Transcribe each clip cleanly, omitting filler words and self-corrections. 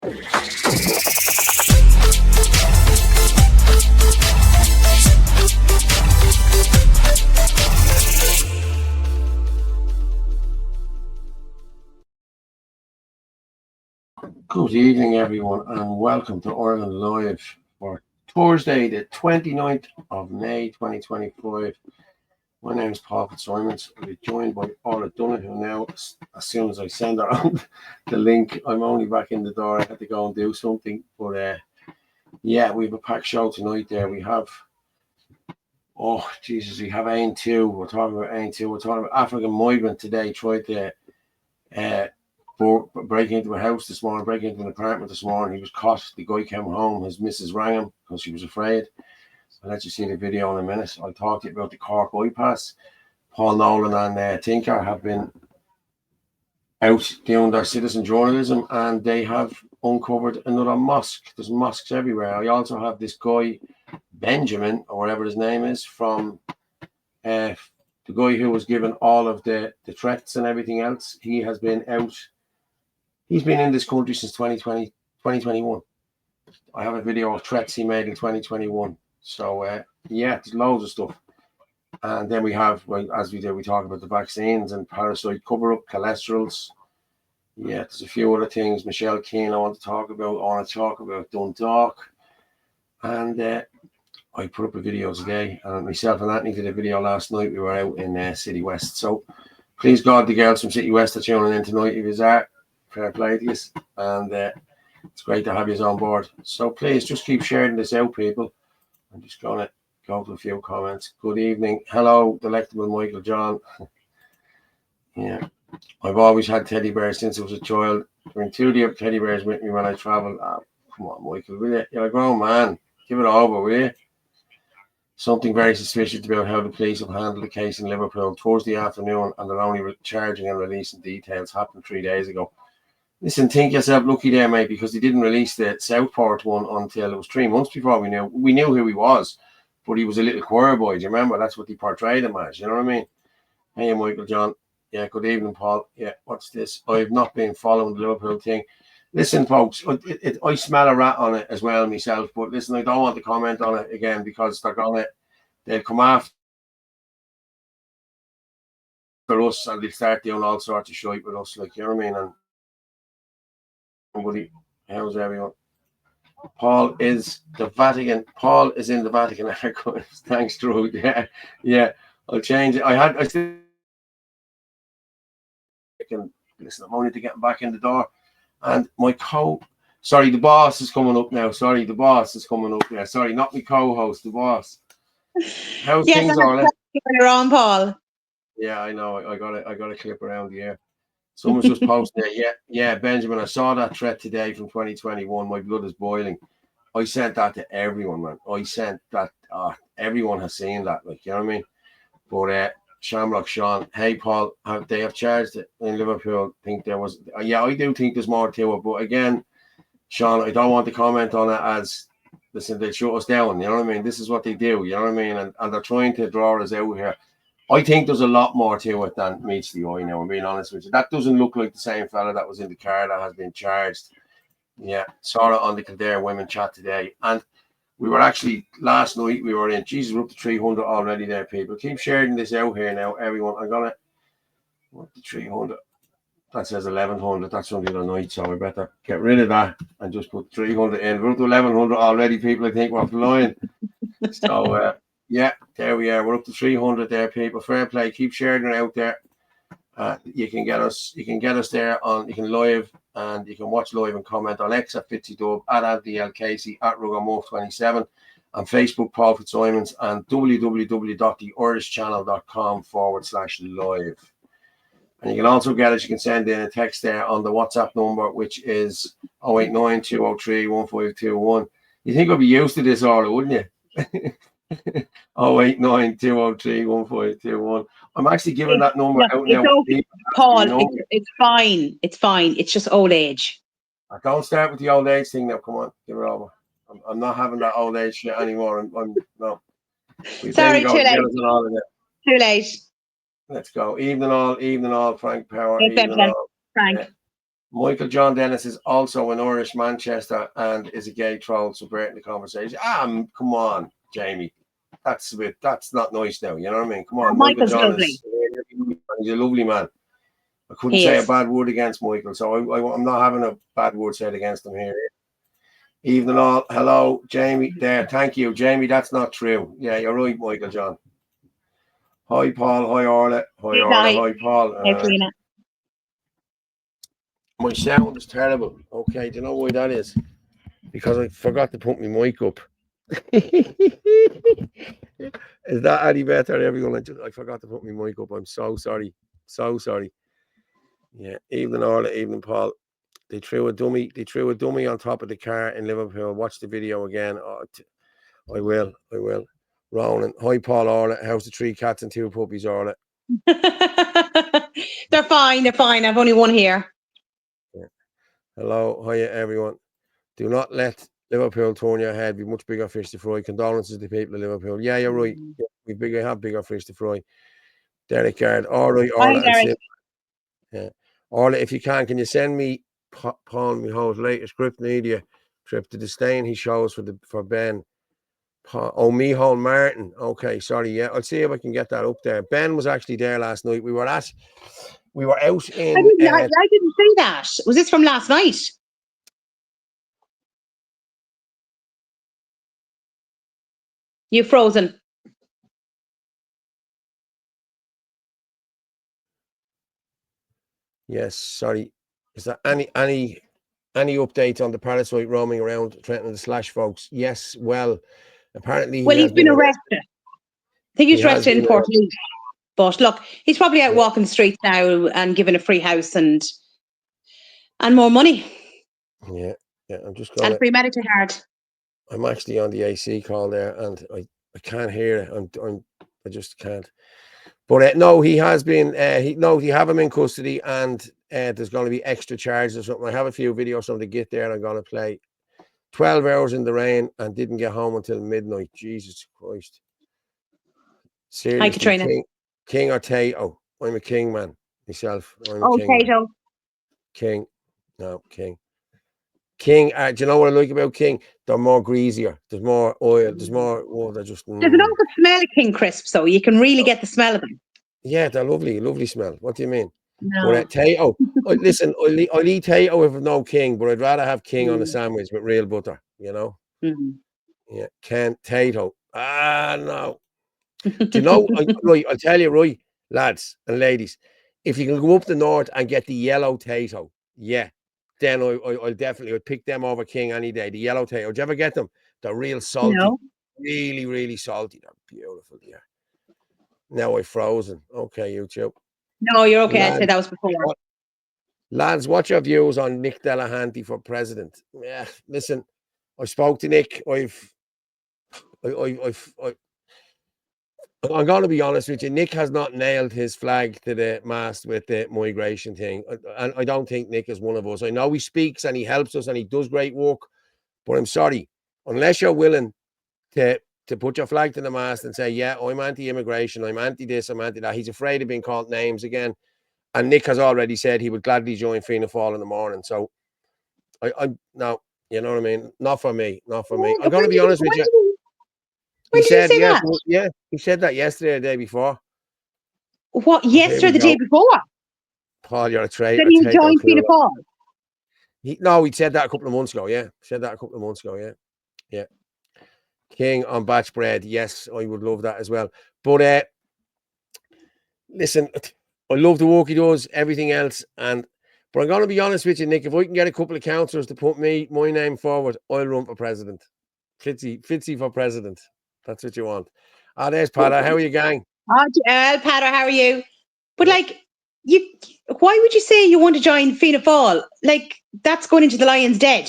Good evening, everyone, and welcome to Orla Live for Thursday, the 29th of May, 2025. My name is Paul Fitzsimons. I'll be joined by Orla Donohoe now. As soon as I send around the link, I'm only back in the door. I had to go and do something, but yeah, we have a packed show tonight. There we have, oh Jesus, we have AIM2. We're talking about AIM2. We're talking about African migrant today. Tried to break into a house this morning, break into an apartment this morning. He was caught. The guy came home. His missus rang him because she was afraid. I'll let you see the video in a minute. I'll talk to you about the Cork bypass. Paul Nolan and Tinker have been out doing their citizen journalism, and they have uncovered another mosque. There's mosques everywhere. I also have this guy, Benjamin, or whatever his name is, from the guy who was given all of the threats and everything else. He has been out. He's been in this country since 2021. I have a video of threats he made in 2021. So, yeah, there's loads of stuff. And then we have, well, as we did, we talk about the vaccines and parasite cover-up, cholesterols. Yeah, there's a few other things. Michelle Keane I want to talk about. I want to talk about Dundalk. And I put up a video today. And myself and Anthony did a video last night. We were out in City West. So, please God, the girls from City West are tuning in tonight. If you are, fair play to you. And it's great to have you on board. So, please just keep sharing this out, people. I'm just going to go to a few comments. Good evening. Hello, delectable Michael John. Yeah, I've always had teddy bears since I was a child. Bring two teddy bears with me when I travel. Oh, come on, Michael, will you? You're a grown man. Give it over, will you? Something very suspicious about how the police have handled the case in Liverpool Thursday afternoon, and they're only charging and releasing details. Happened 3 days ago. Listen, think yourself lucky there, mate, because they didn't release the Southport one until it was 3 months before we knew. We knew who he was, but he was a little choir boy. Do you remember? That's what they portrayed him as. You know what I mean? Hey, Michael John. Yeah, good evening, Paul. Yeah, what's this? I've not been following the Liverpool thing. Listen, folks, I smell a rat on it as well myself, but listen, I don't want to comment on it again because they'll come after us and they'll start doing all sorts of shit with us, like, you know what I mean? And somebody, how's everyone? Paul is the Vatican. Paul is in the Vatican. Thanks, Drew. Yeah. I'll change it. I still can listen. I'm only to getting back in the door, and my sorry, the boss is coming up now. Sorry, the boss is coming up there. Sorry, not my co-host, the boss. How's things, Orla? You're on, Paul. Yeah, I know. I got a clip around the air. Someone's just posted it. Yeah, Benjamin. I saw that threat today from 2021. My blood is boiling. I sent that to everyone, man. I sent that. Everyone has seen that. Like, you know what I mean? But Shamrock Sean, hey Paul, they have charged it in Liverpool. Think there was, yeah, I do think there's more to it. But again, Sean, I don't want to comment on it as, listen, they shut us down. You know what I mean? This is what they do. You know what I mean? And they're trying to draw us out here. I think there's a lot more to it than meets the eye now, I'm being honest with you. That doesn't look like the same fella that was in the car that has been charged. Yeah, saw it on the Kildare women chat today. And we were actually, last night, we were in, Jesus, we're up to 300 already there, people. Keep sharing this out here now, everyone. I'm going to, what the 300? That says 1100. That's from the other night, so I better get rid of that and just put 300 in. We're up to 1100 already, people. I think we're flying. So, yeah, there we are. We're up to 300 there, people. Fair play. Keep sharing it out there. You can get us there on, you can live and you can watch live and comment on X at FitzyDub, at Anthony L. Casey, at Rugamorph27, on Facebook, Paul Fitzsimons, and www.theirishchannel.com/live. And you can also get us, you can send in a text there on the WhatsApp number, which is 089 203 1521. You think I'd be used to this, Orla, wouldn't you? 089 203 1521. I'm actually giving that number out now. Okay. Paul, it's fine. It's fine. It's just old age. I don't start with the old age thing now. Come on, give it over. I'm not having that old age shit anymore. No. Sorry, too late. Too late. Let's go. Evening all, Frank Power. Evening all. Frank. Michael John Dennis is also an Irish Manchester and is a gay troll subverting the conversation. Come on, Jamie. That's not nice now. You know what I mean? Come on, Michael Michael's John lovely. he's a lovely man. I couldn't He say is. a bad word against Michael, so I'm not having a bad word said against him here. Evening all. Hello, Jamie. There. Thank you, Jamie. That's not true. Yeah, you're right, Michael John. Hi, Paul. Hi, Orla. Hi, Orla. Hi, Paul. Hey, Trina. My sound is terrible. Okay, do you know why that is? Because I forgot to put my mic up. Is that any better, everyone? I forgot to put my mic up. I'm so sorry. So sorry. Yeah, evening Orla, evening Paul. They threw a dummy on top of the car in Liverpool. Watch the video again. Oh, I will. Ronan. Hi, Paul. Orla. How's the 3 cats and 2 puppies, Orla? They're fine. I've only one here. Yeah. Hello. Hiya, everyone. Do not let Liverpool turn your head. We've much bigger fish to fry. Condolences to the people of Liverpool. Yeah, you're right. Yeah, we have bigger fish to fry. Derek Gard. All right, Orla. Yeah. Orla, if you can you send me Paul Miho's latest script media trip to the stain he shows for Ben? Miho Martin. Okay, sorry. Yeah, I'll see if I can get that up there. Ben was actually there last night. We were out in. I didn't see that. Was this from last night? You frozen. Yes, sorry. Is there any update on the parasite roaming around threatening the Slash folks? Yes, well, apparently he's been arrested. I think he was arrested in Port Lee. But look, he's probably out walking the streets now and giving a free house and more money. Yeah, I'm just going. And free medical card. I'm actually on the AC call there, and I can't hear it. I just can't. But no, he has been. You have him in custody, and there's going to be extra charges or something. I have a few videos from the Git there. I'm going to play 12 hours in the rain and didn't get home until midnight. Jesus Christ! Seriously, hi, Katrina. King or Tato? I'm a king man myself. I'm a king. Tato. King, no King. King, do you know what I like about King? They're more greasier. There's more oil. There's more. Oh, they're just. There's an awful smell of King crisps, so you can really get the smell of them. Yeah, they're lovely smell. What do you mean? No. But Tato, listen, I'll eat Tato if no King, but I'd rather have King on a sandwich with real butter. You know. Yeah, can't Tato. No. Do you know? I'll tell you, right, lads and ladies, if you can go up the north and get the yellow Tato, yeah. Then I'll definitely pick them over King any day. The yellow Tato. Did you ever get them? They're real salty. No. Really, really salty. They're beautiful. Yeah. Now I've frozen. Okay, YouTube. No, you're okay. Lads, I said that was before. Lads, what's your views on Nick Delahanty for president? Yeah, listen, I spoke to Nick. I'm going to be honest with you. Nick has not nailed his flag to the mast with the migration thing. And I don't think Nick is one of us. I know he speaks and he helps us and he does great work. But I'm sorry, unless you're willing to put your flag to the mast and say, yeah, I'm anti-immigration, I'm anti-this, I'm anti-that. He's afraid of being called names again. And Nick has already said he would gladly join Fianna Fáil in the morning. So no, you know what I mean? Not for me. I'm going to be honest with you. He said, yeah, he said that yesterday or the day before. What, yesterday or the day before? Paul, you're a traitor. Did he join Fianna Fáil? He said that a couple of months ago, yeah. Yeah. King on batch bread. Yes, I would love that as well. But listen, I love the work he does, everything else. But I'm going to be honest with you, Nick, if I can get a couple of councillors to put my name forward, I'll run for president. Fitzy for president. That's what you want. There's Pada. How are you going? Pada, how are you? But why would you say you want to join Fianna Fáil? That's going into the lion's den.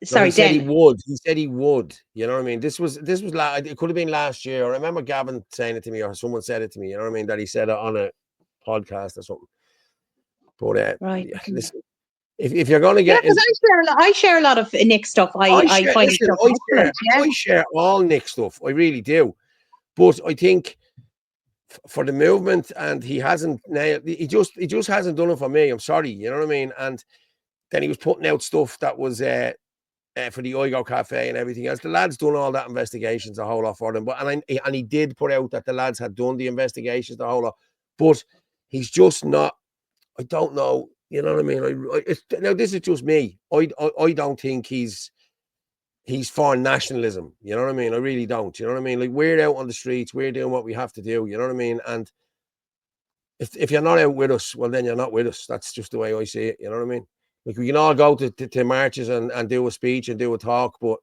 Sorry, he said he would. He said he would. You know what I mean? This was it could have been last year. I remember Gavin saying it to me, or someone said it to me. You know what I mean? That he said it on a podcast or something. But right. Listen, if you're going to get, because I share a lot of Nick stuff. I share all Nick stuff. I really do. But I think for the movement, and he hasn't nailed. He just hasn't done it for me. I'm sorry. You know what I mean? And then he was putting out stuff that was for the Oigo Cafe and everything else. The lads done all that investigations a whole lot for them, but and he did put out that the lads had done the investigations a whole lot, but he's just not. I don't know. You know what I mean? Now this is just me. I don't think he's for nationalism. You know what I mean? I really don't. You know what I mean? Like, we're out on the streets, we're doing what we have to do. You know what I mean? And if you're not out with us, well, then you're not with us. That's just the way I see it. You know what I mean? Like, we can all go to marches and do a speech and do a talk, but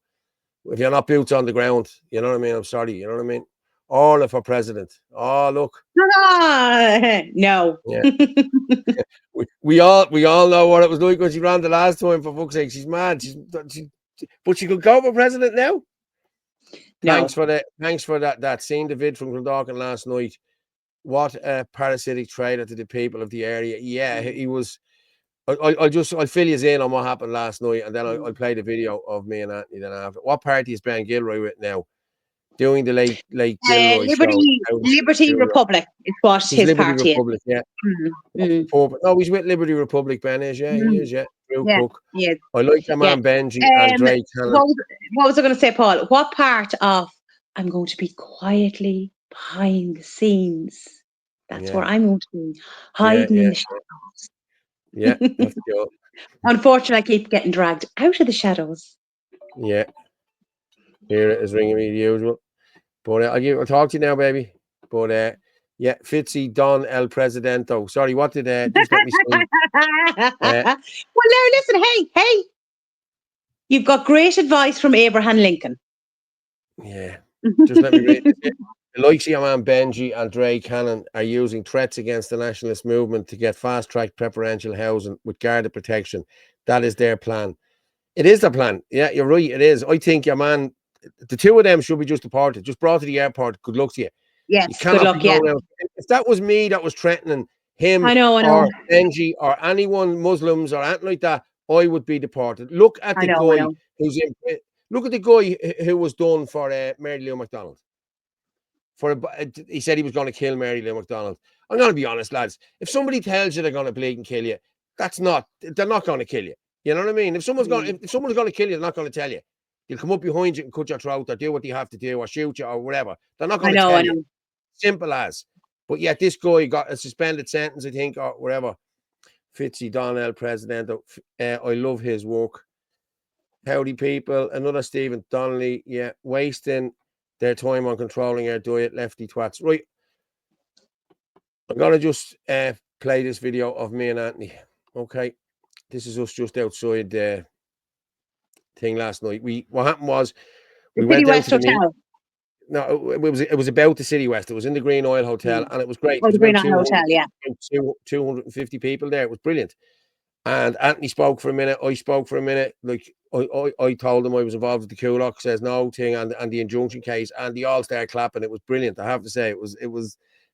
if you're not boots on the ground, you know what I mean? I'm sorry. You know what I mean? Orla for president. Oh, look. No. Yeah. we all know what it was like when she ran the last time, for fuck's sake. She's mad. But she could go for president now. No. Thanks for that. Seeing the vid from Clondalkin last night. What a parasitic traitor to the people of the area. Yeah, he was. I'll fill you in on what happened last night, and then I'll play the video of me and Anthony then after. What party is Ben Gilroy with now? Doing the late Gilroy Liberty Republic is what his Liberty party Republic, is. Yeah. No, he's with Liberty Republic, Ben is, yeah. He is, yeah. True Cook. Yeah. I like the man Benji and Drake. What was I going to say, Paul? What part of I'm going to be quietly behind the scenes? That's where I'm going to be, hiding in the shadows. Yeah, that's good. Unfortunately, I keep getting dragged out of the shadows. Yeah. Here it is ringing me the usual. But I'll talk to you now, baby. But yeah, Fitzy Don El Presidento. Sorry, what did just let me see. Well, now listen, hey. You've got great advice from Abraham Lincoln. Yeah. Just let me read it. The likes of your man Benji and Dre Cannon are using threats against the nationalist movement to get fast-track preferential housing with guarded protection. That is their plan. It is the plan. Yeah, you're right. It is. I think your man, the two of them should be just deported, just brought to the airport. Good luck to you. Yes, you cannot good luck. Yeah. If that was me that was threatening him or Benji or anyone, Muslims or anything like that, I would be deported. Look at the guy who's in. Look at the guy who was done for Mary Lou McDonald. He said he was going to kill Mary Lou McDonald. I'm going to be honest, lads. If somebody tells you they're going to bleed and kill you, they're not going to kill you. You know what I mean? If someone's going to kill you, they're not going to tell you. They'll come up behind you and cut your throat or do what you have to do or shoot you or whatever. They're not going to tell you. Simple as. But yet this guy got a suspended sentence, I think, or whatever. Fitzy Donnell, president. I love his work. Howdy, people. Another Stephen Donnelly. Yeah, wasting their time on controlling our diet, lefty twats. Right. I'm going to just play this video of me and Anthony. Okay. This is us just outside the thing last night. What happened was we went out to the meeting. No, it was about the City West. It was in the Green Oil Hotel, and it was great. The Green Oil Hotel, yeah. 250 people there. It was brilliant. And Anthony spoke for a minute. I spoke for a minute. Like I told him I was involved with the Coolock says no thing and the injunction case, and they all started clapping. It was brilliant. I have to say, it was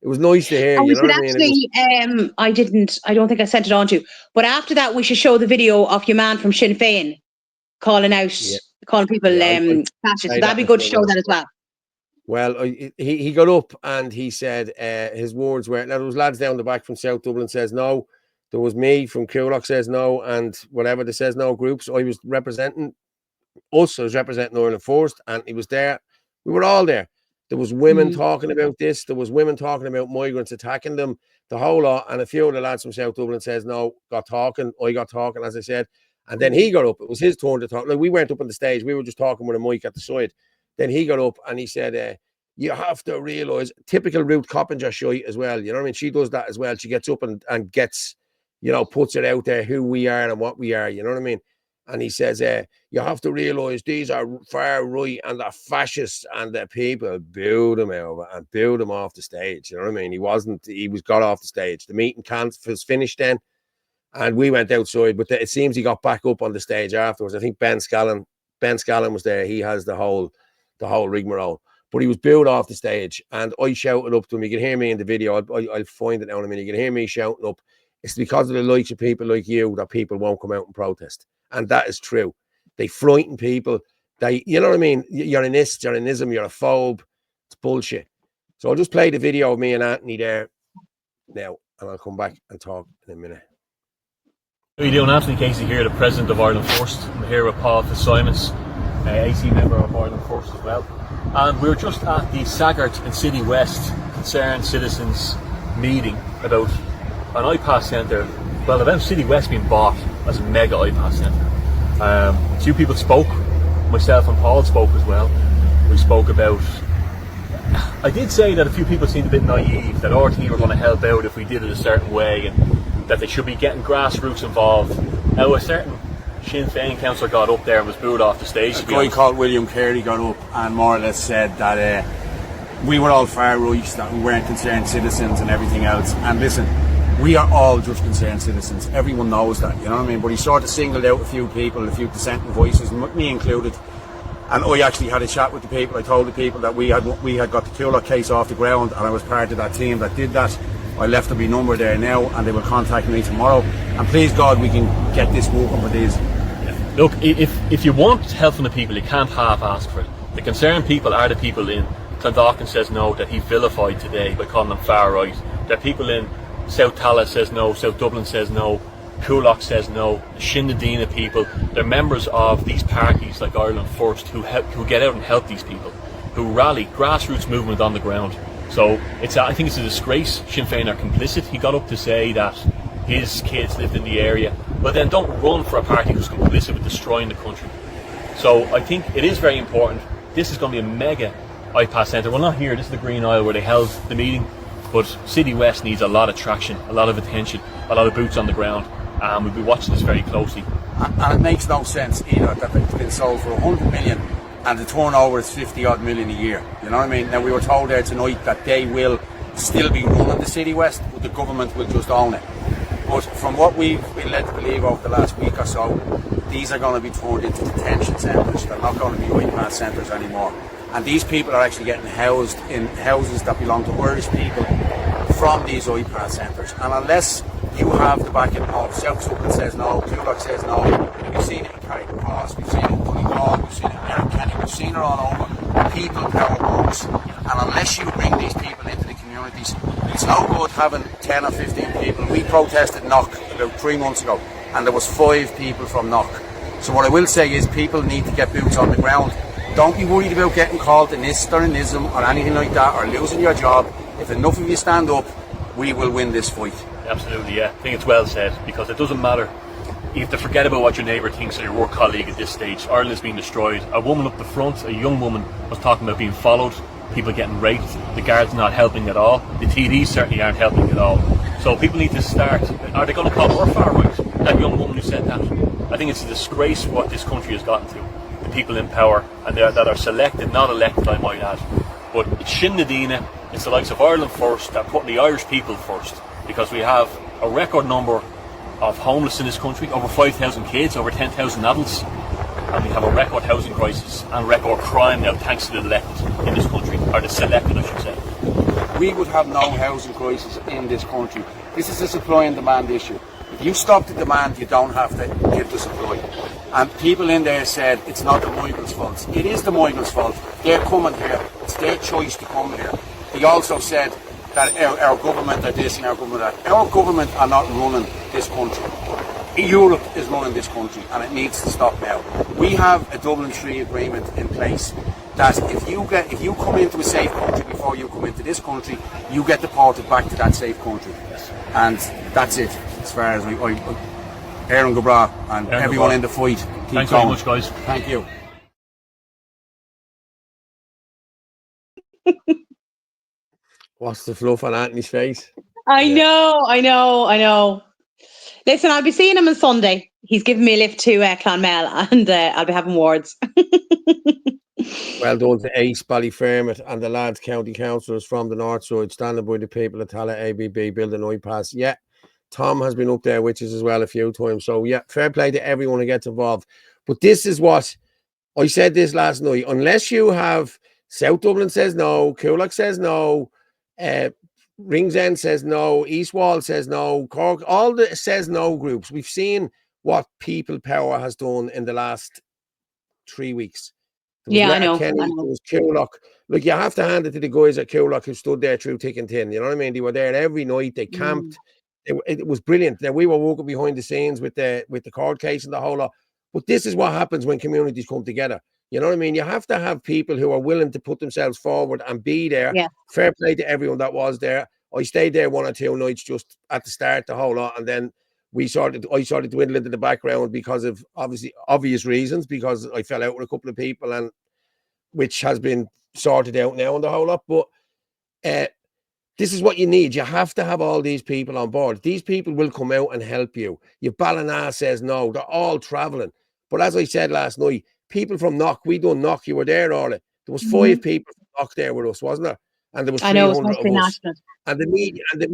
nice to hear. You know what I mean? I don't think I sent it on to you. But after that, we should show the video of your man from Sinn Féin calling people fascists. So that'd be good to show that as well. Well, he got up and he said his words were, now there was lads down the back from South Dublin says no. There was me from Coolock says no, and whatever the says no groups. I was representing us. I was representing Ireland First, and he was there. We were all there. There was women talking about this. There was women talking about migrants attacking them. The whole lot. And a few of the lads from South Dublin says no. Got talking. I got talking, as I said, and then he got up. It was his turn to talk. Like, we weren't up on the stage. We were just talking with a mic at the side. Then he got up and he said, you have to realise, typical Ruth Coppinger shite as well. You know what I mean? She does that as well. She gets up and gets, puts it out there who we are and what we are. You know what I mean? And he says, you have to realise these are far right and they're fascists, and the people booed him over and booed him off the stage. You know what I mean? He was got off the stage. The meeting was finished then, and we went outside, but it seems he got back up on the stage afterwards. I think Ben Scallon was there. He has the whole rigmarole. But he was booed off the stage, and I shouted up to him. You can hear me in the video. I'll find it now in a minute. You can hear me shouting up. It's because of the likes of people like you that people won't come out and protest. And that is true. They frighten people. You know what I mean? You're an ist, you're an ism, you're a phobe. It's bullshit. So I'll just play the video of me and Anthony there now, and I'll come back and talk in a minute. How are you doing? Anthony Casey here, the President of Ireland First. I'm here with Paul Fitzsimons, AC member of Ireland First as well. And we were just at the Saggart and City West Concerned Citizens meeting about an iPass centre, well, about City West being bought as a mega iPass centre. A few people spoke, myself and Paul spoke as well. We spoke about, I did say that a few people seemed a bit naive, that RT were going to help out if we did it a certain way, and that they should be getting grassroots involved. Now, a certain Sinn Féin councillor got up there and was booed off the stage. A guy called William Carey got up and more or less said that we were all far right, that we weren't concerned citizens and everything else. And listen, we are all just concerned citizens. Everyone knows that, you know what I mean? But he sort of singled out a few people, a few dissenting voices, me included. And I actually had a chat with the people. I told the people that we had got the Coolock case off the ground, and I was part of that team that did that. I left my number there now, and they will contact me tomorrow. And please God, we can get this working for these. Yeah. Look, if you want help from the people, you can't half-ask for it. The concerned people are the people in Clondalkin says no, that he vilified today by calling them far right. There are people in South Tala says no, South Dublin says no, Coolock says no, the Sinn Féin people. They're members of these parties like Ireland First who get out and help these people, who rally grassroots movement on the ground. So I think it's a disgrace. Sinn Féin are complicit. He got up to say that his kids lived in the area, but then don't run for a party who's complicit with destroying the country. So I think it is very important. This is going to be a mega iPass centre. Well, not here. This is the Green Isle where they held the meeting. But City West needs a lot of traction, a lot of attention, a lot of boots on the ground. We'll be watching this very closely. And it makes no sense either that it's been sold for 100 million and the turnover is 50 odd million a year. You know what I mean? Now, we were told there tonight that they will still be running the City West, but the government will just own it. But from what we've been led to believe over the last week or so, these are going to be turned into detention centres. They're not going to be iPass centres anymore. And these people are actually getting housed in houses that belong to Irish people from these iPass centres. And unless you have the backing of South Dublin says no, Coolock says no, we've seen it in Carrickmacross, we've seen it in Donohoe, we've seen it in Kenny, we've seen it all over. People power works. And unless you bring these people into the communities, it's no good having 10 or 15 people. We protested Knock about 3 months ago, and there was 5 people from Knock. So what I will say is people need to get boots on the ground. Don't be worried about getting called an ist or an ism or anything like that, or losing your job. If enough of you stand up, we will win this fight. Absolutely, yeah. I think it's well said, because it doesn't matter. You have to forget about what your neighbour thinks or your work colleague at this stage. Ireland is being destroyed. A woman up the front, a young woman, was talking about being followed, people getting raped, the guards not helping at all, the TDs certainly aren't helping at all. So people need to start. Are they going to call her far right? That young woman who said that. I think it's a disgrace what this country has gotten to. The people in power, and that are selected, not elected, I might add. But it's Sinn Féin, it's the likes of Ireland First, that put the Irish people first, because we have a record number of homeless in this country, over 5,000 kids, over 10,000 adults, and we have a record housing crisis and record crime now, thanks to the elected in this country, or the selected, I should say. We would have no housing crisis in this country. This is a supply and demand issue. If you stop the demand, you don't have to give the supply. And people in there said it's not the migrants' fault. It is the migrants' fault. They're coming here. It's their choice to come here. They also said that our government are this and our government are that. Our government are not running this country. Europe is running this country, and it needs to stop now. We have a Dublin 3 agreement in place that if you come into a safe country before you come into this country, you get deported back to that safe country. Yes. And that's it, as far as Aaron Gobra and Aaron everyone Gobra in the fight. Thanks very much, guys. Thank you. What's the fluff on Anthony's face? I know. Listen, I'll be seeing him on Sunday. He's giving me a lift to Clonmel, and I'll be having words. Well done to Ace, Ballyfermot and the lads county councillors from the north side, standing by the people at Tala ABB building iPass. Yeah, Tom has been up there with us as well a few times. So yeah, fair play to everyone who gets involved. But this is what I said this last night. Unless you have South Dublin says no, Coolock says no, Ringsend says no, East Wall says no, Cork, all the says no groups. We've seen what People Power has done in the last 3 weeks. Yeah, I know. Kenny, there was Coolock. Look, you have to hand it to the guys at Coolock who stood there through thick and thin. You know what I mean? They were there every night. They camped. it was brilliant. Now we were working behind the scenes with the court case and the whole lot. But this is what happens when communities come together. You know what I mean? You have to have people who are willing to put themselves forward and be there. Yeah. Fair play to everyone that was there. I stayed there 1 or 2 nights just at the start, the whole lot, and then I started dwindling into the background because of obvious reasons, because I fell out with a couple of people, and which has been sorted out now and the whole lot. But this is what you need. You have to have all these people on board. These people will come out and help you. If Ballina says no, they're all traveling. But as I said last night, people from Knock, we done Knock, you were there, Orla. There was 5 people from Knock there with us, wasn't there? And there was 300 of us. And the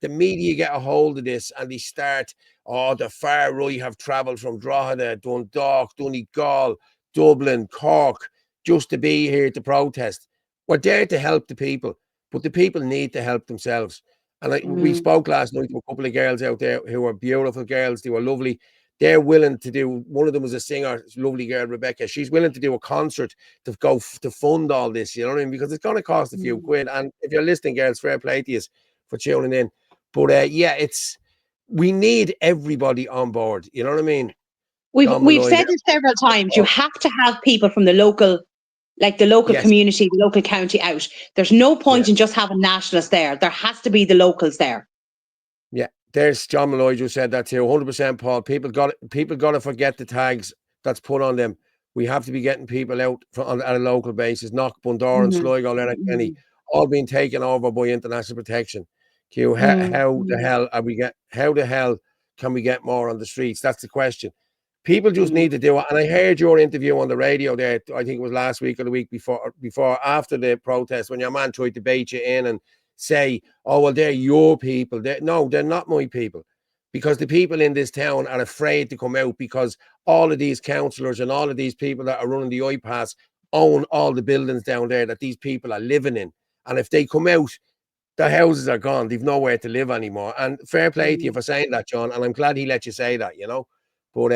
media get a hold of this, and they start, the far right have travelled from Drogheda, Dundalk, Donegal, Dublin, Cork, just to be here to protest. We're there to help the people, but the people need to help themselves. And we spoke last night to a couple of girls out there who were beautiful girls. They were lovely. They're willing to do, one of them was a singer, lovely girl, Rebecca. She's willing to do a concert to go to fund all this, you know what I mean? Because it's going to cost a few quid. And if you're listening, girls, fair play to you for tuning in. But we need everybody on board, you know what I mean? We've said this several times. You have to have people from the local, like the local community, the local county out. There's no point in just having nationalists there. There has to be the locals there. Yeah, there's John Malloy just said that too. 100%, Paul. People got to forget the tags that's put on them. We have to be getting people out at a local basis. Knock, Bundoran, and Sligo, Letterkenny, all being taken over by international protection. How the hell can we get more on the streets? That's the question. People just need to do it. And I heard your interview on the radio there, I think it was last week or the week before after the protest, when your man tried to bait you in and say, oh, well, they're your people. No, they're not my people. Because the people in this town are afraid to come out, because all of these councillors and all of these people that are running the iPass own all the buildings down there that these people are living in. And if they come out, their houses are gone. They've nowhere to live anymore. And fair play to you for saying that, John. And I'm glad he let you say that, you know. But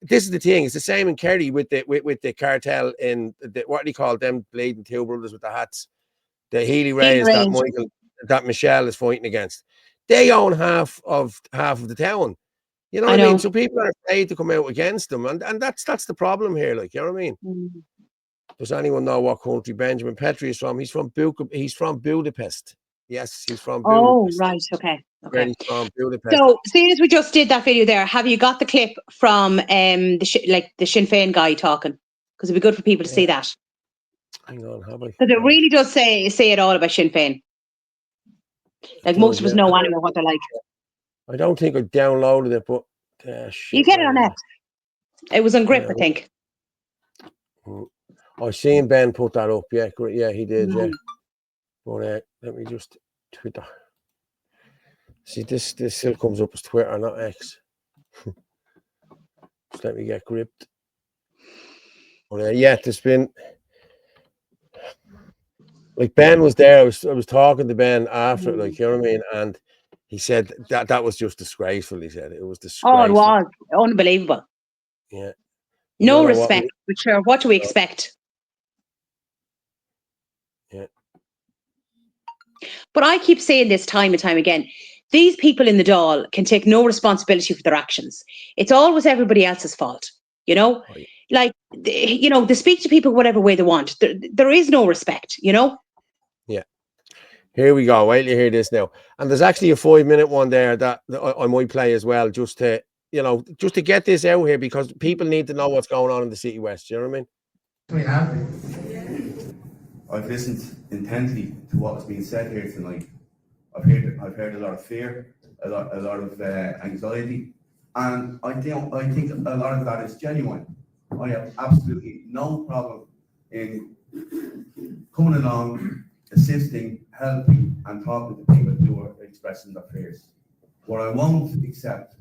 this is the thing. It's the same in Kerry with the cartel in what do you call them bleeding 2 brothers with the hats? The Healy Rays that Michelle is fighting against. They own half of the town. You know what I mean? So people are afraid to come out against them, and that's the problem here. Like, you know what I mean? Does anyone know what country Benjamin Petrie is from? He's from Budapest. Yes, he's from Budapest. Oh, right. Okay. He's from Budapest. So, seeing as we just did that video there, have you got the clip from the Sinn Féin guy talking? Because it'd be good for people to see that. Hang on, have I? Because it really does say it all about Sinn Féin. Like, most of us know anyway what they're like. I don't think I downloaded it, but you get it on X. It was on Grip, I think. I seen Ben put that up. Yeah, he did. Yeah, but let me just Twitter. See, this still comes up as Twitter, not X. Just let me get gripped. But there's been, like, Ben was there. I was talking to Ben after it, like, you know what I mean, and he said that was just disgraceful. He said it was disgraceful. Oh, it was unbelievable. Yeah. No respect, but sure. What do we expect? Yeah. But I keep saying this time and time again. These people in the Dáil can take no responsibility for their actions. It's always everybody else's fault, you know? Oh, yeah. Like, you know, they speak to people whatever way they want. There is no respect, you know? Yeah. Here we go. Wait till you hear this now. And there's actually a 5-minute one there that I might play as well, just to get this out here, because people need to know what's going on in the City West. You know what I mean? I've listened intently to what was being said here tonight. I've heard a lot of fear, a lot of anxiety, and I think a lot of that is genuine. I have absolutely no problem in coming along, assisting, helping, and talking to people who are expressing their fears. What I won't accept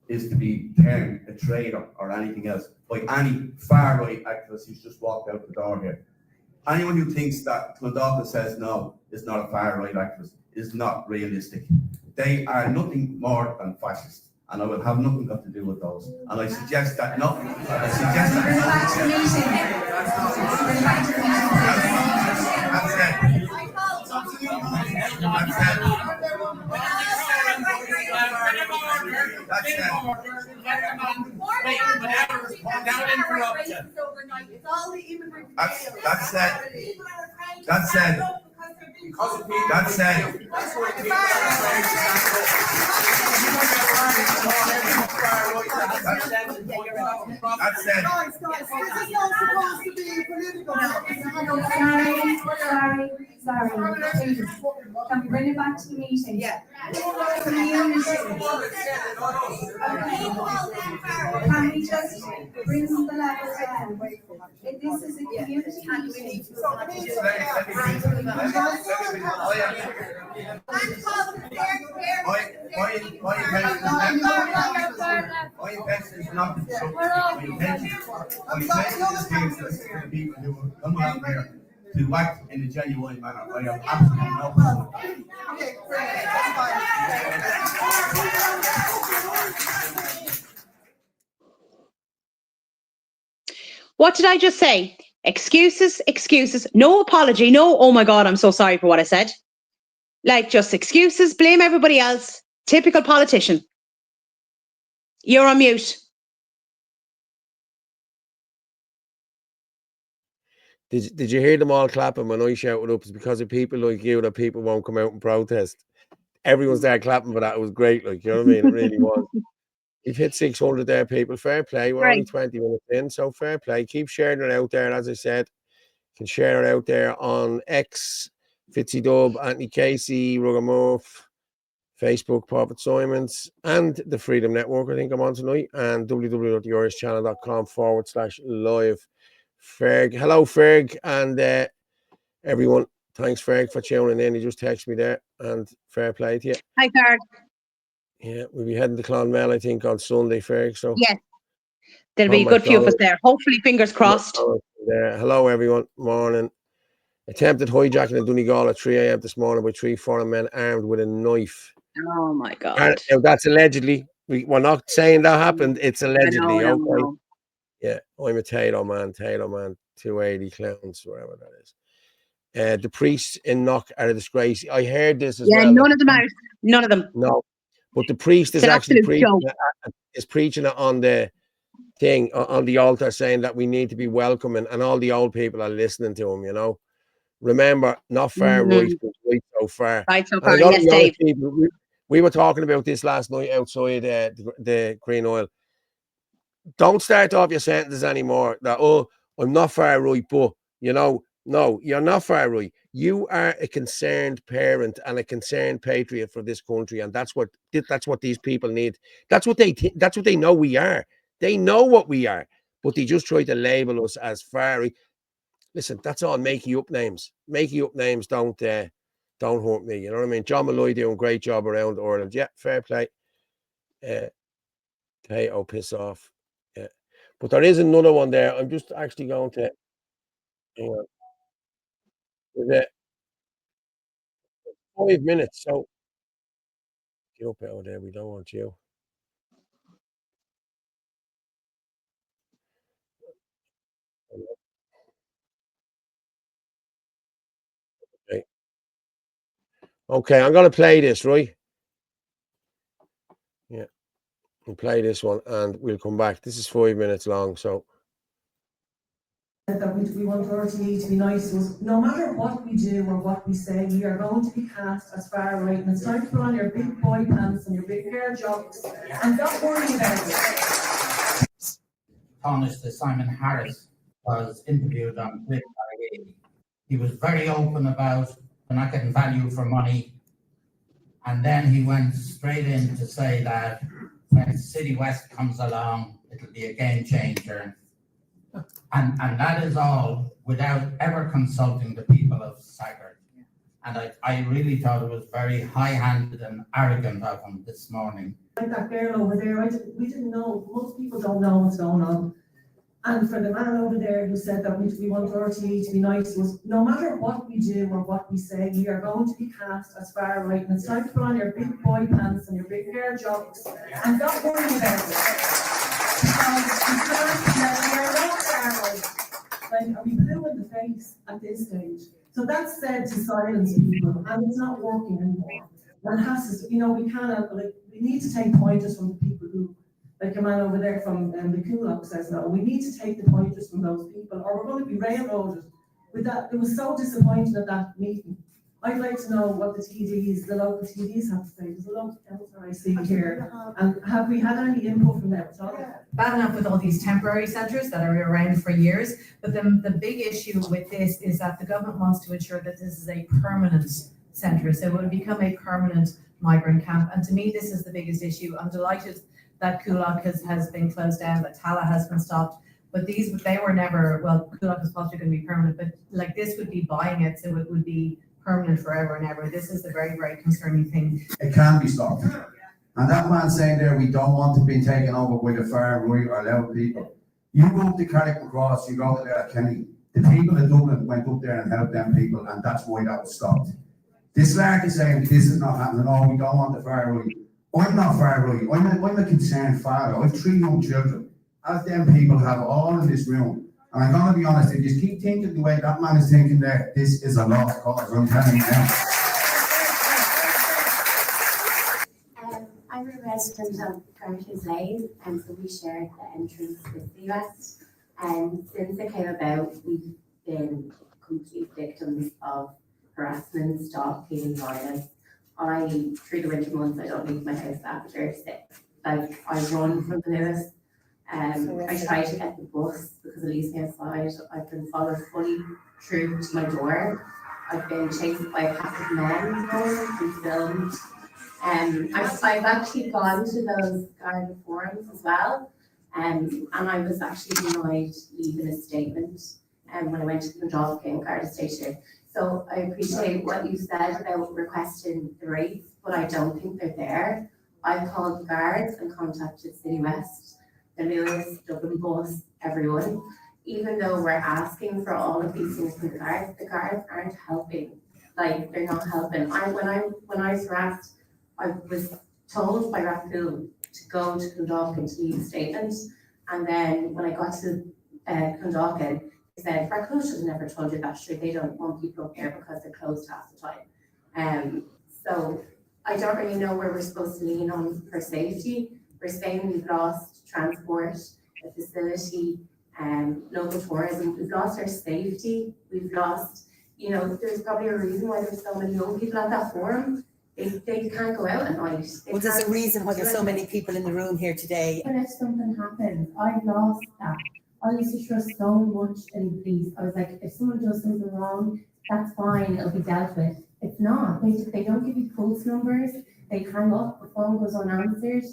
is to be termed a traitor or anything else by any far-right activist who's just walked out the door here. Anyone who thinks that Clondalkin says no is not a far-right activist is not realistic. They are nothing more than fascist, and I will have nothing got to do with those. And I suggest that Don't interrupt you. It's all the immigrant. That's said. That's said. That's said. That's said. This is not supposed to be political. Sorry. Can we bring it back to the meeting? Yeah. Can we just bring the level down? This is a community meeting. My intention is not to disrupt. My intention is for the people who are coming out here to act in a genuine manner. I have absolutely no problem with that. Okay, great. That's fine. What did I just say? Excuses, excuses, no apology, no, oh my God, I'm so sorry for what I said. Like, just excuses, blame everybody else. Typical politician. You're on mute. Did you hear them all clapping when I shouted up? It's because of people like you that people won't come out and protest. Everyone's there clapping for that. It was great, like, you know what I mean? It really was. You've hit 600 there, people. Fair play. We're only 20 minutes in, so fair play. Keep sharing it out there, as I said. You can share it out there on X, FitzyDub, Anthony Casey, Rugamurph, Facebook, Fitzsimons, and the Freedom Network. I think I'm on tonight, and www.yourschannel.com/live. Ferg, hello Ferg, and everyone. Thanks Ferg for tuning in. He just texted me there, and fair play to you. Hi, Ferg. Yeah, we'll be heading to Clonmel, I think, on Sunday, Ferg. So yes, there'll be a good few of us there. Hopefully, fingers crossed. Hello, everyone. Morning. Attempted hijacking in Donegal at 3 a.m. this morning by 3 foreign men armed with a knife. Oh my God! And that's allegedly. We're not saying that happened. It's allegedly. Okay. Yeah, I'm a Taylor man, 280 clowns, wherever that is. The priests in Knock are a disgrace. I heard this as well. Yeah, none of them out. None of them. No, but the priest is actually preaching it on the thing, on the altar, saying that we need to be welcoming, and all the old people are listening to him, you know. Remember, not far right, but right so far. Right so far, yes, Dave. People, we were talking about this last night outside the Green Oil. Don't start off your sentences anymore that, oh, I'm not far right, but, you know, no, you're not far right. You are a concerned parent and a concerned patriot for this country, and that's what these people need. That's what they know we are. They know what we are, but they just try to label us as far right. Listen, that's all making up names. Making up names don't hurt me. You know what I mean? John Malloy doing a great job around Ireland. Yeah, fair play. Hey, oh, piss off. Yeah, but there is another one there. I'm just actually going to. Hang on. 5 minutes. So get up out there. We don't want you. Okay, I'm going to play this, right? Yeah, we'll play this one and we'll come back. This is 5 minutes long, so. That we want RTE to be nice to us. No matter what we do or what we say, we are going to be cast as far right. And it's time to put on your big boy pants and your big girl jocks and don't worry about it. Thomas, Simon Harris was interviewed on Twitter. He was very open about we're not getting value for money. And then he went straight in to say that when City West comes along, it'll be a game changer. And that is all without ever consulting the people of Sagard. And I really thought it was very high-handed and arrogant of him this morning. Like that girl over there, we didn't know, most people don't know what's going on. And for the man over there who said that we want RTE to be nice to us, no matter what we do or what we say, we are going to be cast as far right. And it's time to put on your big boy pants and your big girl jocks and don't worry about it. Because we are not far right. Like, are we blue in the face at this stage? So that's said to silence people, and it's not working anymore. And it has to, you know, we cannot, like, we need to take pointers from the people who like a man over there from the Kulak says, no, we need to take the pointers from those people, or we're going to be railroaded. With that, it was so disappointing at that meeting. I'd like to know what the TDs, the local TDs have to say. There's a local councillor I see here, and have we had any input from them at all? Bad enough with all these temporary centres that are around for years, but the big issue with this is that the government wants to ensure that this is a permanent centre, so it will become a permanent migrant camp. And to me, this is the biggest issue. I'm delighted that Kulak has been closed down, that Tala has been stopped, but they were never, well, Kulak is possibly going to be permanent, but like this would be buying it, so it would be permanent forever and ever. This is the very, very concerning thing. It can be stopped. And that man saying there, we don't want to be taken over by the far right or loud people. You go up to Carrick Cross, you go to Kenny. The people in Dublin went up there and helped them people, and that's why that was stopped. This lark is saying this is not happening. Oh, we don't want the far right. I'm not far right. I'm a concerned father. I have 3 young children, as them people have all in this room. And I'm going to be honest, if you keep thinking the way that man is thinking there, this is a lost cause, I'm telling you now. I'm a resident of Carter's Lane, and so we shared the entrance with the West. And since it came about, we've been complete victims of harassment, stalking, violence. Through the winter months, I don't leave my house after 6. Like, I run from the Lewis. I try to get the bus because it leaves me outside. I've been followed fully through to my door. I've been chased by a pack of men and filmed. I've actually gone to those Garda forums as well. And I was actually denied leaving a statement when I went to the Donohoe Garda station. So I appreciate what you said about requesting the rates, but I don't think they're there. I called the guards and contacted City West, the Lewis, Dublin Bus, everyone. Even though we're asking for all of these things from the guards aren't helping. Like, they're not helping. When I was harassed, I was told by Rathcoole to go to Dundalk and to leave a statement. And then when I got to Dundalk, they said, Rathcoole should have never told you that. Sure, they don't want people up here because they're closed half the time. So I don't really know where we're supposed to lean on for safety. We're saying we've lost transport, a facility, local tourism. We've lost our safety. We've lost, there's probably a reason why there's so many young people at that forum. They can't go out at night. Well, there's a reason why there's so many people in the room here today. And if something happens, I've lost that. I used to trust so much in police. I was like, if someone does something wrong, that's fine, it'll be dealt with. It's not. They don't give you pulse numbers. They hang up, the phone goes unanswered.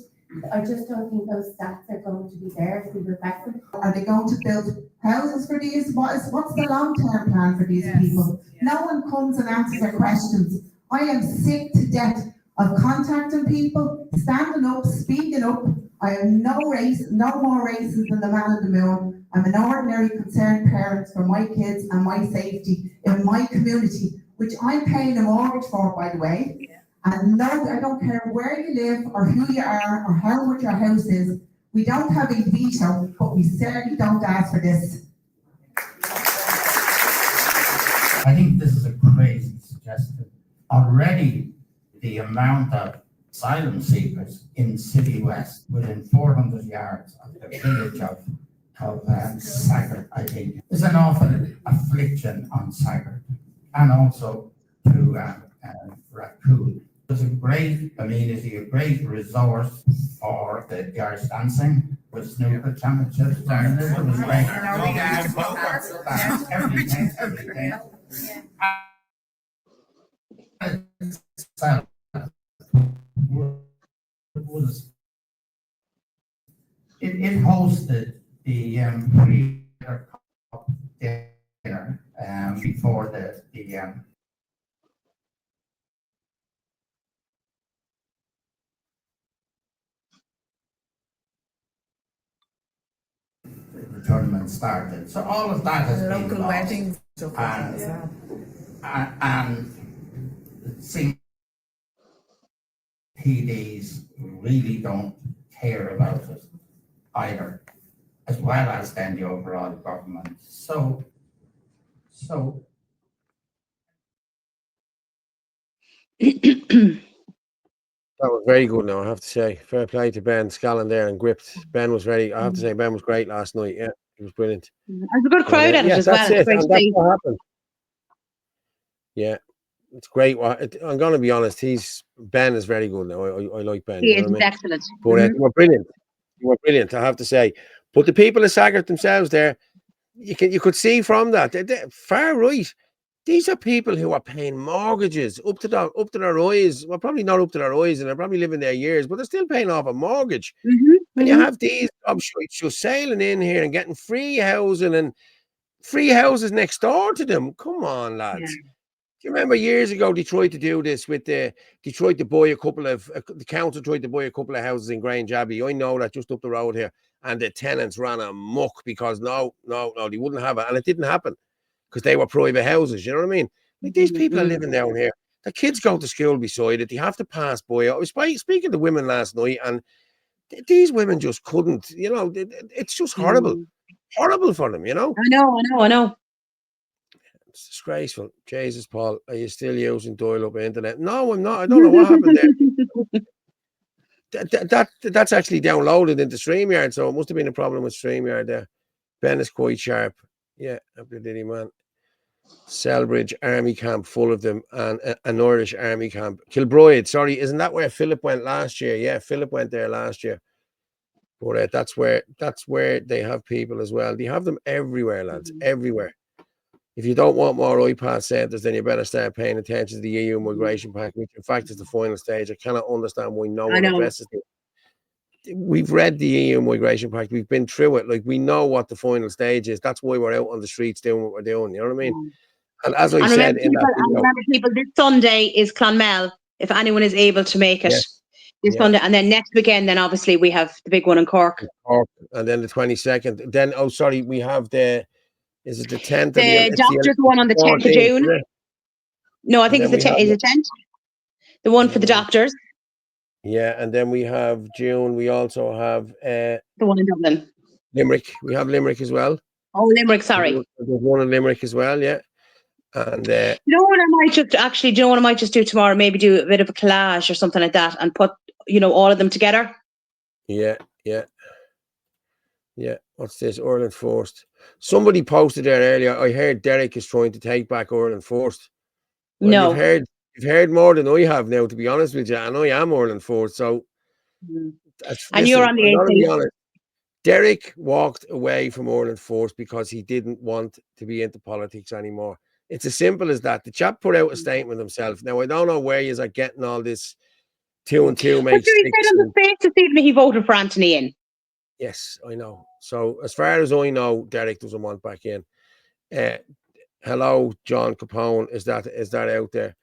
I just don't think those stats are going to be there to be reflected. Are they going to build houses for these? What's the long-term plan for these people? No one comes and answers their questions. I am sick to death of contacting people, standing up, speaking up. I am no more racist than the man in the moon. I'm an ordinary concerned parent for my kids and my safety in my community, which I'm paying a mortgage for, by the way. And no, I don't care where you live or who you are or how much your house is. We don't have a veto, but we certainly don't ask for this. I think this is a crazy suggestion. Already, the amount of asylum seekers in City West, within 400 yards of the village of Saggart, I think, is an awful affliction on Saggart, and also to Rathcoole. It's a great amenity, a great resource for the Irish dancing with snooker championships. It was great. Everything. It hosted the pre-dinner before the tournament started. So all of that has been local weddings and it seems PDs really don't care about it either, as well as then the overall government. So That was very good now, I have to say. Fair play to Ben Scallon there and gripped. Ben was ready. I have to say, Ben was great last night. Yeah, he was brilliant. There's a good crowd at it Yeah, as well. that's It's it. great And to that's see. what happened. Yeah, it's great. I'm going to be honest. Ben is very good now. I like Ben. He You know is what I mean? excellent. But they were brilliant. They were brilliant, I have to say. But the people of Saggart themselves there, you could see from that. They're far right. These are people who are paying mortgages up to their eyes. Well, probably not up to their eyes, and they're probably living there years, but they're still paying off a mortgage. And you have these gobshites just sailing in here and getting free housing and free houses next door to them. Come on, lads. Yeah. Do you remember years ago they tried to do this with the Detroit to buy the council tried to buy a couple of houses in Grange Abbey. I know that just up the road here, and the tenants ran amok because no, they wouldn't have it, and it didn't happen because they were private houses. You know what I mean? Like these people are living down here. The kids go to school beside it. They have to pass by. I was speaking to women last night, and these women just couldn't. You know, it's just horrible, horrible for them. You know. I know. It's disgraceful. Jesus, Paul, are you still using dial-up internet? No, I'm not. I don't know what happened there. That's actually downloaded into StreamYard, so it must have been a problem with StreamYard there. Ben is quite sharp. Yeah, after Diddy, man. Selbridge Army Camp, full of them, and an Irish Army Camp. Kilbride, sorry, isn't that where Philip went last year? Yeah, Philip went there last year. But that's where they have people as well. They have them everywhere, lads, everywhere. If you don't want more iPad centres, then you better start paying attention to the EU migration pact, which in fact is the final stage. I cannot understand why no one addresses it. We've read the EU migration pact. We've been through it. Like, we know what the final stage is. That's why we're out on the streets doing what we're doing. You know what I mean? And as I said in that video, remember, people, this Sunday is Clonmel, if anyone is able to make it. This Sunday, and then next weekend, then obviously we have the big one in Cork. And then the 22nd. Then, we have is it the 10th? The doctors one on the 10th of June. No, I think it's the 10th. Is it 10th? The one for the doctors. Yeah, and then we have June. We also have the one in Dublin. Limerick. We have Limerick as well. Oh, Limerick, sorry. There's one in Limerick as well, yeah. And you know what I might just do tomorrow? Maybe do a bit of a collage or something like that and put, all of them together. Yeah. What's this? Ireland Forced. Somebody posted there earlier. I heard Derek is trying to take back Ireland Forced. Well, no. You've heard more than I have now, to be honest with you. And I am Ireland Forced. So you're on the 18th. To be honest, Derek walked away from Ireland Forced because he didn't want to be into politics anymore. It's as simple as that. The chap put out a statement himself. Now, I don't know where you are getting all this 2 and 2 makes 6. He said on the space this evening he voted for Anthony in. Yes, I know. So as far as I know, Derek doesn't want back in. Hello, John Capone. Is that out there?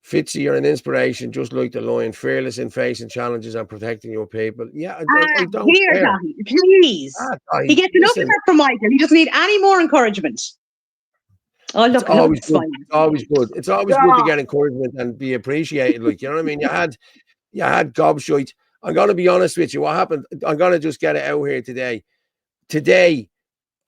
Fitzy, you're an inspiration, just like the lion, fearless in facing challenges and protecting your people. Yeah, I don't care. Donny, please. He gets enough of that from Michael. He doesn't need any more encouragement. Oh, look, it's always good. It's always good. It's always good to get encouragement and be appreciated. Like, you know what I mean? You had gobshite. I'm going to be honest with you. What happened? I'm going to just get it out here today. Today,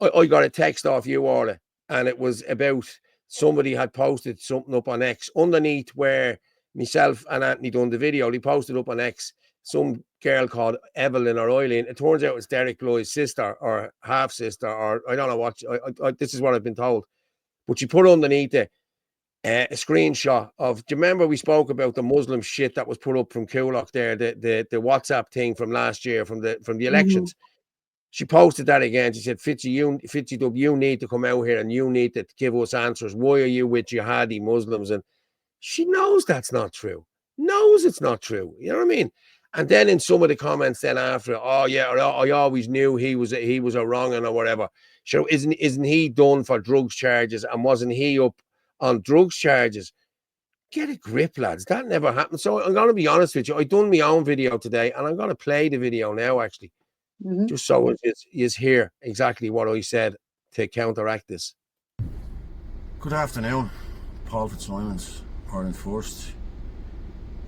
I got a text off you, Orla, and it was about somebody had posted something up on X underneath where myself and Anthony done the video. They posted up on X some girl called Evelyn or Eileen. It turns out it's Derek Bly's sister or half sister, or I don't know what. This is what I've been told. But she put underneath it a screenshot of. Do you remember we spoke about the Muslim shit that was put up from Kulak there, the WhatsApp thing from last year from the elections? She posted that again. She said, Fitzy Dub, you need to come out here and you need to give us answers. Why are you with jihadi Muslims? And she knows that's not true. Knows it's not true. You know what I mean? And then in some of the comments then after, oh yeah, I always knew he was a wrong or whatever. Sure, isn't he done for drugs charges and wasn't he up on drugs charges? Get a grip, lads. That never happened. So I'm going to be honest with you. I done my own video today and I'm going to play the video now actually. Just so it is here exactly what I said to counteract this. Good afternoon, Paul Fitzsimons, Ireland First.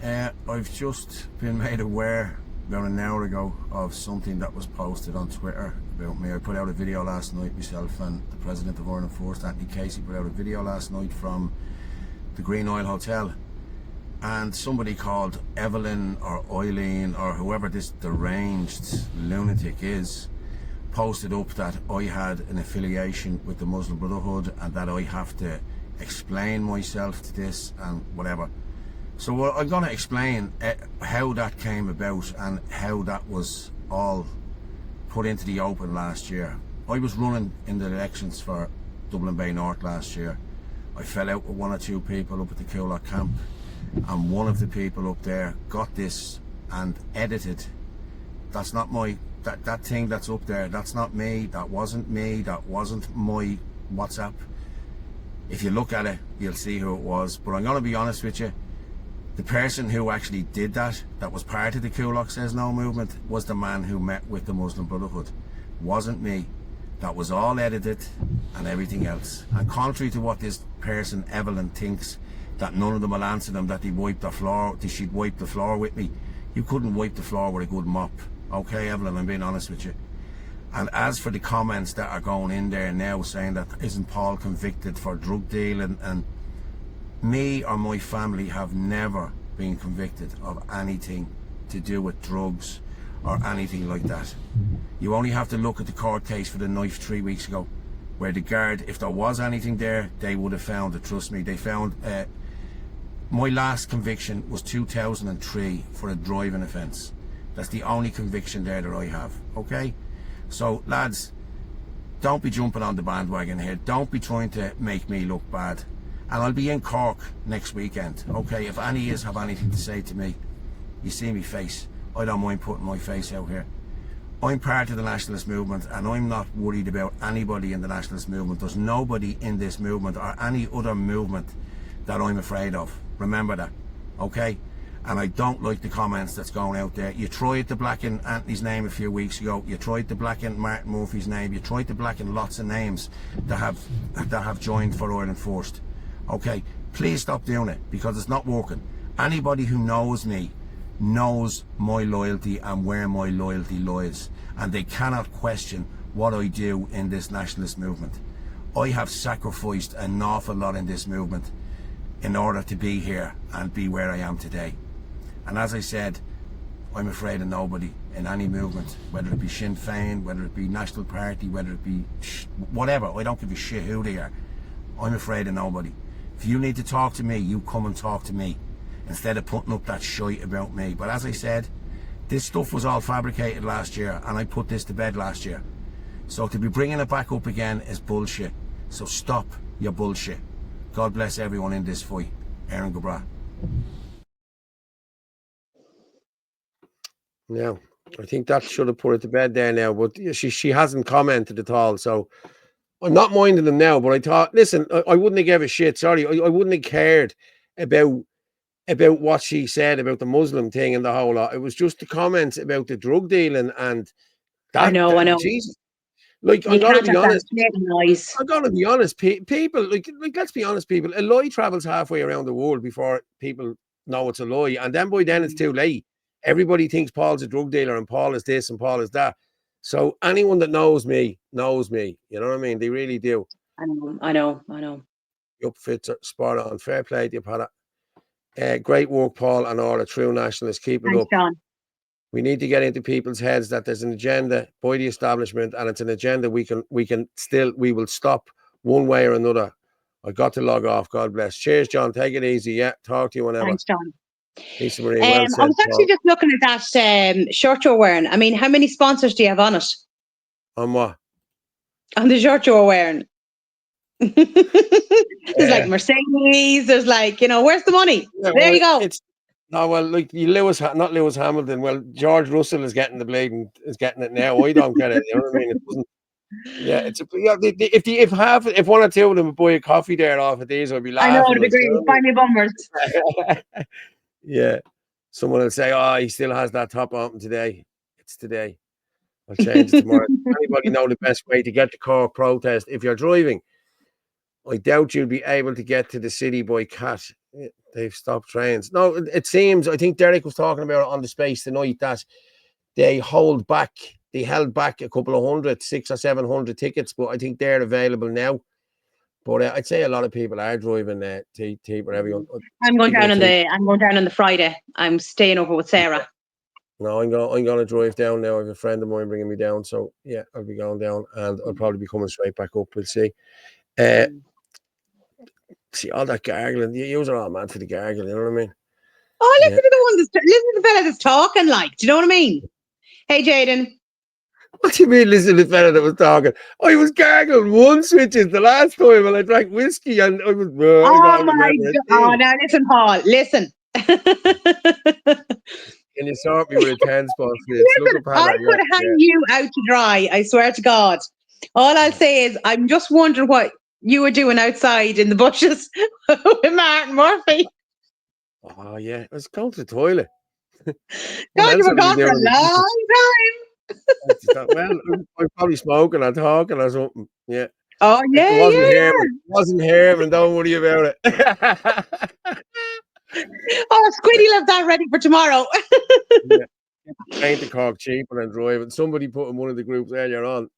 I've just been made aware about an hour ago of something that was posted on Twitter about me. I put out a video last night, myself and the President of Ireland First, Anthony Casey, put out a video last night from the Green Isle Hotel. and somebody called Evelyn or Eileen or whoever this deranged lunatic is posted up that I had an affiliation with the Muslim Brotherhood and that I have to explain myself to this and whatever. So I'm going to explain how that came about and how that was all put into the open last year. I was running in the elections for Dublin Bay North last year. I fell out with one or two people up at the Coolock camp, and one of the people up there got this and edited. That's not my, that thing that's up there, that's not me, that wasn't my WhatsApp. If you look at it, you'll see who it was. But I'm going to be honest with you, the person who actually did that was part of the Coolock Says No movement, was the man who met with the Muslim Brotherhood. Wasn't me. That was all edited and everything else. And contrary to what this person, Evelyn, thinks, that none of them will answer them, that they wiped the floor, that she'd wipe the floor with me. You couldn't wipe the floor with a good mop. Okay, Evelyn, I'm being honest with you. And as for the comments that are going in there now saying that isn't Paul convicted for drug dealing, and me or my family have never been convicted of anything to do with drugs or anything like that. You only have to look at the court case for the knife 3 weeks ago, where the guard, if there was anything there, they would have found it. Trust me, they found. My last conviction was 2003 for a driving offence. That's the only conviction there that I have. Okay, so lads, don't be jumping on the bandwagon here. Don't be trying to make me look bad. And I'll be in Cork next weekend. Okay, if any of you have anything to say to me, you see me face. I don't mind putting my face out here. I'm part of the nationalist movement, and I'm not worried about anybody in the nationalist movement. There's nobody in this movement or any other movement that I'm afraid of. Remember that, okay? And I don't like the comments that's going out there. You tried to blacken Anthony's name a few weeks ago. You tried to blacken Martin Murphy's name. You tried to blacken lots of names that have joined for Ireland First. Okay, please stop doing it, because it's not working. Anybody who knows me knows my loyalty and where my loyalty lies, and they cannot question what I do in this nationalist movement. I have sacrificed an awful lot in this movement in order to be here and be where I am today. And as I said, I'm afraid of nobody in any movement, whether it be Sinn Féin, whether it be National Party, whether it be whatever. I don't give a shit who they are. I'm afraid of nobody. If you need to talk to me, you come and talk to me, instead of putting up that shite about me. But as I said, this stuff was all fabricated last year, and I put this to bed last year. So to be bringing it back up again is bullshit. So stop your bullshit. God bless everyone in this fight. Aaron Gabra. Yeah, I think that should have put it to bed there now, but she hasn't commented at all, so I'm not minding them now. But I thought, listen, I wouldn't have gave a shit. Sorry, I wouldn't have cared about what she said about the Muslim thing and the whole lot. It was just the comments about the drug dealing and that. I know. Jesus, like, You I'm gonna can't be have that honest. noise. I'm gonna be honest. People, like, let's be honest, people. A lie travels halfway around the world before people know it's a lie, and then by then it's too late. Everybody thinks Paul's a drug dealer and Paul is this and Paul is that. So anyone that knows me knows me. You know what I mean? They really do. I know. Up Fitz, spot on. Fair play to you, Pat. Great work, Paul and Orla, true nationalists. Keep it Thanks, up. John. We need to get into people's heads that there's an agenda by the establishment, and it's an agenda we will stop one way or another. I got to log off. God bless. Cheers, John. Take it easy. Yeah, talk to you whenever. Thanks, John. Lisa Marie, well said, I was actually just looking at that shirt you're wearing. I mean, how many sponsors do you have on it? On what? On the shirt you're wearing. There's like Mercedes. There's like, where's the money? Yeah, there you go. Like not Lewis Hamilton. Well, George Russell is getting the blade and is getting it now. I don't get it. You know what I mean? It doesn't. Yeah, if one or two of them would buy a coffee there off of these, I'd be laughing. I know, it'd be great. Buy me bummers. Yeah. Someone will say, "Oh, he still has that top on today." It's today. I'll change it tomorrow. Anybody know the best way to get to Cork protest? If you're driving, I doubt you'll be able to get to the city by cat. They've stopped trains. No, it seems, I think Derek was talking about it on the space tonight, that they held back a couple of 600 or 700 tickets, but I think they're available now. But I'd say a lot of people are driving tea or everyone. I'm going down on the Friday. I'm staying over with Sarah. No, I'm gonna drive down now. I have a friend of mine bringing me down, so yeah, I'll be going down, and I'll probably be coming straight back up. We'll see. See all that gargling. You are all mad for the gargling. You know what I mean? Oh, listen to the one. Listen to the fella that's talking. Like, do you know what I mean? Hey, Jaden. What do you mean, listen to the fella that was talking? I was gargling one switches the last time when I drank whiskey, and I was. Oh my God! Oh, now listen, Paul. Listen. Can you sort me with a 10 spot, Fitz? Listen, I could hang you out to dry. I swear to God. All I'll say is, I'm just wondering what you were doing outside in the bushes with Martin Murphy. Oh yeah, I was going to the toilet. God, you were gone for a long time. Well, I'm probably smoking or talking or something. Yeah. Oh yeah, it wasn't Herman. It wasn't Herman. Don't worry about it. Oh, Squiddy left that ready for tomorrow. Yeah. Paint the Cork cheaper than driving. Somebody put in one of the groups earlier on,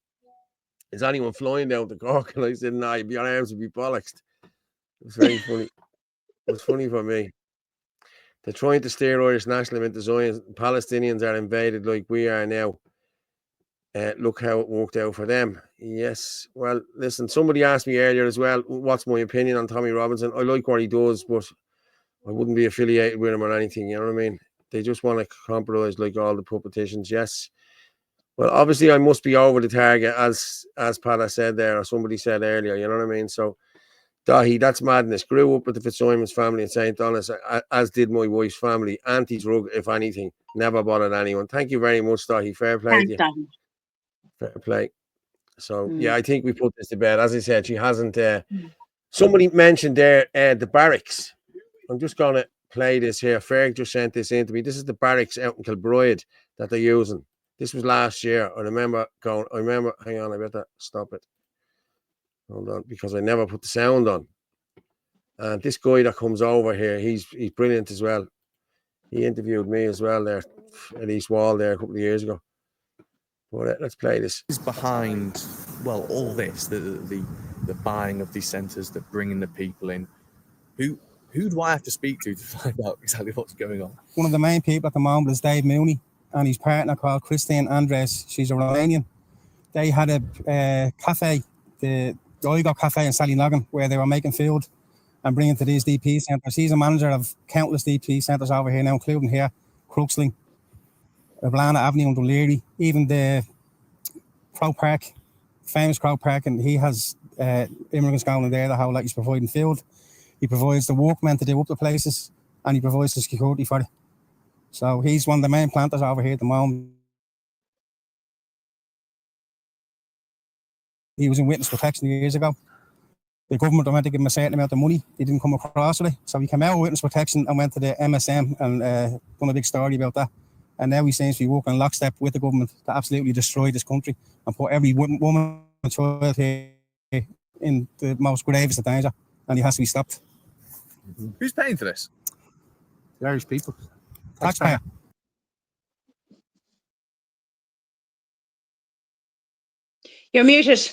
is anyone flying down to Cork? And I said, nah, your arms would be bollocksed. It was very funny. It was funny for me. They're trying to steer Irish nationalism into Zion. Palestinians are invaded like we are now. Look how it worked out for them. Yes. Well, listen, somebody asked me earlier as well, what's my opinion on Tommy Robinson? I like what he does, but I wouldn't be affiliated with him or anything. You know what I mean? They just want to compromise like all the politicians. Yes. Well, obviously, I must be over the target, as Pat said there, or somebody said earlier. You know what I mean? So, Dahi, that's madness. Grew up with the Fitzsimons family in St. Donna's, as did my wife's family. Anti-drug, if anything. Never bothered anyone. Thank you very much, Dahi. Fair play to you. Dahi. Fair play. So, yeah, I think we put this to bed. As I said, she hasn't... somebody mentioned there the barracks. I'm just going to play this here. Ferg just sent this in to me. This is the barracks out in Kilbride that they're using. This was last year. I remember, hang on, I better stop it. Hold on, because I never put the sound on. And this guy that comes over here, he's brilliant as well. He interviewed me as well there at East Wall there a couple of years ago. But let's play this. Is behind, well, all this, the buying of these centres, the bringing the people in. Who do I have to speak to find out exactly what's going on? One of the main people at the moment is Dave Mooney and his partner called Christine Andres. She's a Romanian. They had a cafe, the Oigo Cafe in Sallynoggin, where they were making food and bringing to these DP centres. He's a manager of countless DP centres over here now, including here, Crooksling, Blana Avenue and O'Leary, even the Crow Park, famous Crow Park, and he has immigrants going in there the whole lot. He's providing food. He provides the workmen to do up the places, and he provides the security for it. So he's one of the main planters over here at the moment. He was in witness protection years ago. The government wanted to give him a certain amount of money. He didn't come across with it. So he came out of witness protection and went to the MSM and done a big story about that. And now he seems to be working lockstep with the government to absolutely destroy this country and put every woman and child here in the most gravest of danger. And he has to be stopped. Who's paying for this? The Irish people. Taxpayer. You're muted.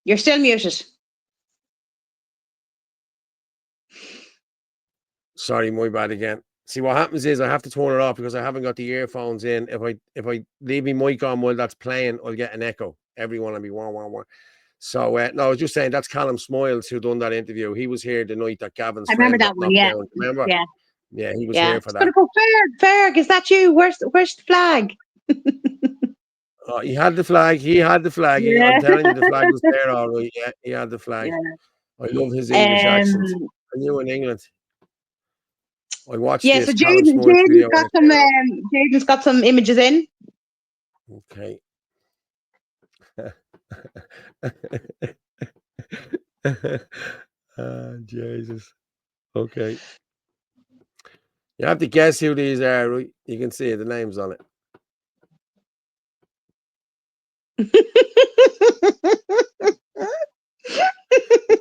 You're still muted. Sorry, my bad again. See, what happens is I have to turn it off because I haven't got the earphones in. If I leave my mic on while that's playing, I'll get an echo. Everyone will be wah, wah, wah. So, no, I was just saying that's Callum Smiles who done that interview. He was here the night that Gavin's I remember friend that one, yeah. down. Remember? Yeah. Yeah, he was here for that. Gonna go, Ferg, is that you? Where's the flag? Oh, he had the flag. Yeah. I'm telling you, the flag was there all right. Yeah, he had the flag. Yeah. I love his English accent. I knew in England. I watched this. So Callum Smiles video. Jaden's got some images in. Okay. Jesus. Okay. You have to guess who these are, right? You can see the names on it.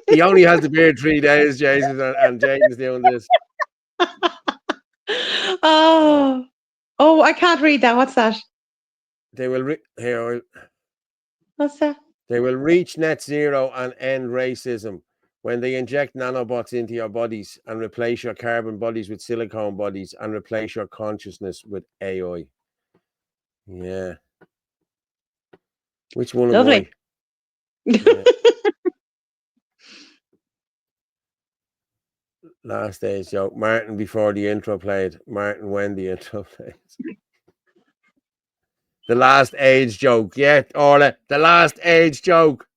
He only has the beard 3 days, Jason, and Jaden's doing this. Oh, Oh, I can't read that. What's that? They will What's that? They will reach net zero and end racism when they inject nanobots into your bodies and replace your carbon bodies with silicone bodies and replace your consciousness with AI. Yeah. Which one am I? Lovely. Yeah. Last stage joke. Martin before the intro played. Martin when the intro played. The last age joke. Yeah, Orla. The last age joke.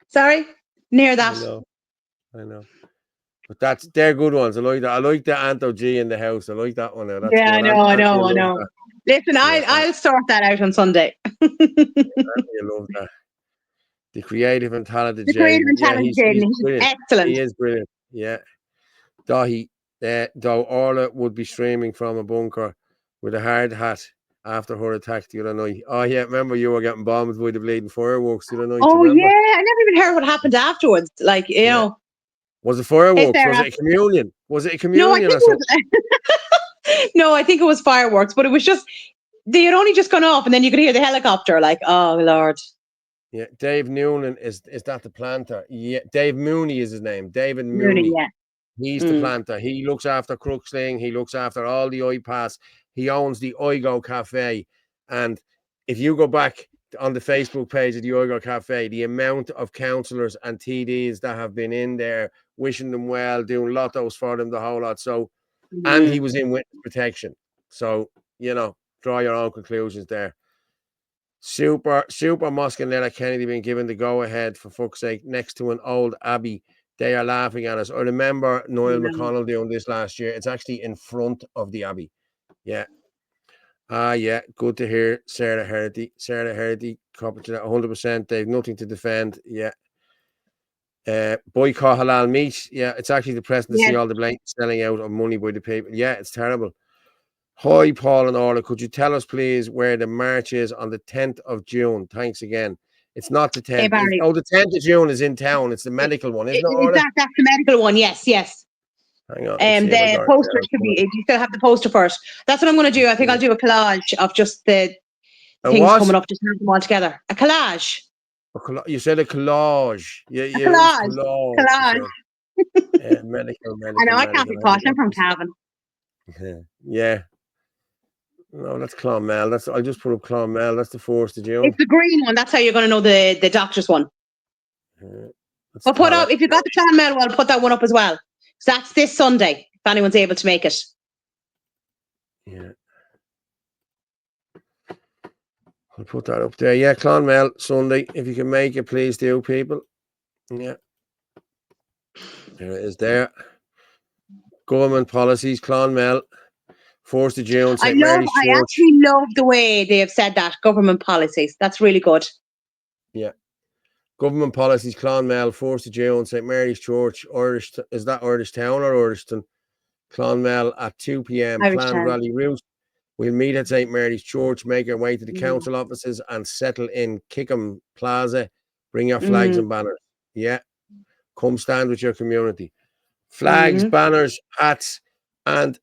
Sorry. Near I that. know. But they're good ones. I like that. I like the Anto G in the house. I like that one now. That's Yeah, good. I You love know. that. Listen, I'll sort that out on Sunday. You love that. The creative and talented The creative Jaden. and Yeah, talented he's Jaden. brilliant. Excellent. He is brilliant. Yeah. Though Orla would be streaming from a bunker with a hard hat after her attack the other night. Oh yeah, remember you were getting bombed by the bleeding fireworks the other night, Oh you remember? yeah, I never even heard what happened afterwards. Like, you know. Was it Hey, fireworks? Sarah. Was it a communion? Was it a No, I communion think or something? no, I think it was fireworks, but it was just they had only just gone off, and then you could hear the helicopter. Like, oh Lord. Yeah, Dave Noonan is that the planter? Yeah, Dave Mooney is his name. David Mooney, Mooney. yeah. He's the planter. He looks after Crooksling. He looks after all the iPass. He owns the Oigo Cafe. And if you go back on the Facebook page of the Oigo Cafe, the amount of councillors and TDs that have been in there wishing them well, doing lottos for them, the whole lot. So, and he was in witness protection. So, you know, draw your own conclusions there. Super Musk and Leonard Kennedy been given the go ahead, for fuck's sake, next to an old abbey. They are laughing at us. I remember Niall McConnell doing this last year. It's actually in front of the abbey. Yeah. Yeah. Good to hear Sarah Herdy. Sarah Herdy, copy to that 100%. They've nothing to defend. Yeah. Boycott halal meat. Yeah. It's actually depressing to see all the blatant selling out of money by the people. Yeah. It's terrible. Hi, Paul and Orla. Could you tell us, please, where the march is on the 10th of June? Thanks again. It's not the 10th. Barry. The 10th of June is in town. It's the medical one, isn't it, Orla? That's the medical one. Yes. Hang on. The poster should be. You still have the poster for it. That's what I'm going to do. I think I'll do a collage of just the things coming up. Just have them all together. A collage. You said a collage. Yeah, a collage. Collage. Medical. I know. I can't be posh. I'm from Cavan. Yeah. No, that's Clonmel. I'll just put up Clonmel. That's the 4th of June. It's the green one. That's how you're going to know the doctor's one. But put out, if you got the Clonmel one, put that one up as well. So that's this Sunday, if anyone's able to make it. Yeah. I'll put that up there. Yeah, Clonmel, Sunday. If you can make it, please do, people. Yeah. There it is there. Government policies, Clonmel. 4th of June, St. Mary's Church. I actually love the way they have said that, government policies. That's really good. Yeah. Government policies, Clonmel, 4th of June, St. Mary's Church, Irish. Is that Irish Town or Irishton? Clonmel at 2 p.m. Planned rally route. We'll meet at St. Mary's Church, make our way to the council offices and settle in Kickham Plaza. Bring your flags and banners. Yeah. Come stand with your community. Flags, banners, hats, and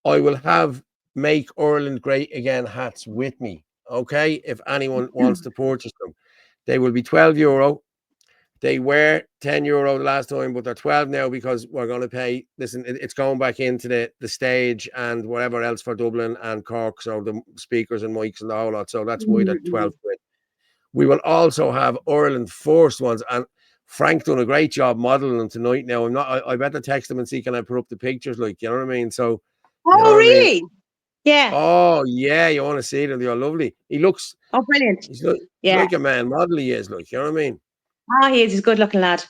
I will have Make Ireland Great Again hats with me. Okay. If anyone wants to purchase them, they will be €12. They were €10 the last time, but they're 12 now because we're going to pay. Listen, it's going back into the stage and whatever else for Dublin and Cork. So the speakers and mics and the whole lot. So that's why they're 12 quid. We will also have Ireland First ones, and Frank done a great job modeling them tonight. Now I better text him and see can I put up the pictures, like, you know what I mean? So. Oh, really? Yeah. Oh, yeah. You want to see them? They're lovely. He looks. Oh, brilliant. He's like a man model. He is, like, you know what I mean? He is. He's a good-looking lad.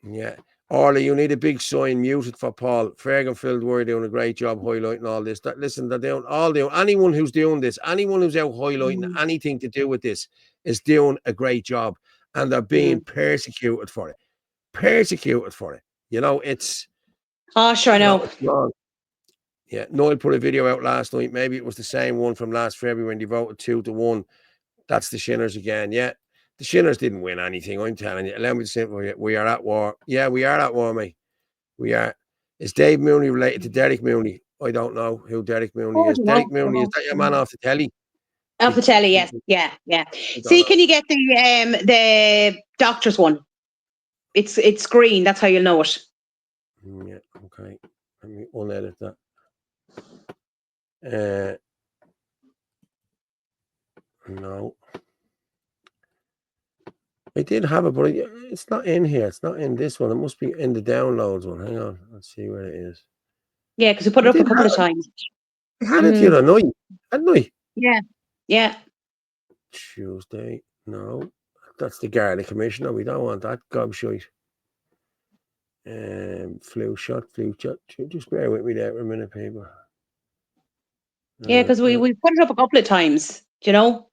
Yeah. Orla, you need a big sign muted for Paul. Ferg and Phil were doing a great job highlighting all this. Listen, they're doing anyone who's doing this, anyone who's out highlighting anything to do with this is doing a great job, and they're being persecuted for it. You know, it's. Oh, sure, I know. It's wrong. Yeah, Noel put a video out last night. Maybe it was the same one from last February when they voted 2-1. That's the Shinners again. Yeah, the Shinners didn't win anything. I'm telling you. Allow me to say we are at war. Yeah, we are at war, mate. We are. Is Dave Mooney related to Derek Mooney? I don't know who Derek Mooney Oh, is. you Derek know. Mooney, is that your man off the telly? Off the telly, yes. Yeah. I don't See, know. can you get the doctor's one? It's green, that's how you'll know it. Yeah, okay. Let me unedit that. No. I did have it, but it's not in here. It's not in this one. It must be in the downloads one. Hang on. Let's see where it is. Yeah, because we put it up a couple of times. I had it the other night, hadn't I? Yeah. Tuesday. No. That's the Garda Commissioner. We don't want that gobshite. Flu shot. Just bear with me there for a minute, people. Yeah, because we put it up a couple of times, you know.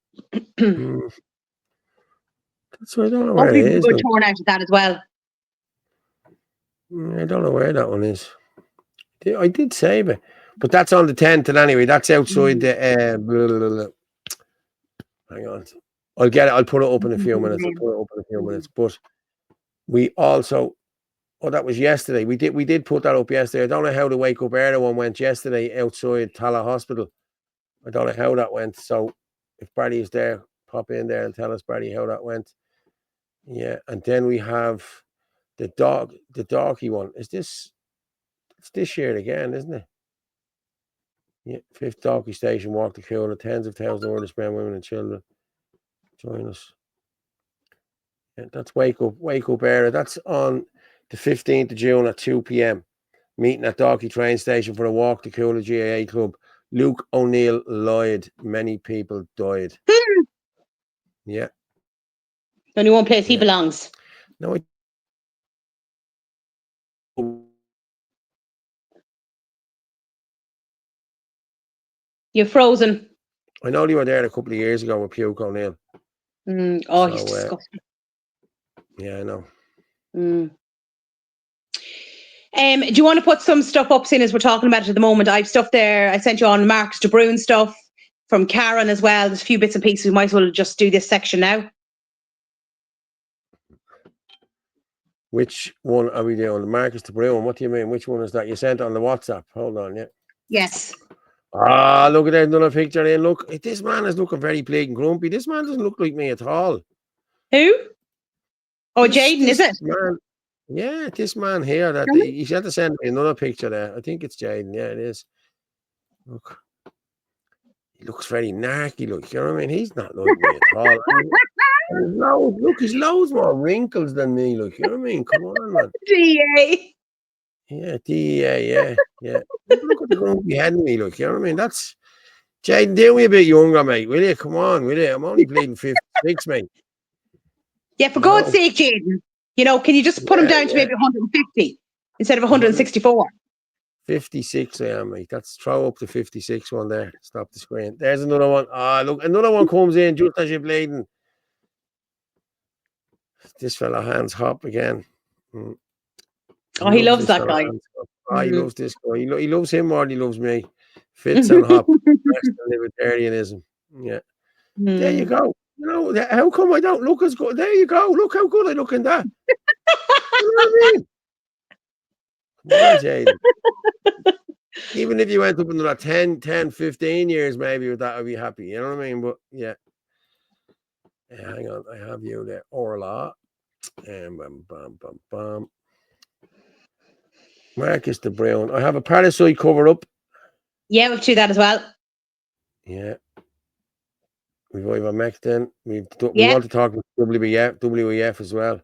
That's why I don't know where Hopefully it we've is. a good turnout at that as well. I don't know where that one is. I did save it, but that's on the 10th anyway. That's outside the. Hang on, I'll get it. I'll put it up in a few minutes. But we also, that was yesterday. We did put that up yesterday. I don't know how the Wake Up Early one went yesterday outside Tala Hospital. I don't know how that went. So if Barry's there, pop in there and tell us, Barry, how that went. Yeah, and then we have the doggy one. It's this year again, isn't it? Yeah, 5th Dalkey Station, walk the cooler, tens of thousands of orders, men, women, and children. Join us. Yeah, that's Wake Up Era. That's on the 15th of June at 2 p.m. Meeting at Dalkey train station for a walk the cooler GAA club. Luke O'Neill Lloyd. Many people died. Yeah. Only one place he belongs. No, You're frozen. I know you were there a couple of years ago with Puke O'Neill. He's disgusting. Yeah, I know. Do you want to put some stuff up, seeing as we're talking about it at the moment? I've stuff there. I sent you on Marcus de Bruin stuff from Karen as well. There's a few bits and pieces. We might as well just do this section now. Which one are we doing? Marcus de Bruin. What do you mean? Which one is that? You sent on the WhatsApp. Hold on, yeah. Yes. Look at that, another picture in. Look, this man is looking very bleeding grumpy. This man doesn't look like me at all. Who? Oh, Jaden, is it? Man, yeah, this man here. That he had to send me another picture there. I think it's Jaden. Yeah, it is. Look, he looks very narky. Look, you know what I mean? He's not like me at all. He's loads more wrinkles than me. Look, you know what I mean? Come on, man. DEA. Yeah, DEA. Yeah. Look at the grumpy head in me. Look, you know what I mean? That's Jaden. Do me a bit younger, mate. Will you? Come on, will you? I'm only bleeding 56, mate. Yeah, for God's sake, Jaden. You know, can you just put him down to maybe 150 instead of 164? 56 I am, mate. That's throw up the 56 one there. Stop the screen. There's another one. Look, another one comes in just as you're bleeding. This fella hands hop again. He loves that guy. He loves this guy. He loves him more than he loves me. Fits and hop. Libertarianism. Yeah. There you go. You know, how come I don't look as good? There you go. Look how good I look in that. You know what I mean? Come on, Jaden. Even if you went up another 10, 15 years, maybe with that, I'd be happy. You know what I mean? But yeah. Hang on. I have you there. Orla. And bam. Marcus de Bruin. I have a parasite cover up. Yeah, we'll do that as well. Yeah. We've ivermectin. We want to talk about WEF as well.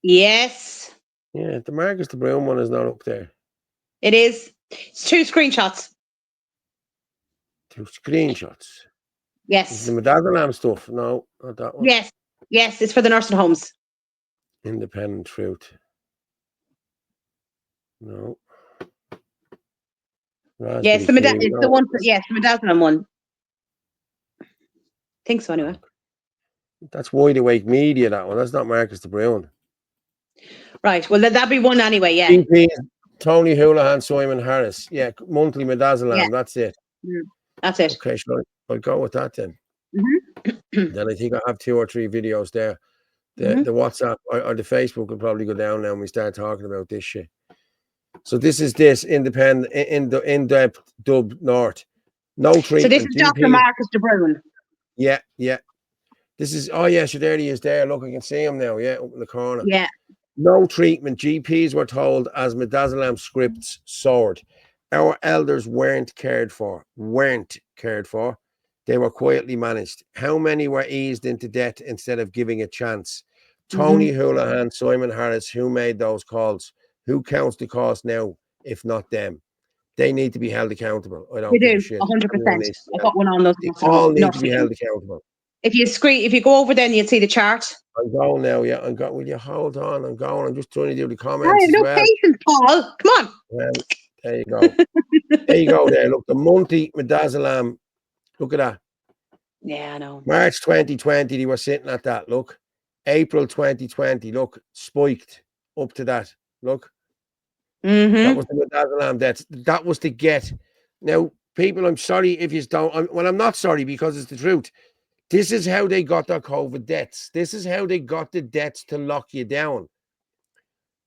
Yes. Yeah, the Marcus de Bruin one is not up there. It is. It's 2 screenshots. 2 screenshots. Yes. Is the Midazolam stuff? No, not that one. Yes, it's for the nursing homes. Independent Truth. No. Yes, it's the one. Yes, the Midazolam one. I think so, anyway. That's Wide Awake Media, that one. That's not Marcus de Bruin. Right. Well, that'd be one anyway, yeah. BP, Tony Houlihan, Simon Harris. Yeah, monthly Midazolam. Yeah. That's it. That's it. Okay, sure. I'll go with that then. Then I think I have 2 or 3 videos there. The WhatsApp or the Facebook will probably go down now when we start talking about this shit. So this is this independent in-depth dub north. No treatment. So this is Dr. Marcus de Bruin. Yeah, yeah. This is, oh yeah, so there he is there. Look, I can see him now, yeah, up in the corner. Yeah. No treatment. GPs were told as midazolam scripts soared. Our elders weren't cared for. They were quietly managed. How many were eased into debt instead of giving a chance? Tony Houlihan, Simon Harris, who made those calls? Who counts the cost now, if not them? They need to be held accountable. I don't They give do, a shit. 100%. I've got one on those. They all need to be held accountable. If you go over there and you'll see the chart. I'm going now, yeah. I'm going. Will you hold on? I'm going. I'm just trying to do the comments. I have no patience, Paul. Come on. Well, there you go. There you go. There. Look, the monthly midazolam. Look at that. Yeah, I know. March 2020, they were sitting at that. Look. April 2020. Look, spiked up to that. Look. That was the midazolam deaths. That was to get. Now, people, I'm sorry if you don't. I'm not sorry because it's the truth. This is how they got their COVID deaths. This is how they got the deaths to lock you down.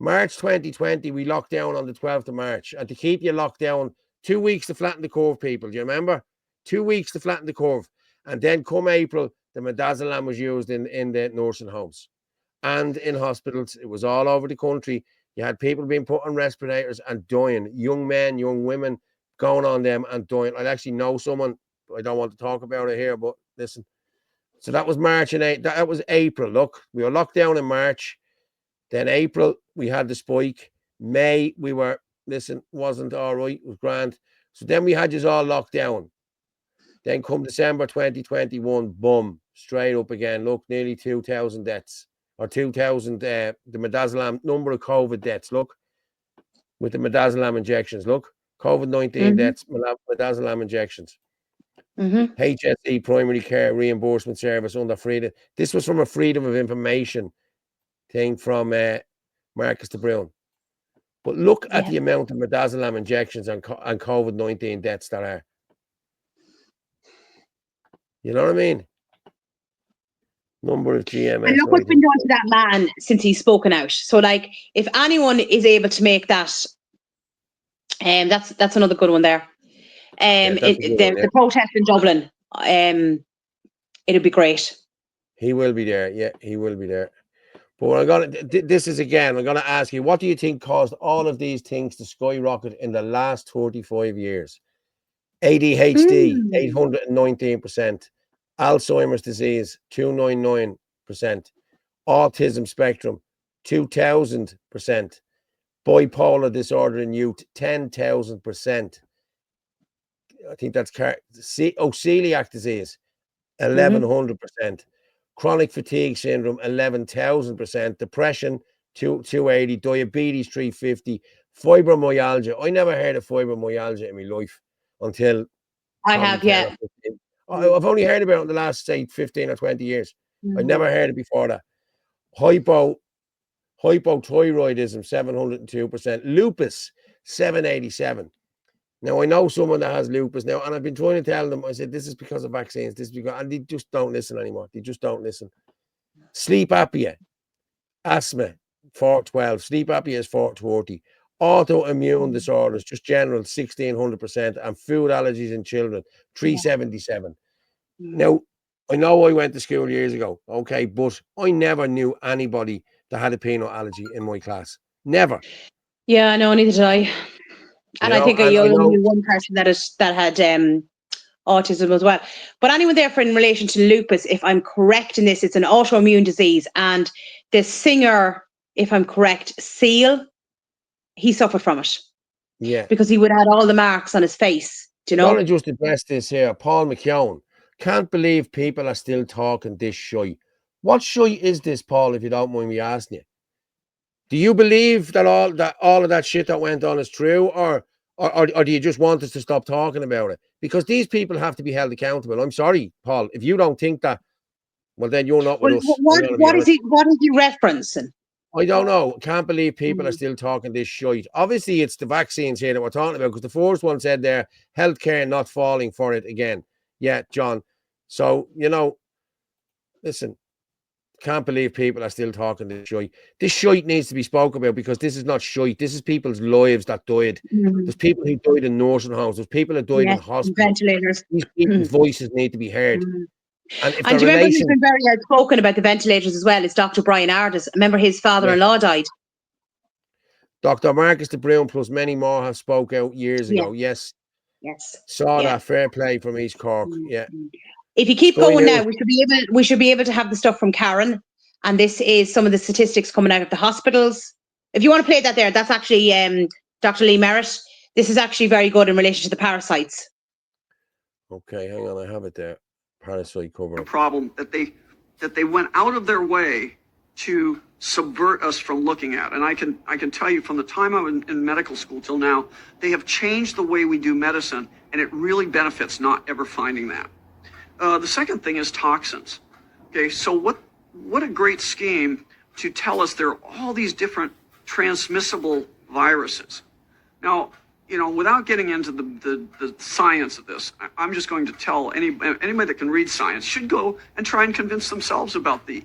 March 2020, we locked down on the 12th of March. And to keep you locked down, 2 weeks to flatten the curve, people. Do you remember? 2 weeks to flatten the curve. And then come April, the midazolam was used in the nursing homes and in hospitals. It was all over the country. You had people being put on respirators and dying. Young men, young women going on them and dying. I actually know someone. I don't want to talk about it here, but listen. So that was March and that was April. Look, we were locked down in March. Then April, we had the spike. May, we were, wasn't all right. It was grand. So then we had you all locked down. Then come December 2021, boom, straight up again. Look, nearly 2,000 deaths. Or 2,000, the midazolam, number of COVID deaths. Look, with the midazolam injections. Look, COVID-19 deaths, midazolam injections. HSE primary care reimbursement service under freedom. This was from a freedom of information thing from Marcus de Bruin. But look at the amount of midazolam injections and COVID-19 deaths that are. You know what I mean? Number of GMS. And look what's been done to that man since he's spoken out. So, like, if anyone is able to make that, that's another good one there. The protest in Dublin, it'll be great. He will be there. Yeah, he will be there. But I'm gonna ask you, what do you think caused all of these things to skyrocket in the last 35 years? ADHD, 819%. Alzheimer's disease, 299%. Autism spectrum, 2000%. Bipolar disorder in youth, 10,000%. I think that's celiac disease, 1,100%. Chronic fatigue syndrome, 11,000%. Depression, 280. Diabetes, 350. Fibromyalgia. I never heard of fibromyalgia in my life until I have, yeah. I've only heard about it in the last, say, 15 or 20 years. I never heard it before that. Hypothyroidism, 702%. Lupus, 787. Now, I know someone that has lupus now, and I've been trying to tell them, I said, this is because of vaccines, and they just don't listen anymore. They just don't listen. Sleep apnea, asthma, 412. Sleep apnea is 440. Autoimmune disorders, just general, 1,600%. And food allergies in children, 377. Now, I know I went to school years ago, okay, but I never knew anybody that had a peanut allergy in my class. Never. Yeah, no, neither did I. And I think I only knew one person that had autism as well. But anyone there in relation to lupus, if I'm correct in this, it's an autoimmune disease. And the singer, if I'm correct, Seal, he suffered from it. Yeah. Because he would have had all the marks on his face. Do you know? I'm going to just address this here. Paul McKeown. Can't believe people are still talking this shy. What shy is this, Paul, if you don't mind me asking you? Do you believe that all of that shit that went on is true, or do you just want us to stop talking about it? Because these people have to be held accountable. I'm sorry, Paul. If you don't think that, well, then you're not with us. What is he referencing? I don't know. Can't believe people are still talking this shite. Obviously, it's the vaccines here that we're talking about, because the first one said there, healthcare not falling for it again. Yeah, John. So, listen, can't believe people are still talking this shite. This shite needs to be spoken about because this is not shite. This is people's lives that died. There's people who died in nursing homes. There's people who died in Yes, hospitals. ventilators. These people's voices need to be heard. And if And the do you remember who's relation, been very outspoken about the ventilators as well? Is Dr. Brian Ardis. Remember his father-in-law died. Dr. Marcus de Bruin plus many more have spoke out years ago. Yes. Yes. Saw that. Fair play from East Cork. Yeah. If you keep Sky going News. now, we should be able to have the stuff from Karen. And this is some of the statistics coming out of the hospitals. If you want to play that there, that's actually Dr. Lee Merritt. This is actually very good in relation to the parasites. Okay, hang on, I have it there. Parasite cover. Problem that they went out of their way to subvert us from looking at. And I can tell you from the time I was in medical school till now, they have changed the way we do medicine, and it really benefits not ever finding that. The second thing is toxins. Okay, so what a great scheme to tell us there are all these different transmissible viruses. Now, you know, without getting into the science of this, I'm just going to tell anybody that can read science should go and try and convince themselves about the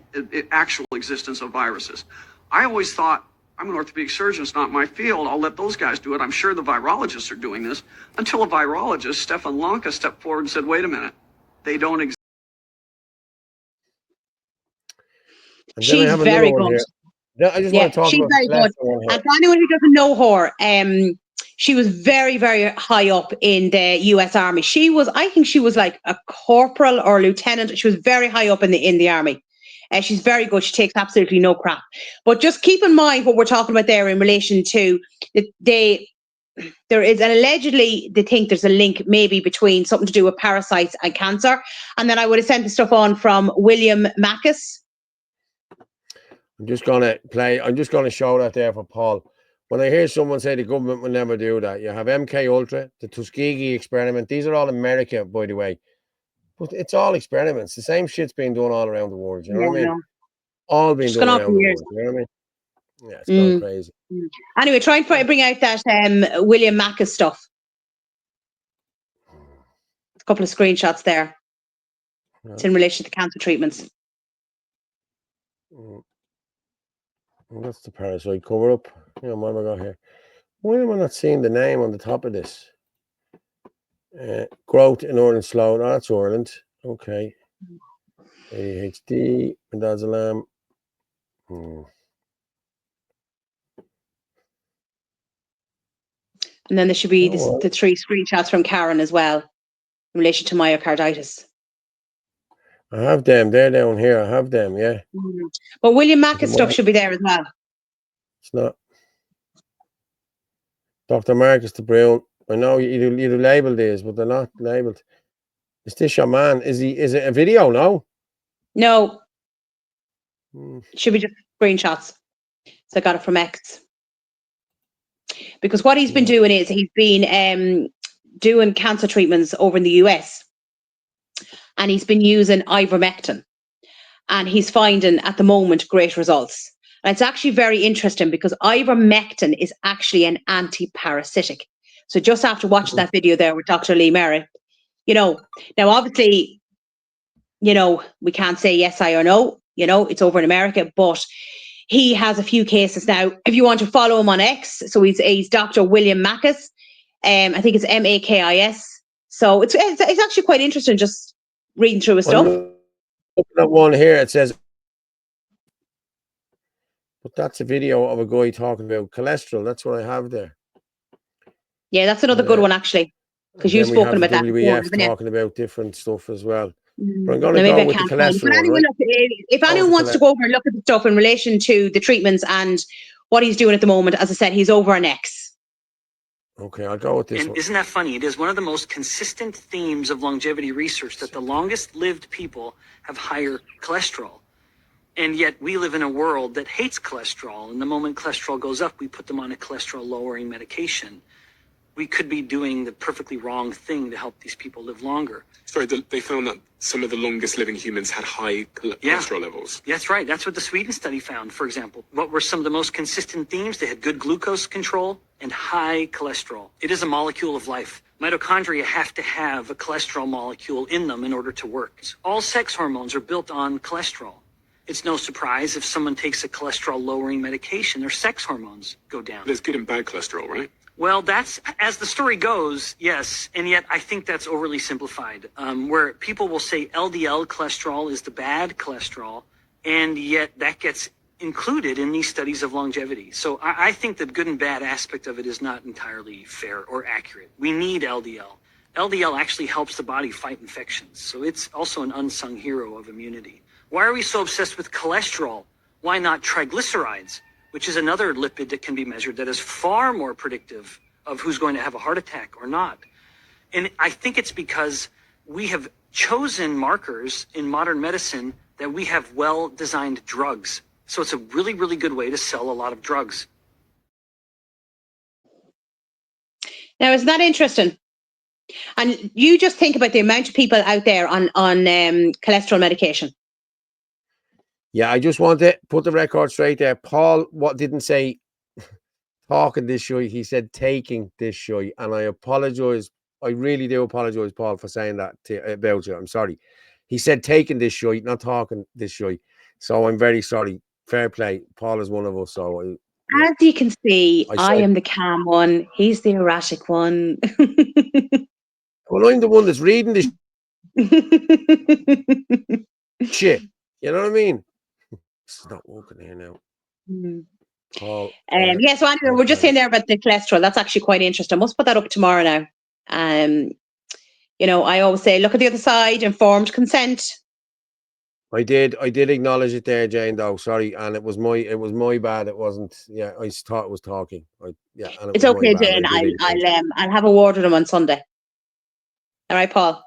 actual existence of viruses. I always thought, I'm an orthopedic surgeon, it's not my field, I'll let those guys do it. I'm sure the virologists are doing this, until a virologist, Stefan Lanka, stepped forward and said, wait a minute, they don't exist. She's very good. I just want to talk she's about very good. And for anyone who doesn't know her, she was very, very high up in the US Army. I think she was like a corporal or lieutenant. She was very high up in the army. She's very good. She takes absolutely no crap. But just keep in mind what we're talking about there in relation to there is allegedly they think there's a link maybe between something to do with parasites and cancer. And then I would have sent the stuff on from William Mackis. I'm just going to show that there for Paul. When I hear someone say the government will never do that, you have MK Ultra, the Tuskegee experiment. These are all America, by the way. But it's all experiments. The same shit's being done all around the world. You know what I mean? All being done around the world. You know what I mean? Yeah, it's gone crazy. Anyway, try and bring out that William Mackis stuff. A couple of screenshots there. It's in relation to cancer treatments. Well, that's the parasite cover up. Hang on, what have I got here? Why am I not seeing the name on the top of this? Growth in Northern Slough. Oh, that's Ireland. Okay. ADHD, midazolam. And then there should be the 3 screenshots from Karen as well in relation to myocarditis. I have them. They're down here. I have them, yeah. But William Mackis stuff should be there as well. It's not. Dr. Marcus de Bruin. I know you label these, but they're not labeled. Is this your man? Is it a video? No. It should be just screenshots. So I got it from X. Because what he's been doing is he's been doing cancer treatments over in the US. And he's been using ivermectin. And he's finding at the moment great results. And it's actually very interesting because ivermectin is actually an anti-parasitic. So just after watching that video there with Dr. Lee Merritt, now obviously, we can't say yes, I or no, it's over in America, but he has a few cases now. If you want to follow him on X, so he's Dr. William Mackis. I think it's Makis. So it's actually quite interesting just reading through his stuff. Looking at one here, it says, but that's a video of a guy talking about cholesterol. That's what I have there. Yeah, that's another good one actually, because you've spoken about that before, talking about different stuff as well. But I'm going to go with the cholesterol. But anyway, look, if anyone wants to go over and look at the stuff in relation to the treatments and what he's doing at the moment, as I said, he's over on X. Okay, I'll go with this one. Isn't that funny? It is one of the most consistent themes of longevity research that the longest lived people have higher cholesterol. And yet we live in a world that hates cholesterol. And the moment cholesterol goes up, we put them on a cholesterol lowering medication. We could be doing the perfectly wrong thing to help these people live longer. Sorry, they found that some of the longest living humans had high cholesterol levels. That's right. That's what the Sweden study found, for example. What were some of the most consistent themes? They had good glucose control and high cholesterol. It is a molecule of life. Mitochondria have to have a cholesterol molecule in them in order to work. All sex hormones are built on cholesterol. It's no surprise if someone takes a cholesterol-lowering medication, their sex hormones go down. There's good and bad cholesterol, right? Well, that's, as the story goes, yes, and yet I think that's overly simplified, where people will say LDL cholesterol is the bad cholesterol, and yet that gets included in these studies of longevity. So I think the good and bad aspect of it is not entirely fair or accurate. We need LDL. LDL actually helps the body fight infections, so it's also an unsung hero of immunity. Why are we so obsessed with cholesterol? Why not triglycerides, which is another lipid that can be measured that is far more predictive of who's going to have a heart attack or not? And I think it's because we have chosen markers in modern medicine that we have well-designed drugs. So it's a really, really good way to sell a lot of drugs. Now, isn't that interesting? And you just think about the amount of people out there on cholesterol medication. Yeah, I just want to put the record straight there. Paul didn't say talking this show, he said taking this show. And I apologize. I really do apologize, Paul, for saying that about you. I'm sorry. He said taking this show, not talking this show. So I'm very sorry. Fair play. Paul is one of us. So as you can see, I am the calm one. He's the erratic one. Well, I'm the one that's reading this shit. You know what I mean? It's not working here now. Paul. Yeah, so anyway, we're just saying there about the cholesterol. That's actually quite interesting. I must put that up tomorrow now. You know, I always say, look at the other side, informed consent. I did acknowledge it there, Jane, though. Sorry. And it was my bad. It wasn't. Yeah, I thought it was talking. And it's okay, Jane. I'll have a word with him on Sunday. All right, Paul.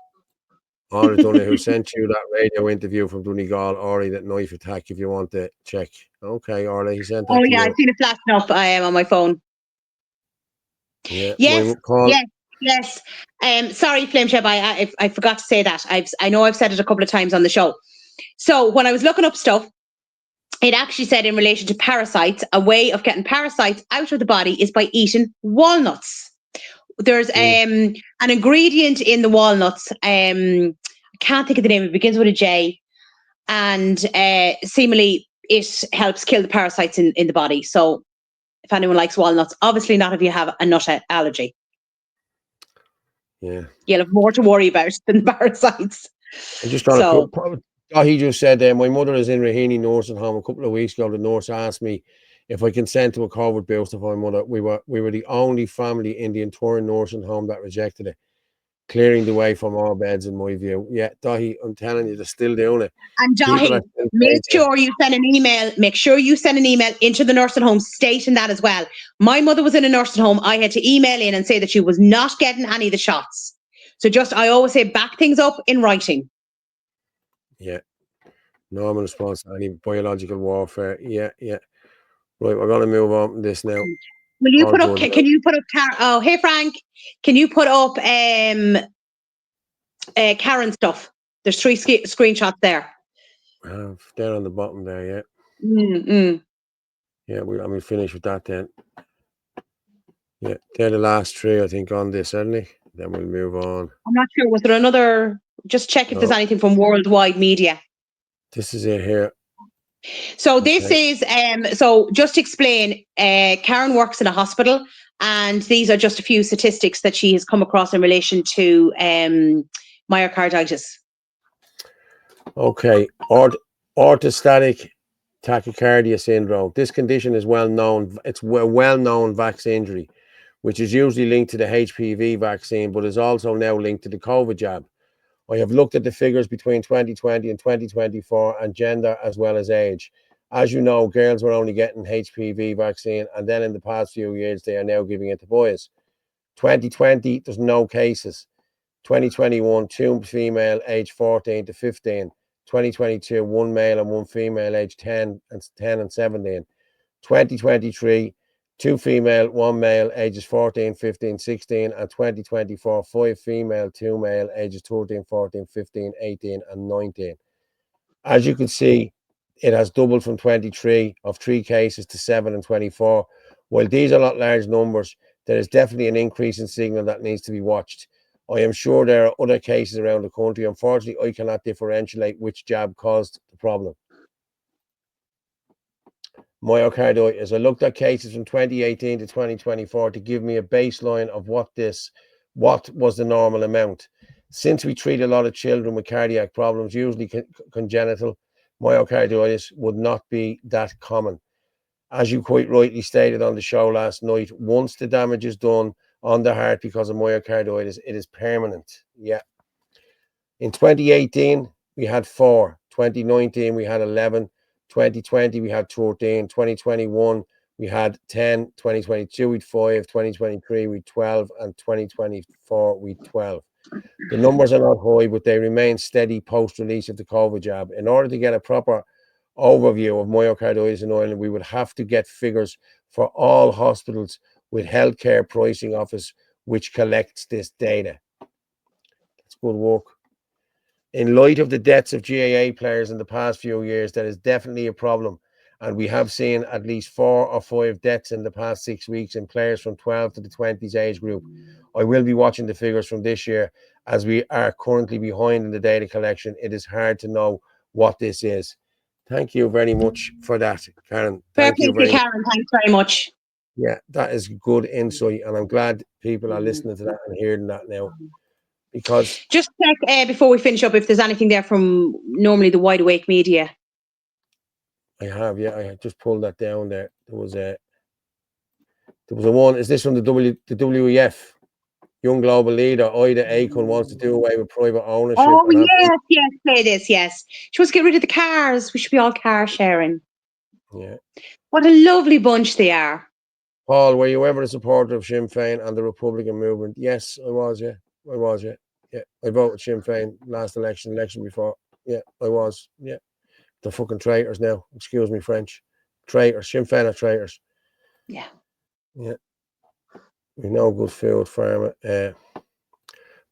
Orla Donohoe sent you that radio interview from Donegal, Ori, that knife attack, if you want to check. Okay, Orla, he sent that to you. I've seen it flashing up on my phone. Yeah. Yes. Sorry, Flame Chef, I forgot to say that. I know I've said it a couple of times on the show. So when I was looking up stuff, it actually said in relation to parasites, a way of getting parasites out of the body is by eating walnuts. There's an ingredient in the walnuts. I can't think of the name. It begins with a J, and seemingly it helps kill the parasites in the body. So if anyone likes walnuts, obviously not if you have a nut allergy. Yeah, you'll have more to worry about than parasites. I'm just trying to put. He just said, my mother is in Raheny nursing home. A couple of weeks ago, the nurse asked me if I consent to a COVID booster for my mother. We were the only family in the entire nursing home that rejected it, clearing the way from all beds, in my view. Yeah, Dahi, I'm telling you, they're still doing it. And Dahi, make sure you send an email. Make sure you send an email into the nursing home stating that as well. My mother was in a nursing home. I had to email in and say that she was not getting any of the shots. So I always say, back things up in writing. Yeah. Normal response to any biological warfare. Yeah. Right, we're going to move on from this now. Will you put up, can you put up, oh, hey Frank, can you put up Karen stuff? There's 3 screenshots there. Down on the bottom there, yeah. Yeah, we finish with that then. Yeah, they're the last 3, I think, on this, aren't they? Then we'll move on. I'm not sure. Was there another? Just check if there's anything from worldwide media. This is it here. So this is, so just to explain, Karen works in a hospital, and these are just a few statistics that she has come across in relation to myocarditis. Okay, orthostatic tachycardia syndrome. This condition is well known. It's a well-known vaccine injury, which is usually linked to the HPV vaccine, but is also now linked to the COVID jab. I have looked at the figures between 2020 and 2024 and gender as well as age. As you know, girls were only getting HPV vaccine, and then in the past few years, they are now giving it to boys. 2020, there's no cases. 2021, 2 female aged 14 to 15. 2022, 1 male and 1 female aged 10 and 17. 2023, 2 female, 1 male, ages 14, 15, 16, and 2024, 5 female, 2 male, ages 13, 14, 15, 18, and 19. As you can see, it has doubled from 23 of 3 cases to 7 and 24. While these are not large numbers, there is definitely an increase in signal that needs to be watched. I am sure there are other cases around the country. Unfortunately, I cannot differentiate which jab caused the problem. myocarditis. I looked at cases from 2018 to 2024 to give me a baseline of what was the normal amount. Since we treat a lot of children with cardiac problems, usually congenital, myocarditis would not be that common. As you quite rightly stated on the show last night, once the damage is done on the heart because of myocarditis, it is permanent. Yeah. In 2018, we had 4. 2019, we had 11. 2020, we had 13. 2021, we had 10. 2022, we had 5. 2023, we had 12. And 2024, we had 12. The numbers are not high, but they remain steady post-release of the COVID jab. In order to get a proper overview of myocarditis in Ireland, we would have to get figures for all hospitals with healthcare pricing office, which collects this data. That's good work. In light of the deaths of GAA players in the past few years, that is definitely a problem. And we have seen at least 4 or 5 deaths in the past 6 weeks in players from 12 to the 20s age group. I will be watching the figures from this year as we are currently behind in the data collection. It is hard to know what this is. Thank you very much for that, Karen. Thank you very much. Karen, thanks very much. Yeah, that is good insight. And I'm glad people are listening to that and hearing that now. Because just check before we finish up if there's anything there from normally the Wide Awake media. I have, yeah. I just pulled that down there. There was a one. Is this from the WEF? Young global leader Ida Akon wants to do away with private ownership. Oh yes, say this. Yes, she wants to get rid of the cars. We should be all car sharing. Yeah. What a lovely bunch they are. Paul, were you ever a supporter of Sinn Féin and the Republican movement? Yes, I was. Yeah, I was. Yeah, yeah. I voted Sinn Féin last election before. Yeah, I was. Yeah. They're fucking traitors now. Excuse me, French. Traitors. Sinn Féin are traitors. Yeah. Yeah. We know good food, pharma.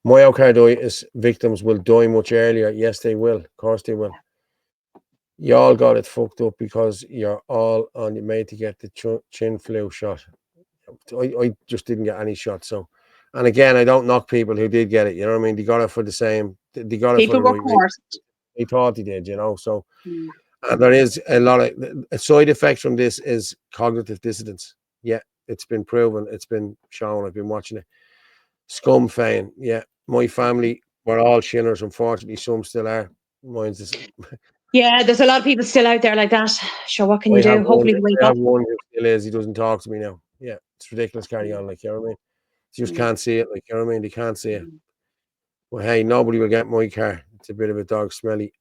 Myocarditis victims will die much earlier. Yes, they will. Of course they will. You all got it fucked up because you're all on your mate to get the chin flu shot. I just didn't get any shot. So, and again, I don't knock people who did get it. You know what I mean? They got it for the same. They got it for the right reason. They thought they did, you know. So, and there is a lot of a side effect from this is cognitive dissonance. Yeah, it's been proven. It's been shown. I've been watching it. Scum Féin. Yeah, my family were all Shinners. Unfortunately, some still are. Mine's the same. Yeah, there's a lot of people still out there like that. Sure, what can you do? Hopefully they wake I up. have one who still is. He doesn't talk to me now. Yeah, it's ridiculous. Carry on, like, you know what I mean? You just can't see it, like, you know what I mean? They can't see it. Well, hey, nobody will get my car. It's a bit of a dog smelly.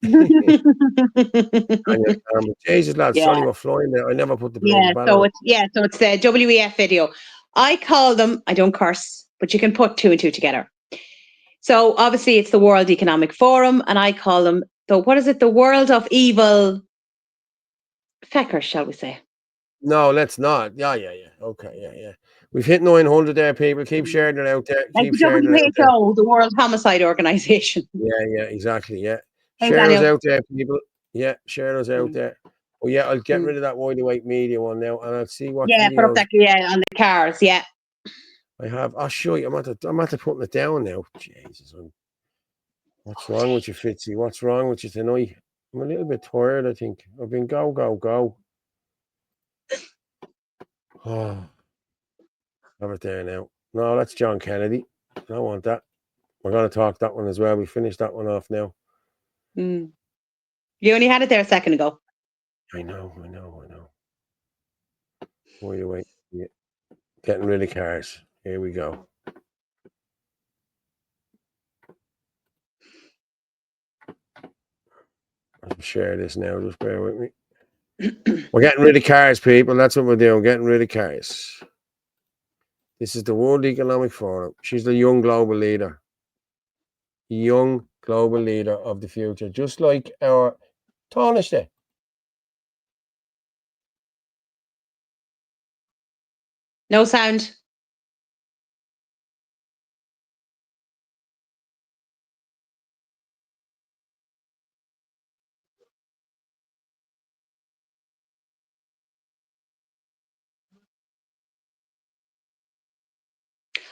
Jesus, lad, sorry, we're flying there. I never put the so it's the WEF video. I call them, I don't curse, but you can put 2 and 2 together. So obviously it's the World Economic Forum, and I call them the world of evil feckers, shall we say? No, let's not. Yeah. Okay, yeah. We've hit 900 there, people. Keep sharing it out there. Like the WHO, the World Homicide Organization. Yeah, exactly. Yeah. Hey, share Daniel. us out there, people. Yeah, share us out there. Oh yeah, I'll get rid of that Wide Awake media one now, and I'll see what. Yeah, put up that on the cars. Yeah. I have. I'll show you. I'm at putting it down now. Jesus, what's wrong with you, Fitzy? What's wrong with you tonight? I'm a little bit tired. I think I've been go. Oh, have it there now. No, that's John Kennedy. I don't want that. We're going to talk that one as well. We finished that one off now. You only had it there a second ago. I know. Wide Awake. Yeah. Getting rid of cars. Here we go. I'll share this now. Just bear with me. We're getting rid of cars, people. That's what we're doing. Getting rid of cars. This is the World Economic Forum. She's the young global leader. Young global leader of the future. Just like our Taoiseach. No sound.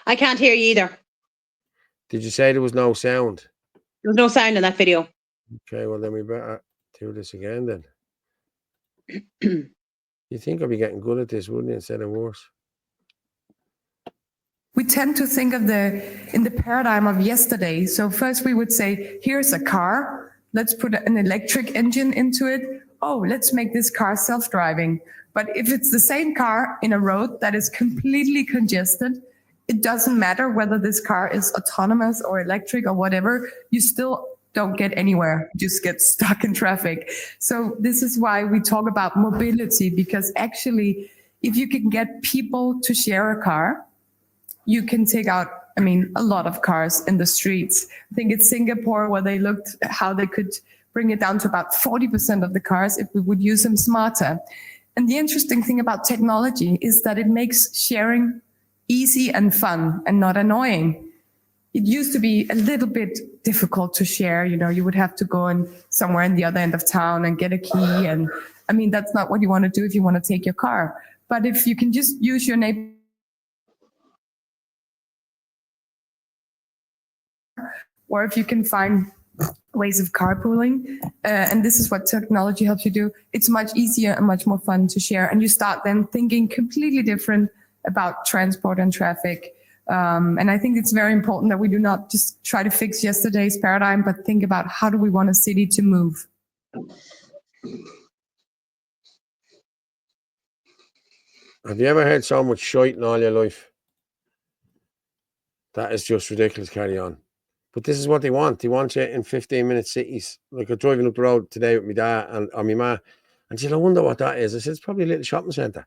I can't hear you either. Did you say there was no sound? There was no sound in that video. Okay, well then we better do this again then. You think I'd be getting good at this, wouldn't you, instead of worse? We tend to think of in the paradigm of yesterday. So first we would say, here's a car, let's put an electric engine into it. Oh, let's make this car self-driving. But if it's the same car in a road that is completely congested, it doesn't matter whether this car is autonomous or electric or whatever, you still don't get anywhere, you just get stuck in traffic. So this is why we talk about mobility, because actually, if you can get people to share a car, you can take out, a lot of cars in the streets. I think it's Singapore where they looked how they could bring it down to about 40% of the cars if we would use them smarter. And the interesting thing about technology is that it makes sharing easy and fun and not annoying. It used to be a little bit difficult to share. You would have to go in somewhere in the other end of town and get a key. And that's not what you want to do if you want to take your car. But if you can just use your neighbor, or if you can find ways of carpooling, and this is what technology helps you do, it's much easier and much more fun to share. And you start then thinking completely different about transport and traffic. And I think it's very important that we do not just try to fix yesterday's paradigm, but think about how do we want a city to move. Have you ever heard so much shite in all your life? That is just ridiculous. Carry on. But this is what they want. They want you in 15-minute cities. Like I'm driving up the road today with my dad and my ma, and she said, I wonder what that is. I said, it's probably a little shopping centre.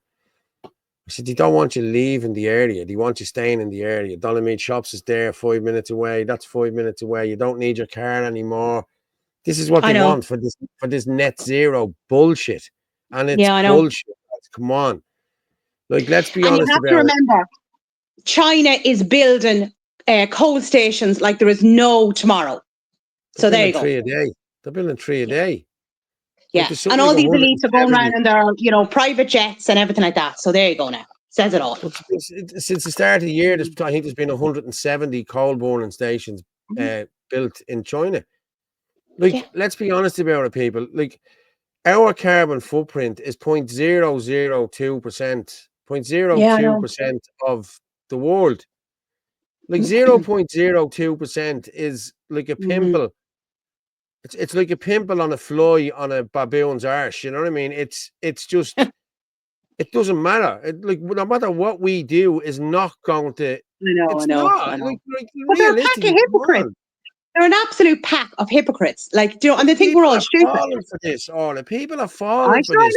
I said, they don't want you leaving the area. They want you staying in the area. Donohoe Shops is there 5 minutes away. That's 5 minutes away. You don't need your car anymore. This is what they want for this net zero bullshit. And it's bullshit. Come on. Like, let's be honest about it. You have to remember, China is building coal stations like there is no tomorrow. So there you go. They're building 3 a day. Yeah, and all these elites are going around in their, private jets and everything like that. So there you go now. Says it all. Since the start of the year, I think there's been 170 coal burning stations built in China. Like, let's be honest about it, people. Like, our carbon footprint is 0.002%, 0.02% of the world. Like 0.02% is like a pimple. It's like a pimple on a fly on a baboon's arse. You know what I mean? It's just it doesn't matter. Like no matter what we do, is not going to. I know. Like but they're a pack of hypocrites. They're an absolute pack of hypocrites. Like, and they think we're all stupid. Falling for this, Orla. People are falling for this.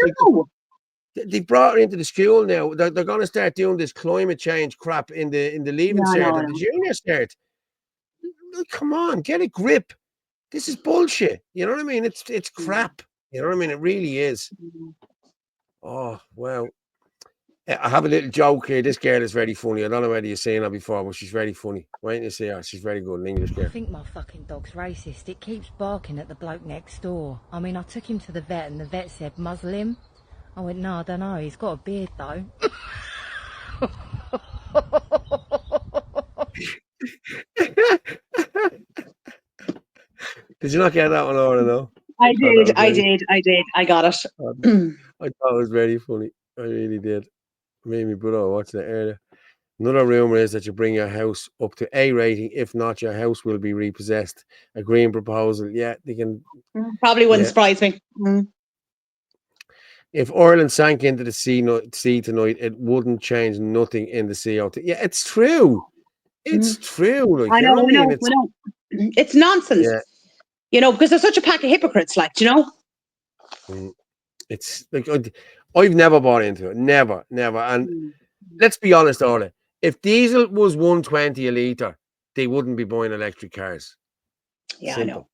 They brought her into the school now. They're going to start doing this climate change crap in the leaving cert and the junior cert. Come on, get a grip. This is bullshit. You know what I mean? It's crap. You know what I mean? It really is. Oh, well. I have a little joke here. This girl is very funny. I don't know whether you've seen her before, but she's very funny. Why don't you see her? She's very good, an English girl. I think my fucking dog's racist. It keeps barking at the bloke next door. I mean, I took him to the vet and the vet said, Muslim. I went, no, I don't know. He's got a beard, though. Did you not get that one, Orla, no? I did. I got it. I thought it was very funny. I really did. Me and my brother were watching it earlier. Another rumour is that you bring your house up to A rating. If not, your house will be repossessed. A green proposal. Yeah, they can. Probably wouldn't surprise me. If Ireland sank into the sea tonight, it wouldn't change nothing in the CO2. Yeah, it's true. It's true. Like, I know. It's nonsense. Yeah. Because they're such a pack of hypocrites, It's like I've never bought into it. Never. And let's be honest, Orla. If diesel was 120 a litre, they wouldn't be buying electric cars. Yeah, Simple. I know.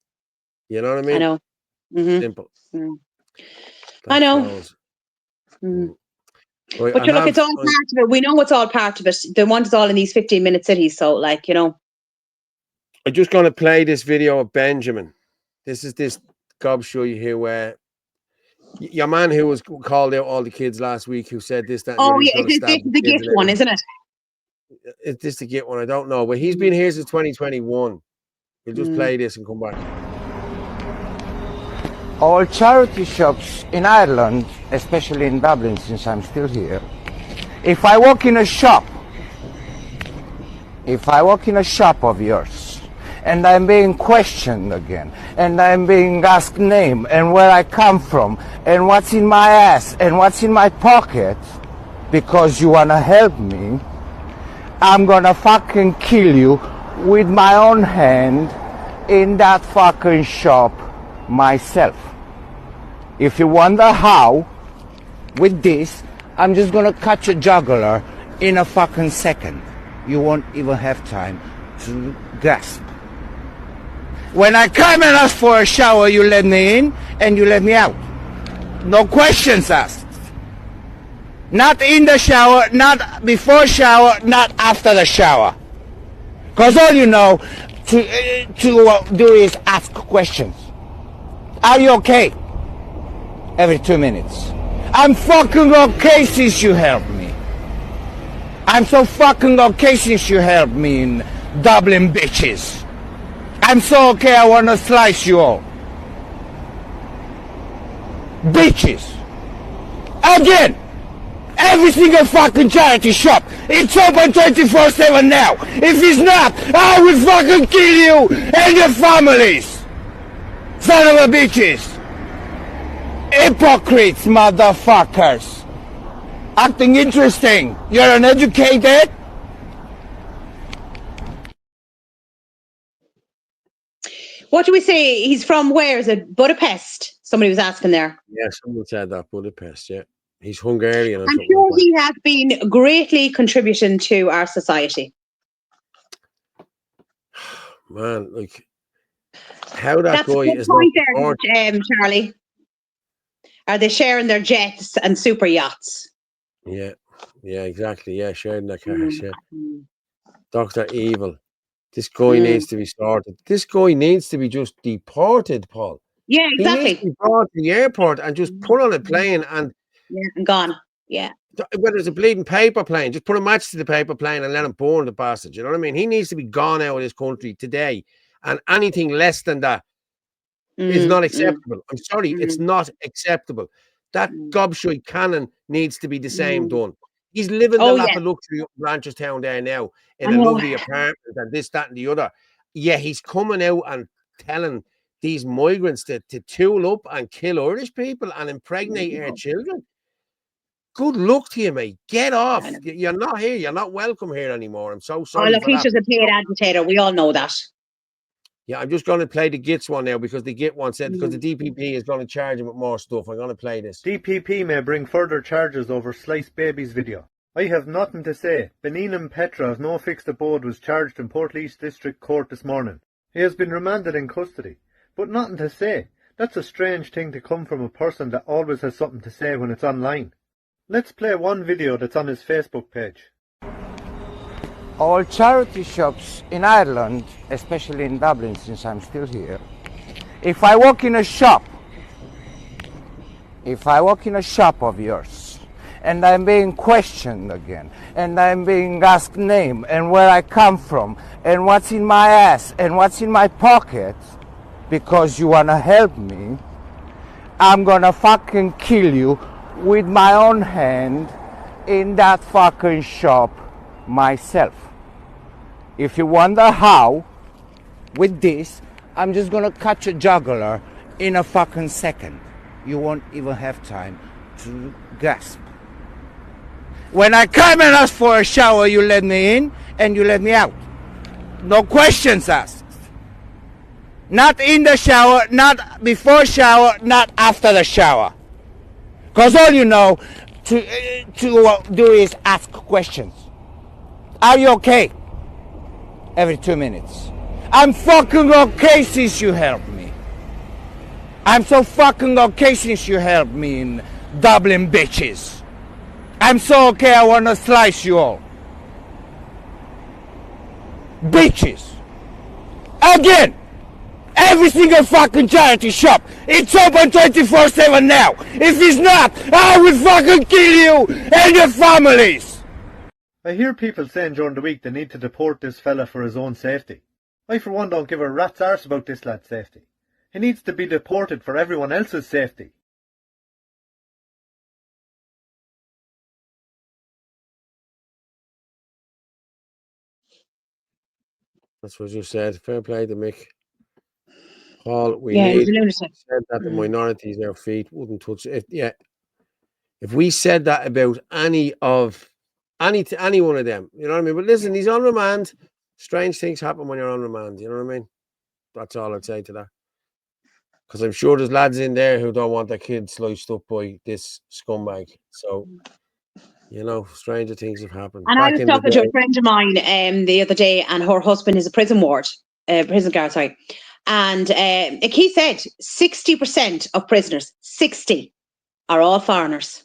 You know what I mean? I know. Simple. I know. Right, but look, it's all part of it. We know it's all part of it. They want it all in these 15-minute cities. So, I'm just going to play this video of Benjamin. This is this gobshite here where your man who was called out all the kids last week who said this, that, and this is the gift one, isn't it? Is this the gift one? I don't know. But he's been here since 2021. We'll just play this and come back. All charity shops in Ireland, especially in Dublin, since I'm still here, if I walk in a shop of yours, and I'm being questioned again, and I'm being asked name, and where I come from, and what's in my ass, and what's in my pocket, because you wanna help me, I'm gonna fucking kill you with my own hand in that fucking shop myself. If you wonder how, with this, I'm just gonna cut your jugular in a fucking second. You won't even have time to gasp. When I come and ask for a shower, you let me in and you let me out. No questions asked. Not in the shower, not before shower, not after the shower. Because all you know to do is ask questions. Are you okay? Every 2 minutes. I'm fucking okay since you helped me. I'm so fucking okay since you helped me in Dublin, bitches. I'm so okay I wanna slice you all. Bitches. Again! Every single fucking charity shop. It's open 24/7 now. If it's not, I will fucking kill you and your families. Son of a bitches. Hypocrites, motherfuckers. Acting interesting. You're uneducated? What do we say? He's from where? Is it Budapest? Somebody was asking there. Yeah, someone said that, Budapest, yeah. He's Hungarian or I'm something sure like that. he has been greatly contributing to our society. Man, like, how that That's a guy good is not point supported. there, Charlie. Are they sharing their jets and super yachts? Yeah, exactly. Yeah, sharing their cash, yeah. Dr. Evil. This guy needs to be sorted. This guy needs to be just deported, Paul. Yeah, He needs to exactly. be brought to the airport and just put on a plane and Yeah, and gone. Yeah. whether it's a bleeding paper plane, just put a match to the paper plane and let him burn the bastard. You know what I mean? He needs to be gone out of this country today. And anything less than that is not acceptable. I'm sorry, it's not acceptable. That gobshite cannon needs to be the same done. He's living the lap of luxury up in Blanchardstown there now in a lovely apartment and this, that, and the other. Yeah, he's coming out and telling these migrants to tool up and kill Irish people and impregnate our children. Good luck to you, mate. Get off. You're not here. You're not welcome here anymore. I'm so Oh, sorry look, for he's that. just a paid agitator. We all know that. Yeah, I'm just going to play the GITS one now because the GIT one said because the DPP is going to charge him with more stuff. I'm going to play this. DPP may bring further charges over Sliced Baby's video. I have nothing to say. Benin Petra of no fixed abode was charged in Portlaoise District Court this morning. He has been remanded in custody. But nothing to say. That's a strange thing to come from a person that always has something to say when it's online. Let's play one video that's on his Facebook page. All charity shops in Ireland, especially in Dublin, since I'm still here, if I walk in a shop of yours, and I'm being questioned again, and I'm being asked name, and where I come from, and what's in my ass, and what's in my pocket, because you wanna help me, I'm gonna fucking kill you with my own hand in that fucking shop myself. If you wonder how, with this, I'm just gonna cut your jugular in a fucking second. You won't even have time to gasp. When I come and ask for a shower, you let me in and you let me out. No questions asked. Not in the shower, not before shower, not after the shower. Because all you know to do is ask questions. Are you okay? Every 2 minutes. I'm fucking okay since you helped me. I'm so fucking okay since you helped me in Dublin, bitches. I'm so okay I wanna slice you all. Bitches. Again! Every single fucking charity shop. It's open 24/7 now. If it's not, I will fucking kill you and your families. I hear people saying during the week they need to deport this fella for his own safety. I for one don't give a rat's arse about this lad's safety. He needs to be deported for everyone else's safety. That's what you said. Fair play to Mick. Paul, we Yeah, he's need a lunatic. said that the minorities, their feet wouldn't touch it. Yeah. If we said that about any one of them, you know what I mean? But listen, he's on remand. Strange things happen when you're on remand, you know what I mean? That's all I'd say to that. Because I'm sure there's lads in there who don't want their kids sliced up by this scumbag. So, you know, stranger things have happened. And I Back was in the talking to day, a friend of mine the other day, and her husband is a prison guard, sorry. And like he said, 60% of prisoners, 60, are all foreigners.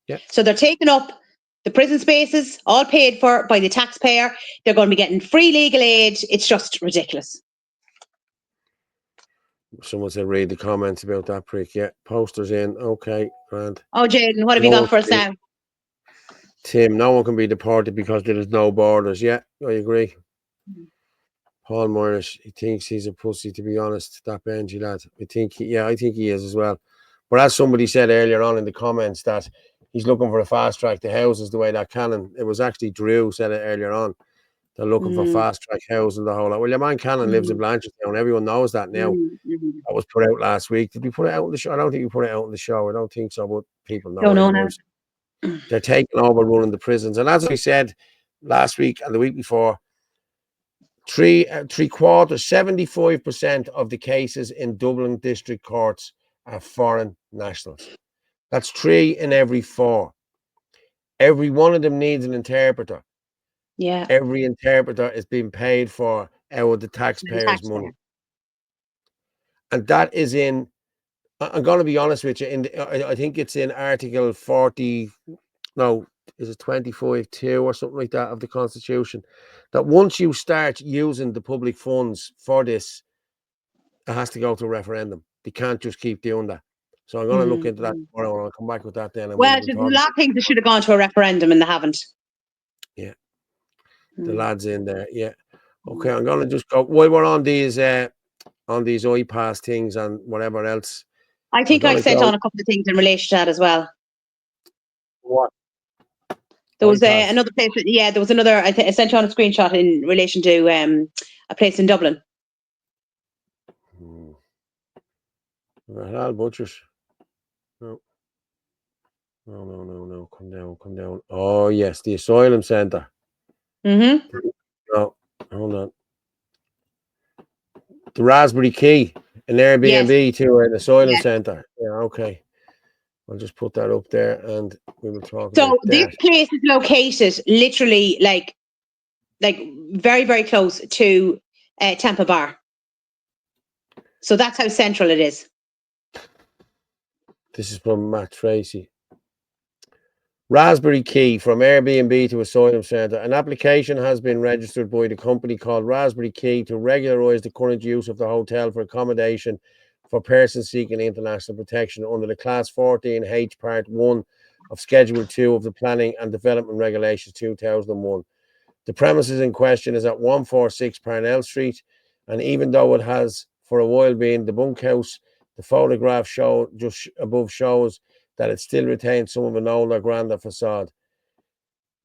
Yeah. So they're taking up the prison spaces, all paid for by the taxpayer. They're going to be getting free legal aid. It's just ridiculous. someone said read the comments about that prick. Yeah, posters in. Okay, grand. Oh, Jaden, what have you No got for us one now? Tim, no one can be deported because there is no borders. Yeah, I agree. Paul Morris, he thinks he's a pussy, to be honest, that Benji lad. I think he is as well. But as somebody said earlier on in the comments that he's looking for a fast track to houses the way that Cannon, it was actually Drew said it earlier on. They're looking for fast track housing the whole lot. Well, your man Cannon lives in Blanchardstown. Everyone knows that now. That was put out last week. Did we put it out in the show? I don't think we put it out in the show. I don't think so, but people know. Don't know now. They're taking over running the prisons. And as I said last week and the week before, three quarters, 75% of the cases in Dublin district courts are foreign nationals. That's 3 in every 4. Every one of them needs an interpreter. Yeah. Every interpreter is being paid for out of the taxpayers' money. And that is in, I'm going to be honest with you, I think it's in Article 40, no, is it 25.2 or something like that of the Constitution, that once you start using the public funds for this, it has to go to a referendum. They can't just keep doing that. So I'm going to look into that tomorrow and I'll come back with that then. And Well, there's a lot of things that should have gone to a referendum and they haven't. Yeah. The lads in there. Yeah. Okay, I'm going to just go, while we're on these iPass things and whatever else. I think I sent on a couple of things in relation to that as well. What? There was another place. Yeah, there was another. I sent you on a screenshot in relation to a place in Dublin. Halal Butchers. No. No. Come down. Oh, yes, the Asylum Centre. Mm-hmm. No, hold on. The Raspberry Key, an Airbnb to an Asylum Centre. Yeah, okay. I'll just put that up there and we will talk about So this that. place is located literally like very, very close to Tampa Bar. So that's how central it is. This is from Matt Tracy. Raspberry Key, from Airbnb to Asylum Centre. An application has been registered by the company called Raspberry Key to regularise the current use of the hotel for accommodation for persons seeking international protection under the Class 14H Part 1 of Schedule 2 of the Planning and Development Regulations 2001. The premises in question is at 146 Parnell Street, and even though it has for a while been the bunkhouse, the photograph just above shows that it still retains some of an older, grander facade.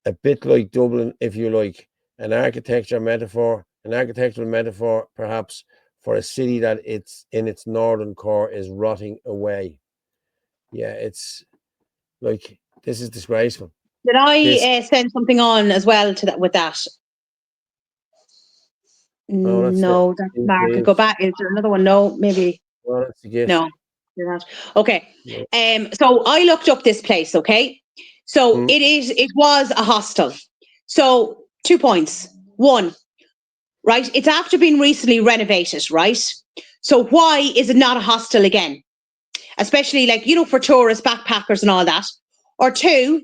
A bit like Dublin, if you like, an architectural metaphor perhaps, for a city that it's in its northern core is rotting away. Yeah, it's like, this is disgraceful. Did I send something on as well to that with that? No, that's Mark. Go back. Is there another one? No, maybe. Well, that's a gift. No, you're not. Okay. So I looked up this place. Okay. So it was a hostel. So 2 points. One, right? It's after being recently renovated, right? So why is it not a hostel again? Especially for tourists, backpackers and all that. Or 2,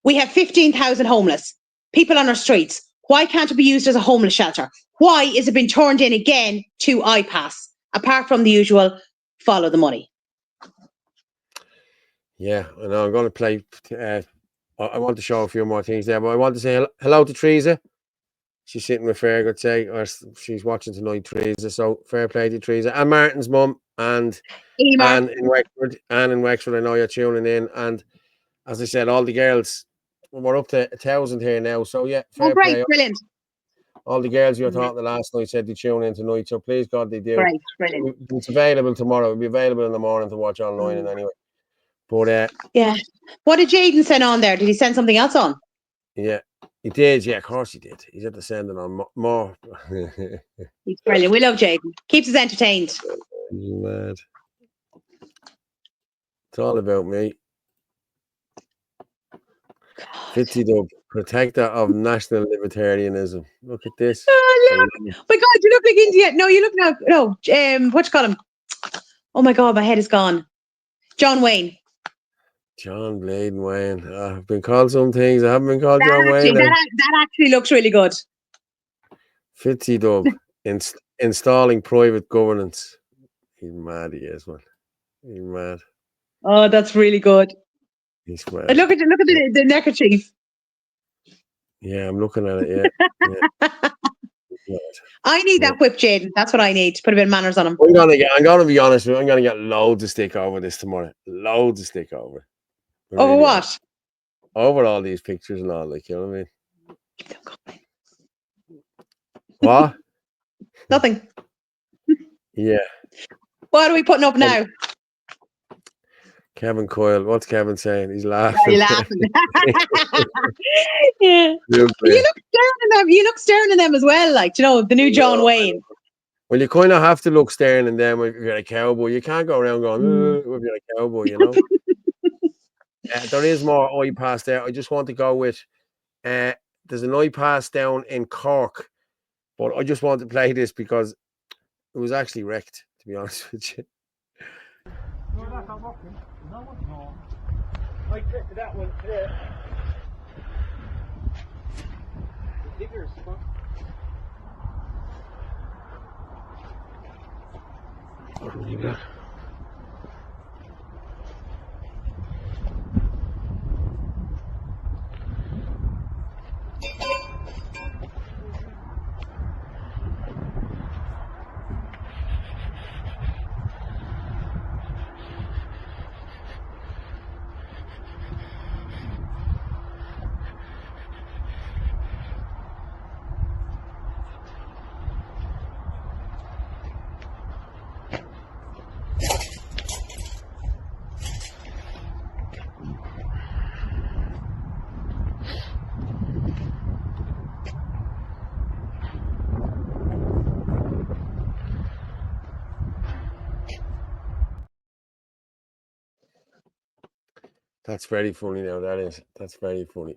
we have 15,000 homeless people on our streets. Why can't it be used as a homeless shelter? Why is it being turned in again to iPass, apart from the usual follow the money? Yeah, I know. I'm going to play. I want to show a few more things there, but I want to say hello to Teresa. she's sitting with Fergus, say, or she's watching tonight, Teresa. So fair play to Teresa and Martin's mum and Emer. in Wexford. Anne in Wexford, I know you're tuning in. And as I said, all the girls, we're up to 1,000 here now. So yeah, fair great, play. brilliant. All the girls you were talking to last night said they tune in tonight. So please God they do. Great, brilliant. It's available tomorrow. It'll be available in the morning to watch online and anyway. But yeah. What did Jaden send on there? Did he send something else on? yeah, he did. Yeah, of course he did. He's at the sending on more. He's brilliant. We love Jaden. Keeps us entertained. He's mad. It's all about me. Fitzy Dub, protector of national libertarianism. Look at this. Oh, look. My God, you look like India. No, you look now. No, what you call him? Oh my God, my head is gone. John Wayne. John Bladen Wayne. I've been called some things. I haven't been called John Wayne. That actually looks really good. Fitzy Dub, installing private governance. He's mad, he is, man. He's mad. Oh, that's really good. He's mad. And look at the neckerchief. Yeah, I'm looking at it, yeah. I need that whip, Jaden. That's what I need to put a bit of manners on him. I'm gonna be honest with you. I'm gonna get loads of stick over this tomorrow. Loads of stick over. Over what? Over all these pictures and all, like, you know what I mean? What? Nothing. Yeah. What are we putting up now? Kevin Coyle. What's Kevin saying? He's laughing. Are you laughing? Yeah. You look staring at them as well, like, you know, the new John Wayne. Well, you kind of have to look staring at them if you're a cowboy. You can't go around going, if you're a cowboy, you know. There is more eye pass there. I just want to go with there's an eye pass down in Cork, but I just want to play this because it was actually wrecked, to be honest with you. No, that's not working. No. I clicked that one today. The diggers, huh? What do you got? That's very funny now, that is. That's very funny.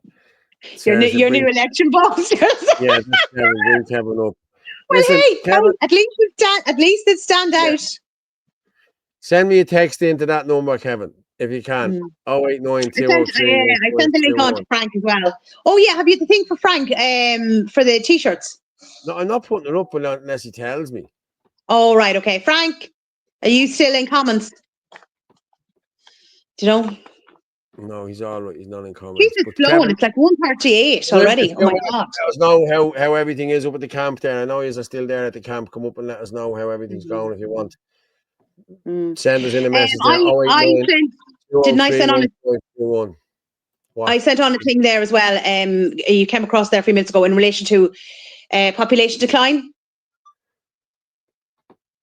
Your new election poster. Yeah, bring Kevin up. Well, Listen, hey, Kevin, at least it stand out. send me a text into that number, Kevin, if you can. 089 203 I sent the link on to Frank as well. Oh yeah, have you the thing for Frank for the t-shirts? No, I'm not putting it up unless he tells me. Oh right, okay. Frank, are you still in comments? Do you know? No, he's all right. He's not in comments. Jesus, But flowing. Kevin, It's like 1:38 already. Oh my God. Let us know how everything is up at the camp there. I know you're still there at the camp. Come up and let us know how everything's going if you want. Send us in a message there. Didn't I send on I sent on a thing there as well. You came across there a few minutes ago in relation to population decline.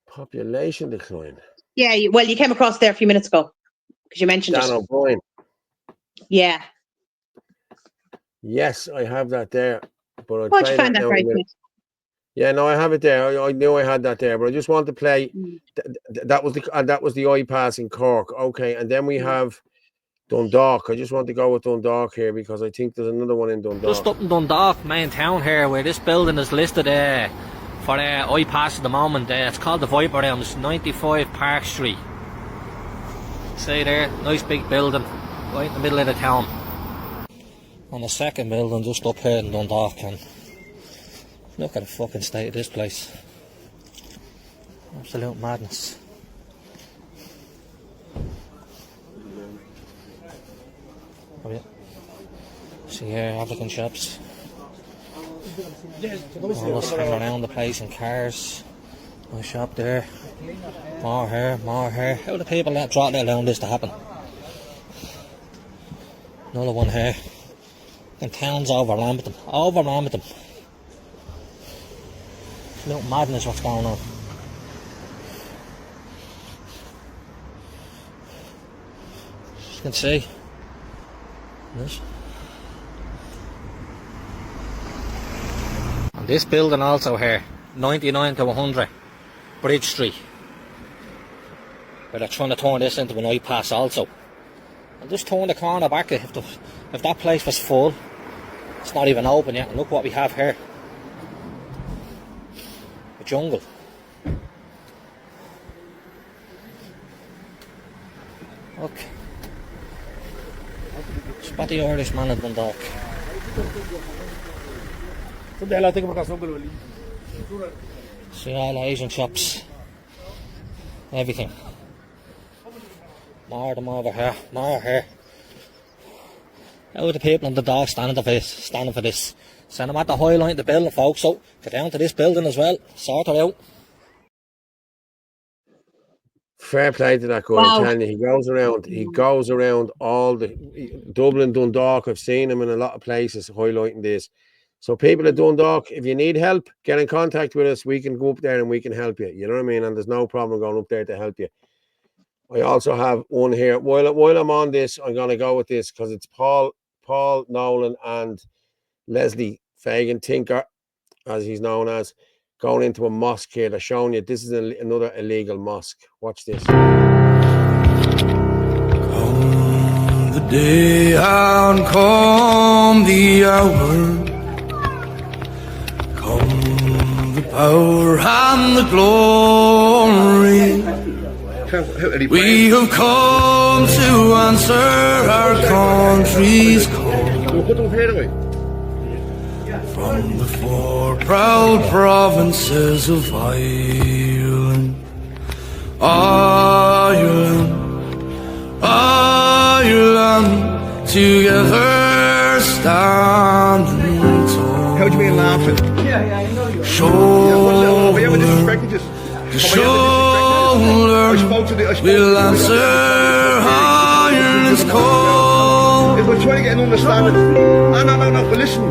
Population decline. Yeah, you came across there a few minutes ago because you mentioned Dan it. O'Brien. Yeah. Yes, I have that there. But I'll Why'd play you find that that now very in a minute. quick? Yeah, no, I have it there. I knew I had that there, but I just want to play. That was the eye pass in Cork. Okay, and then we have Dundalk. I just want to go with Dundalk here because I think there's another one in Dundalk. Just up in Dundalk, main town here, where this building is listed for eye pass at the moment. It's called the Viper Round. It's 95 Park Street. See there, nice big building, right in the middle of the town. And the second building just up here in Dundalk, and look at the fucking state of this place. Absolute madness. Oh yeah. See here, African shops. All us hanging around the place in cars. My shop there. More here, more here. How do people that trot allowing this to happen? Another one here. And town's overrun with them. Overrun with them. It's a little madness what's going on. As you can see. This. And this building also here. 99 to 100. Bridge Street. Where they're trying to turn this into an bypass also. And just turn the corner back if that place was full. It's not even open yet. And look what we have here. A jungle. Look. Spot the Irishman at Dundalk. See all the Asian shops. Everything. More of them over here. More here. How are the people in the dock standing for this? Send them at the high line of the building, folks. So get down to this building as well. Sort it out. Fair play to that guy. Wow. I'm telling you, he goes around all the Dublin, Dundalk. I've seen him in a lot of places highlighting this. So people at Dundalk, if you need help, get in contact with us. We can go up there and we can help you. You know what I mean? And there's no problem going up there to help you. I also have one here. While I'm on this, I'm going to go with this because it's Paul Nolan and Leslie Fagan Tinker, as he's known as, going into a mosque here. They're showing you this is another illegal mosque. Watch this. Come the day and come the hour. Come the power and the glory. We have come to answer our country's call. From the four proud provinces of Ireland, together standing tall. How'd you mean laughing? Shoulder to shoulder, we'll answer Ireland's call. If we're trying to get an understanding. No, but listen.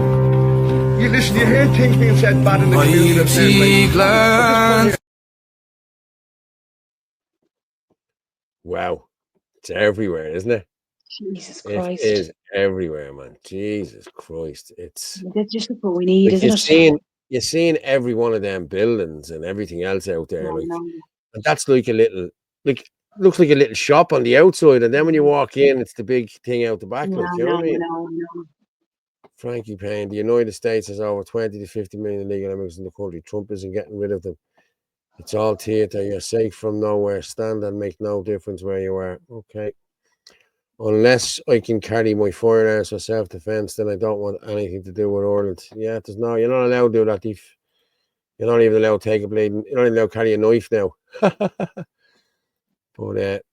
You hear things being said bad in the community. Wow. It's everywhere, isn't it? Jesus Christ. It is everywhere, man. Jesus Christ. It's just what we need, like isn't it? You're seeing every one of them buildings and everything else out there. And that's like a little, looks like a little shop on the outside. And then when you walk in, it's the big thing out the back. You know what I mean? Frankie Payne, the United States has over 20 to 50 million illegal immigrants in the country. Trump isn't getting rid of them. It's all theatre. You're safe from nowhere. Stand and make no difference where you are. Okay. Unless I can carry my firearms for self-defense, then I don't want anything to do with Ireland. Yeah, you're not allowed to do that, Thief. You're not even allowed to take a blade. You're not even allowed to carry a knife now. But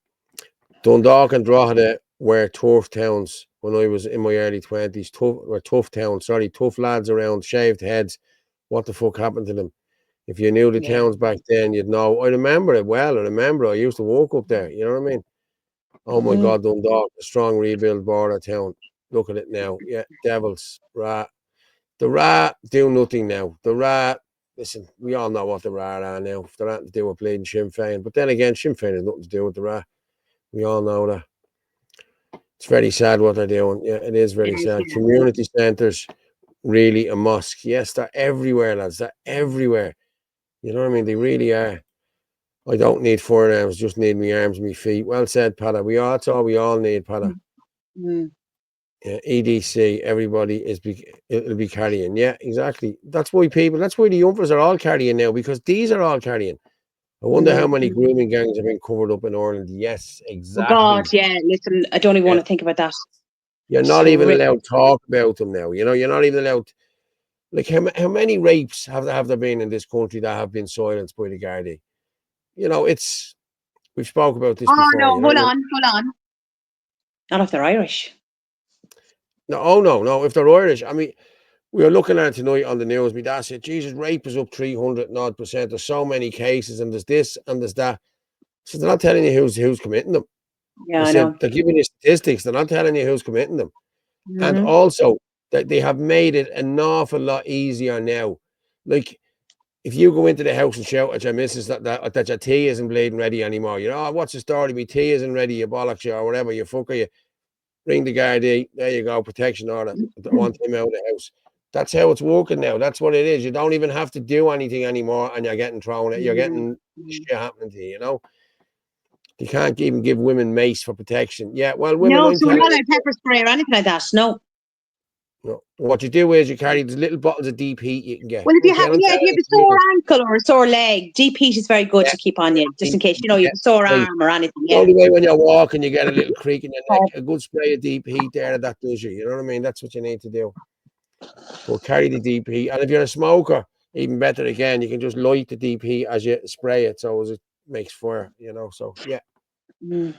Dundalk and Drogheda were tough towns when I was in my early 20s. Tough towns. Sorry, tough lads around, shaved heads. What the fuck happened to them? If you knew the towns back then, you'd know. I remember it well. I used to walk up there. You know what I mean? Oh my God, Dundalk, a strong rebuild border town. Look at it now. Yeah, Devils, Rat. The Rat do nothing now. The Rat, listen, we all know what the Rat are now. If they're nothing to do with bleeding Sinn Féin. But then again, Sinn Féin has nothing to do with the Rat. We all know that. It's very sad what they're doing. Yeah, it is very sad. Community centres, really a mosque. Yes, they're everywhere, lads. They're everywhere. You know what I mean? They really are. I don't need firearms, just need me arms, me feet. Well said, Pada. That's all we all need, Pada. Yeah, EDC, everybody it'll be carrying. Yeah, exactly. That's why the youngsters are all carrying now, because these are all carrying. I wonder how many grooming gangs have been covered up in Ireland. Yes, exactly. Oh God, yeah. Listen, I don't even want to think about that. You're not even allowed to talk about them now. You know, you're not even allowed. Like, how many rapes have there been in this country that have been silenced by the Gardaí? You know, we've spoke about this before. No, hold on. Not if they're Irish. No, no. If they're Irish, I mean, we were looking at it tonight on the news. My dad said, Jesus, rape is up 300% There's so many cases, and there's this and there's that. So they're not telling you who's committing them. Yeah, I I said, know. they're giving you statistics. They're not telling you who's committing them. And Mhm. also, that they have made it an awful lot easier now. Like, if you go into the house and shout at your missus that your tea isn't bleeding ready anymore, you know, oh, what's the story? My tea isn't ready, you bollocks, you, or whatever, you fucker, you ring the Gardaí, there you go, protection order. I want him out of the house. That's how it's working now. That's what it is. You don't even have to do anything anymore, and you're getting thrown at. You're getting shit happening to you, you know. You can't even give women mace for protection. Yeah, well, women, No, I'm so we're telling not you. allowed pepper spray or anything like that. No. No. What you do is you carry these little bottles of deep heat you can get. Well, if you have, I'm yeah, if telling you have a you, sore ankle or a sore leg, deep heat is very good yeah, to keep on you, just in case, you yeah, have a sore right. arm or anything. The Yeah. only way when you're walking, you get a little creak in your neck, a good spray of deep heat there, that does you. You know what I mean? That's what you need to do. But carry the deep heat. And if you're a smoker, even better again, you can just light the deep heat as you spray it so as it makes fire, you know. So, yeah. Mm.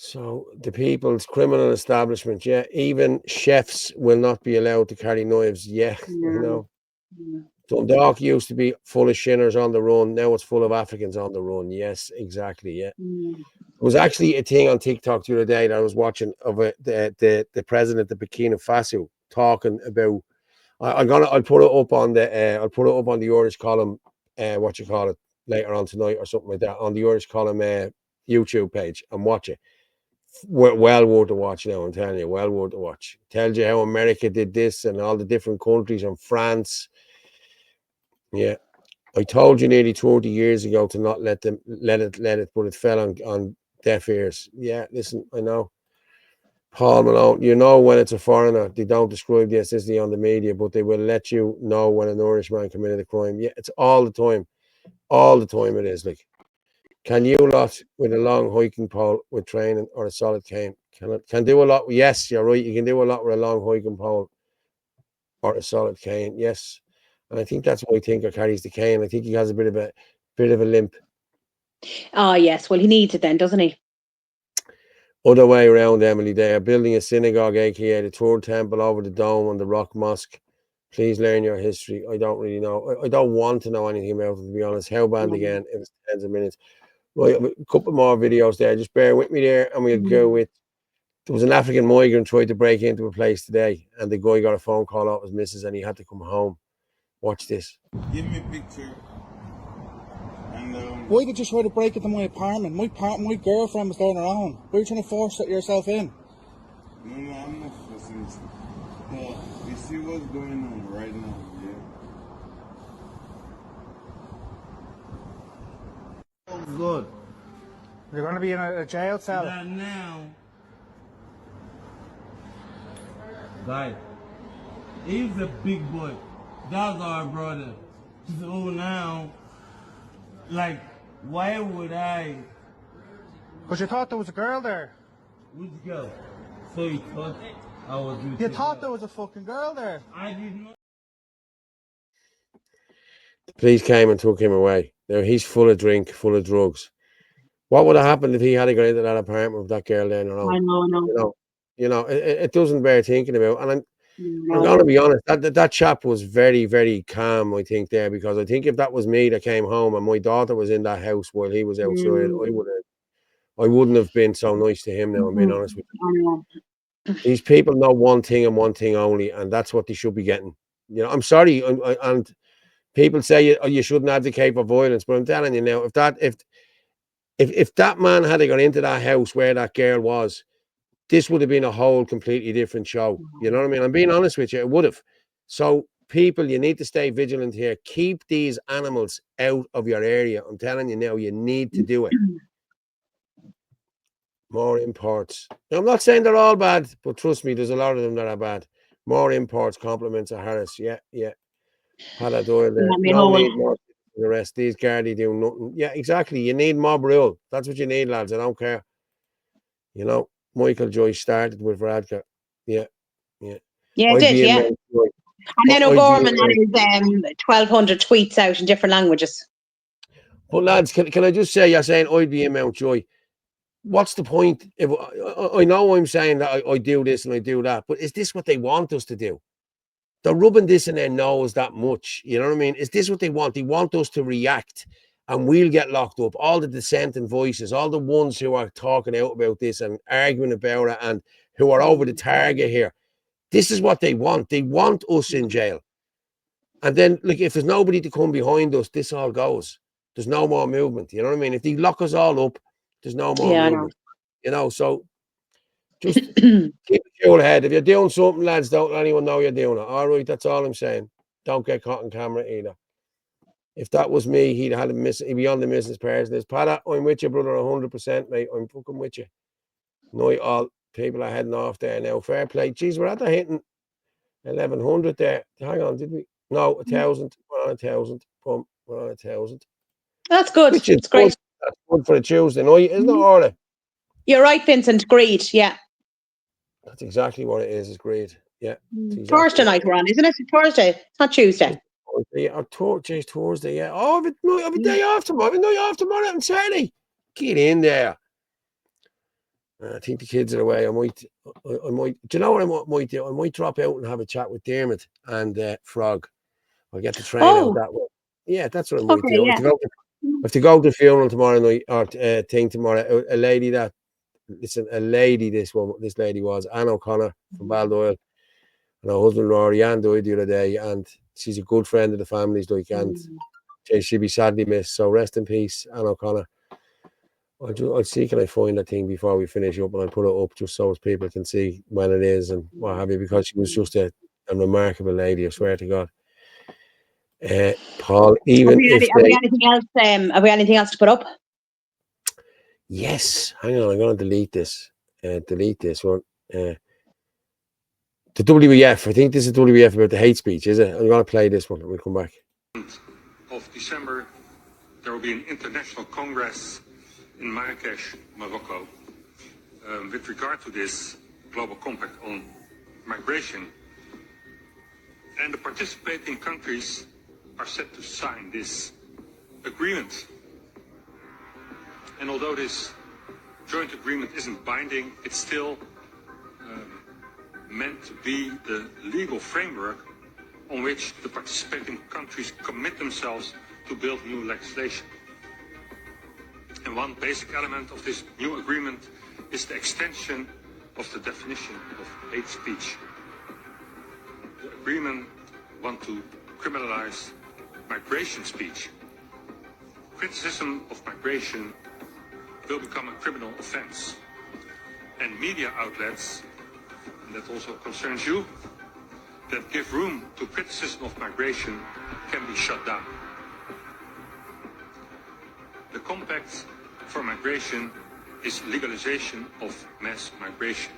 So, the people's criminal establishment, yeah, even chefs will not be allowed to carry knives. Yeah, you know. Dundalk used to be full of shinners on the run. Now it's full of Africans on the run. Yes, exactly. Yeah. There was actually a thing on TikTok the other day that I was watching of the president of Burkina Faso talking about. I'll put it up on the Irish column, what you call it, later on tonight or something like that on the Irish column YouTube page, and watch it. Well worth a watch now. I'm telling you, well worth a watch. Tells you how America did this and all the different countries and France. Yeah. I told you nearly 30 years ago to not let it, but it fell on deaf ears. Yeah, listen, I know. Paul Malone, you know when it's a foreigner, they don't describe the ethnicity on the media, but they will let you know when an Irishman committed a crime. Yeah, it's all the time. All the time it is. Like, can you lot with a long hiking pole with training or a solid cane? Can do a lot. Yes, you're right. You can do a lot with a long hiking pole or a solid cane. Yes. And I think that's why Tinker carries the cane. I think he has a bit of a limp. Oh, yes. Well, he needs it then, doesn't he? Other way around, Emily. They are building a synagogue, aka the third temple over the dome on the Rock Mosque. Please learn your history. I don't really know. I don't want to know anything about it, to be honest. How band again? It was tens of minutes. Right, a couple more videos there. Just bear with me there, and we'll go with. There was an African migrant tried to break into a place today, and the guy got a phone call off his missus, and he had to come home. Watch this. Give me a picture. And why did you try to break into my apartment? My girlfriend was there on her own. Why are you trying to force yourself in? No, I'm not forcing it. Well, you see what's going on right now, yeah? Oh, good. You're going to be in a jail cell. Not now. Guys, he's a big boy. That's our brother. So now, like, why would I? Because you thought there was a girl there. Which girl? So you thought I was with You thought there was a fucking girl there. I did not. The police came and took him away. Now he's full of drink, full of drugs. What would have happened if he had gone into that apartment with that girl then alone? I know. You know, it doesn't bear thinking about. And I'm going to be honest. That chap was very, very calm. I think there, because I think if that was me that came home and my daughter was in that house while he was outside, I wouldn't have been so nice to him. Now I'm being honest with you. These people know one thing and one thing only, and that's what they should be getting. You know, I'm sorry, and people say you shouldn't advocate for violence, but I'm telling you now, if that man had gone into that house where that girl was, this would have been a whole completely different show. You know what I mean? I'm being honest with you, it would have. So people, you need to stay vigilant here. Keep these animals out of your area. I'm telling you now, you need to do it. More imports. Now, I'm not saying they're all bad, but trust me, there's a lot of them that are bad. More imports, compliments of Harris. Yeah. Had Doyle there. No need more than the rest. These Gardaí do nothing. Yeah, exactly. You need mob rule. That's what you need, lads. I don't care. You know, Michael Joyce started with Radka. Yeah. Yeah, it did, yeah. And then O'Gorman had his 1,200 tweets out in different languages. But lads, can I just say, you're saying I'd be in Mountjoy. What's the point? If I know I'm saying that I do this and I do that, but is this what they want us to do? They're rubbing this in their nose that much. You know what I mean? Is this what they want? They want us to react and we'll get locked up. All the dissenting voices, all the ones who are talking out about this and arguing about it and who are over the target here. This is what they want. They want us in jail. And then, like, if there's nobody to come behind us, this all goes. There's no more movement. You know what I mean? If they lock us all up, there's no more movement. You know, so just keep a cool head. If you're doing something, lads, don't let anyone know you're doing it. All right, that's all I'm saying. Don't get caught on camera either. If that was me, he'd be on the missing person. There's Pada, I'm with you, brother, 100%, mate. I'm fucking with you. Night all people are heading off there now. Fair play. Jeez, we're at the hitting 1100 there. Hang on, did we? No, 1,000. We're on 1,000. Boom, we're on 1,000. That's good. Which is it's great. That's good for a Tuesday night, isn't it, Orla? You're right, Vincent. Great. Yeah. That's exactly what it is. It's great. Yeah. Thursday night we're on, isn't it? Thursday. It's not Tuesday. Thursday. Yeah. Oh, I have a day off tomorrow. I have a night off tomorrow and Saturday. Get in there. I think the kids are away. I might. Do you know what I might do? I might drop out and have a chat with Dermot and Frog. I'll get the train out that way. Yeah, that's what I might do. Yeah. I have to go to the funeral tomorrow night or thing tomorrow. A lady that, listen, a lady. This lady was Anne O'Connor from Baldoyle, and her husband Rory Ann died the other day, and she's a good friend of the family's. Like, and she'll be sadly missed. So rest in peace, Anne O'Connor. I'll see, can I find that thing before we finish up, and I'll put it up just so as people can see when it is and what have you, because she was just a remarkable lady, I swear to God. Paul, even have we anything else? Have we anything else to put up? Yes. Hang on, I'm going to delete this. Delete this one. The WEF. I think this is WEF about the hate speech, is it? I'm going to play this one and we'll come back. Of December, there will be an international congress in Marrakesh, Morocco, with regard to this global compact on migration. And the participating countries are set to sign this agreement. And although this joint agreement isn't binding, it's still meant to be the legal framework on which the participating countries commit themselves to build new legislation. And one basic element of this new agreement is the extension of the definition of hate speech. The agreement wants to criminalize migration speech. Criticism of migration will become a criminal offense. And media outlets, and that also concerns you, that give room to criticism of migration can be shut down. The Compact for Migration is legalization of mass migration.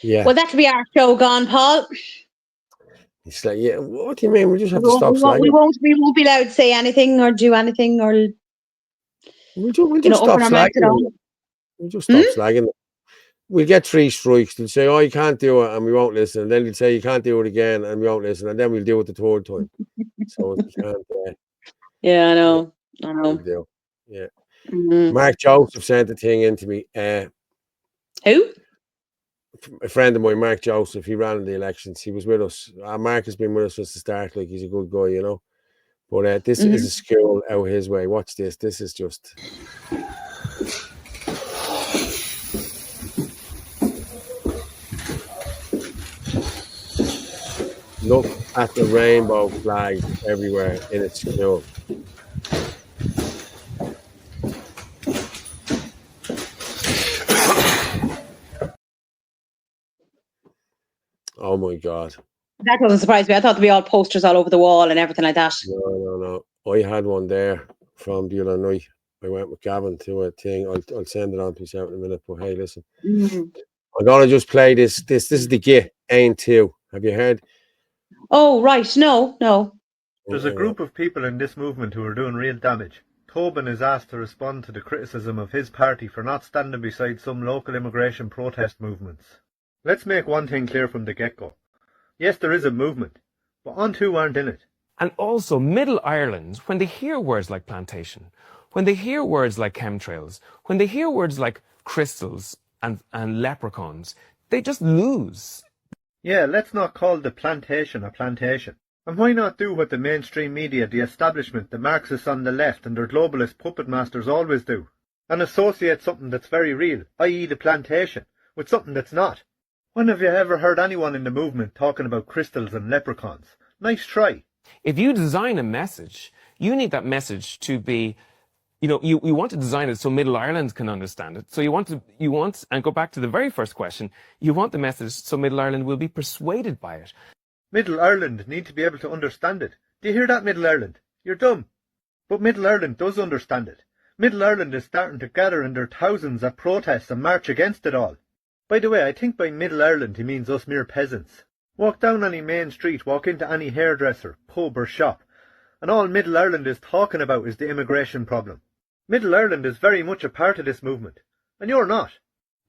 Yeah. Well, that'll be our show gone, Paul. It's like, yeah, what do you mean? We just have to stop We slagging. won't be allowed to say anything or do anything or We'll just stop slagging. We'll just stop slagging. We'll get 3 strikes. They'll say, oh, you can't do it, and we won't listen. And then they'll say, you can't do it again, and we won't listen. And then we'll do it the 3rd time. So we can't. Yeah, I know. Yeah. Mark Joseph sent the thing in to me. Who? A friend of mine, Mark Joseph, he ran in the elections. He was with us. Mark has been with us since the start. Like, he's a good guy, you know. But this is a school out his way. Watch this. This is just. Look at the rainbow flag everywhere in its school. Oh my God. That doesn't surprise me. I thought there'd be all posters all over the wall and everything like that. No. I had one there from the other night. I went with Gavin to a thing. I'll send it on to you in a minute. But hey, listen. I'm gonna just play this. This is the GIT Ain 2. Have you heard? Oh right, no. There's a group of people in this movement who are doing real damage. Tobin is asked to respond to the criticism of his party for not standing beside some local immigration protest movements. Let's make one thing clear from the get-go. Yes, there is a movement, but On2 aren't in it. And also, Middle Ireland, when they hear words like plantation, when they hear words like chemtrails, when they hear words like crystals and leprechauns, they just lose. Yeah, let's not call the plantation a plantation. And why not do what the mainstream media, the establishment, the Marxists on the left and their globalist puppet masters always do? And associate something that's very real, i.e. the plantation, with something that's not. When have you ever heard anyone in the movement talking about crystals and leprechauns? Nice try. If you design a message, you need that message to be, you want to design it so Middle Ireland can understand it. So you want, and go back to the very first question, you want the message so Middle Ireland will be persuaded by it. Middle Ireland need to be able to understand it. Do you hear that, Middle Ireland? You're dumb. But Middle Ireland does understand it. Middle Ireland is starting to gather in their thousands at protests and march against it all. By the way, I think by Middle Ireland he means us mere peasants. Walk down any main street, walk into any hairdresser, pub or shop, and all Middle Ireland is talking about is the immigration problem. Middle Ireland is very much a part of this movement, and you're not.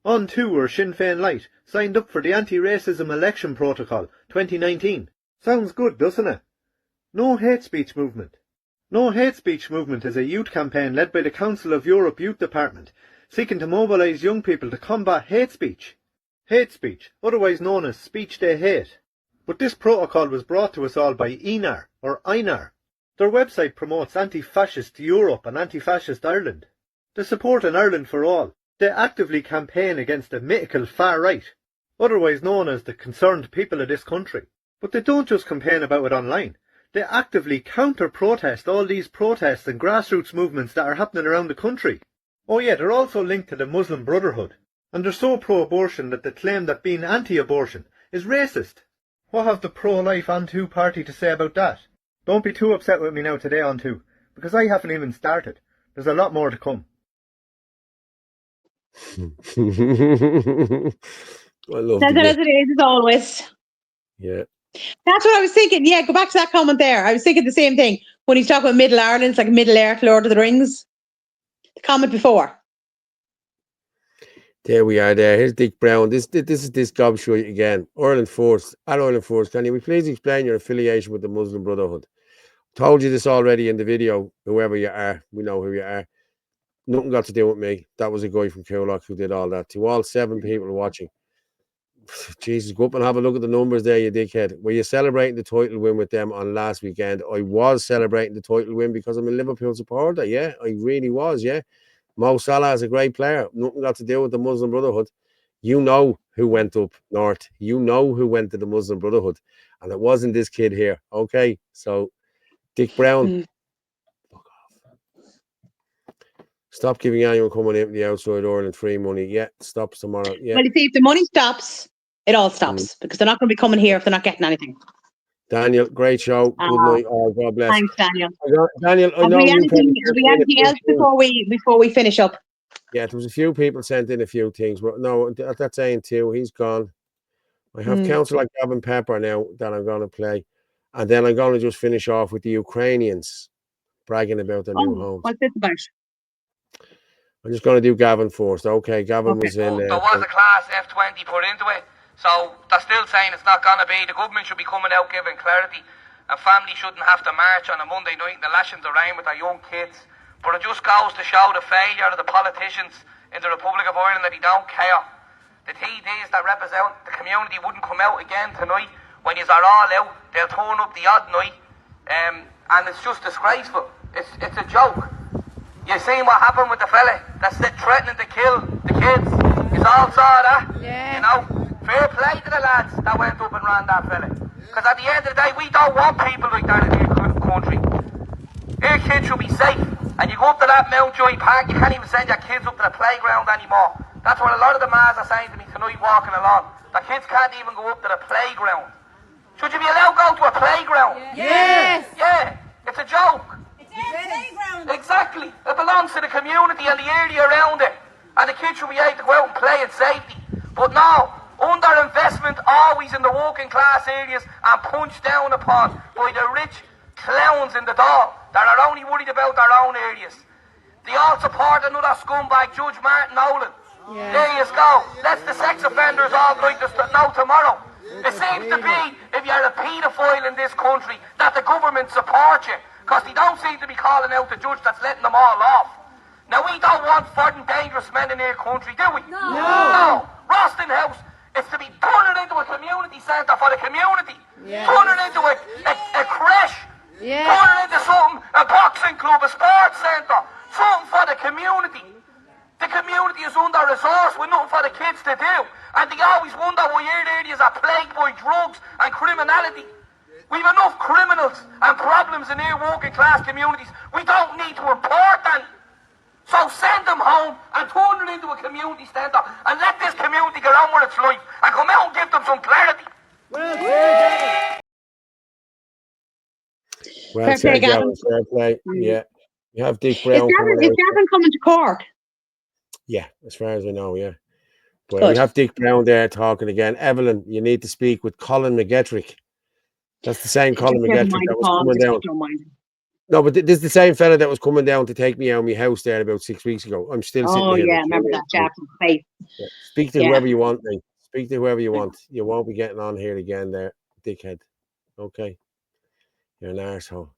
On2 or Sinn Féin Light signed up for the Anti-Racism Election Protocol 2019. Sounds good, doesn't it? No Hate Speech Movement. No Hate Speech Movement is a youth campaign led by the Council of Europe Youth Department, seeking to mobilise young people to combat hate speech. Hate speech, otherwise known as speech they hate. But this protocol was brought to us all by ENAR, or INAR. Their website promotes anti-fascist Europe and anti-fascist Ireland. They support an Ireland for all. They actively campaign against the mythical far right, otherwise known as the concerned people of this country. But they don't just campaign about it online. They actively counter-protest all these protests and grassroots movements that are happening around the country. Oh yeah, they're also linked to the Muslim Brotherhood. And they're so pro-abortion that they claim that being anti-abortion is racist. What have the pro-life On2 party to say about that? Don't be too upset with me now today, On2, because I haven't even started. There's a lot more to come. I love Says it as it is, as always. Yeah. That's what I was thinking. Yeah, go back to that comment there. I was thinking the same thing. When he's talking about Middle Ireland, it's like Middle Earth, Lord of the Rings. The comment before. There we are there. Here's Dick Brown. This is this gobshite again. Ireland Force. At Ireland Force, can you please explain your affiliation with the Muslim Brotherhood? Told you this already in the video. Whoever you are, we know who you are. Nothing got to do with me. That was a guy from Coolock who did all that. To all 7 people watching. Jesus, go up and have a look at the numbers there, you dickhead. Were you celebrating the title win with them on last weekend? I was celebrating the title win because I'm a Liverpool supporter. Yeah, I really was, yeah. Mo Salah is a great player. Nothing got to do with the Muslim Brotherhood. You know who went up north. You know who went to the Muslim Brotherhood. And it wasn't this kid here. Okay, so Dick Brown. Fuck off. Stop giving anyone coming in from the outside Ireland free money. Yeah, stops tomorrow. Yeah. Well, you see, if the money stops, it all stops because they're not going to be coming here if they're not getting anything. Daniel, great show. Good night. Oh, God bless. Thanks, Daniel. Daniel, I know have we anything else before we finish up? Yeah, there was a few people sent in a few things, but no, that's saying too. He's gone. I have Council like Gavin Pepper now that I'm going to play, and then I'm going to just finish off with the Ukrainians bragging about their new homes. What's this about? I'm just going to do Gavin first. Okay, Gavin was in. There was a class F20 put into it. So they're still saying it's not going to be. The government should be coming out giving clarity. And families shouldn't have to march on a Monday night in the lashings of rain with their young kids. But it just goes to show the failure of the politicians in the Republic of Ireland that they don't care. The TDs that represent the community wouldn't come out again tonight. When yous are all out, they'll turn up the odd night. And it's just disgraceful. It's a joke. You seen what happened with the fella that's threatening to kill the kids? You all saw that? Yeah. You know? Fair play to the lads that went up and ran that fella. Because at the end of the day, we don't want people like that in our country. Our kids should be safe. And you go up to that Mountjoy Park, you can't even send your kids up to the playground anymore. That's what a lot of the ma's are saying to me tonight walking along. The kids can't even go up to the playground. Should you be allowed to go to a playground? Yes! Yeah, it's a joke. It's a playground. Exactly. It belongs to the community and the area around it. And the kids should be able to go out and play in safety. But no, under-investment always in the working class areas and punched down upon by the rich clowns in the door that are only worried about their own areas. They all support another scumbag, Judge Martin Nolan. There you go. Let's the sex offenders all going to know tomorrow. It seems to be, if you're a paedophile in this country, that the government supports you, because they don't seem to be calling out the judge that's letting them all off. Now, we don't want foreign dangerous men in our country, do we? No. Roston House is to be turning into a community centre for the community. Turning into a creche. Turning into something, a boxing club, a sports centre. Something for the community. The community is under-resourced with nothing for the kids to do. And they always wonder why our areas are plagued by drugs and criminality. We've enough criminals and problems in our working class communities. We don't need to import them. So send them home and turn it into a community centre and let this community get on with its life and come out and give them some clarity. Well said, Gavin. Fair play. Yeah. You have Dick Brown coming out. Is Gavin coming to Cork? Yeah, as far as I know, yeah. But we have Dick Brown there talking again. Evelyn, you need to speak with Colin McGettrick. That's the same Colin McGettrick that was coming down. No, but this is the same fella that was coming down to take me out of my house there about 6 weeks ago. I'm still sitting here. Oh, yeah, remember that chap from face. Yeah. Speak to whoever you want, mate. Speak to whoever you want. You won't be getting on here again there, dickhead. Okay? You're an arsehole.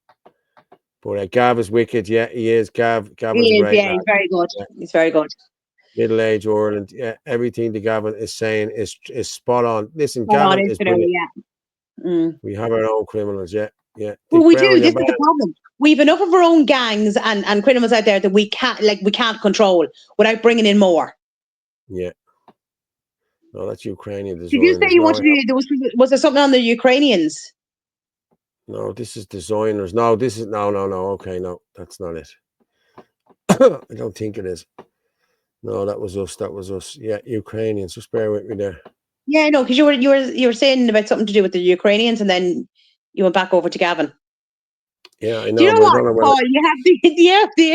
But Gav is wicked. Yeah, he is. Gavin's a great lad. He's very good. Yeah. He's very good. Middle-aged Ireland. Yeah, everything that Gavin is saying is spot on. Listen, Gavin is brilliant. We have our own criminals. Yeah. Well, we do. This is the problem. We've enough of our own gangs and criminals out there that we can't control without bringing in more. Yeah. No, that's Ukrainian. Did you say you wanted to do? Was there something on the Ukrainians? No, this is designers. No, this is no. Okay, no, that's not it. I don't think it is. No, that was us. Yeah, Ukrainians. Just bear with me there. Yeah, no, because you were saying about something to do with the Ukrainians, and then you went back over to Gavin. Yeah, I know. Do you know what, Paul? You have the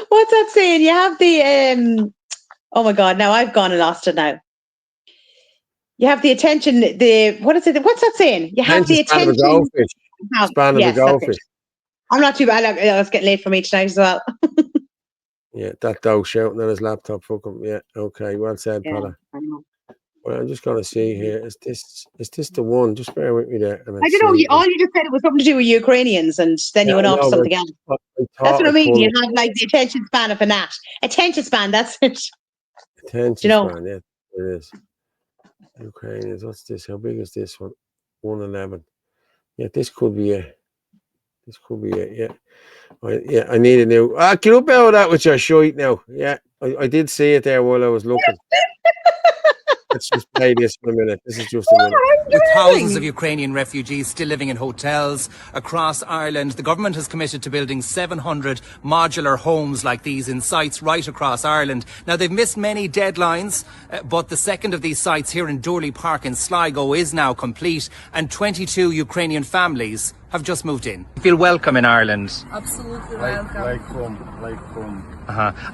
what's that saying? You have the oh my God! Now I've gone and lost it now. You have the attention. What is it? What's that saying? You have the attention. Span of a goldfish. I'm not too bad. I was getting late for me tonight as well. Yeah, that dog shouting on his laptop. Fuck him. Yeah. Okay. Well said, Paula. Well, I'm just gonna see here. Is this the one? Just bear with me there. I don't know. All you just said it was something to do with Ukrainians, and then you went off to something else. That's what I mean. You have like the attention span of a gnat. Attention span. That's it. Attention span. Yeah, it is. Ukrainians. What's this? How big is this one? 111. Yeah, this could be it. This could be it. Yeah. I need a new. Get up out of that with your shite now. Yeah, I did see it there while I was looking. Let's just play this for a minute. This is just a minute. With thousands of Ukrainian refugees still living in hotels across Ireland, the government has committed to building 700 modular homes like these in sites right across Ireland. Now, they've missed many deadlines, but the second of these sites here in Durley Park in Sligo is now complete, and 22 Ukrainian families have just moved in. You feel welcome in Ireland? Absolutely welcome. Like home.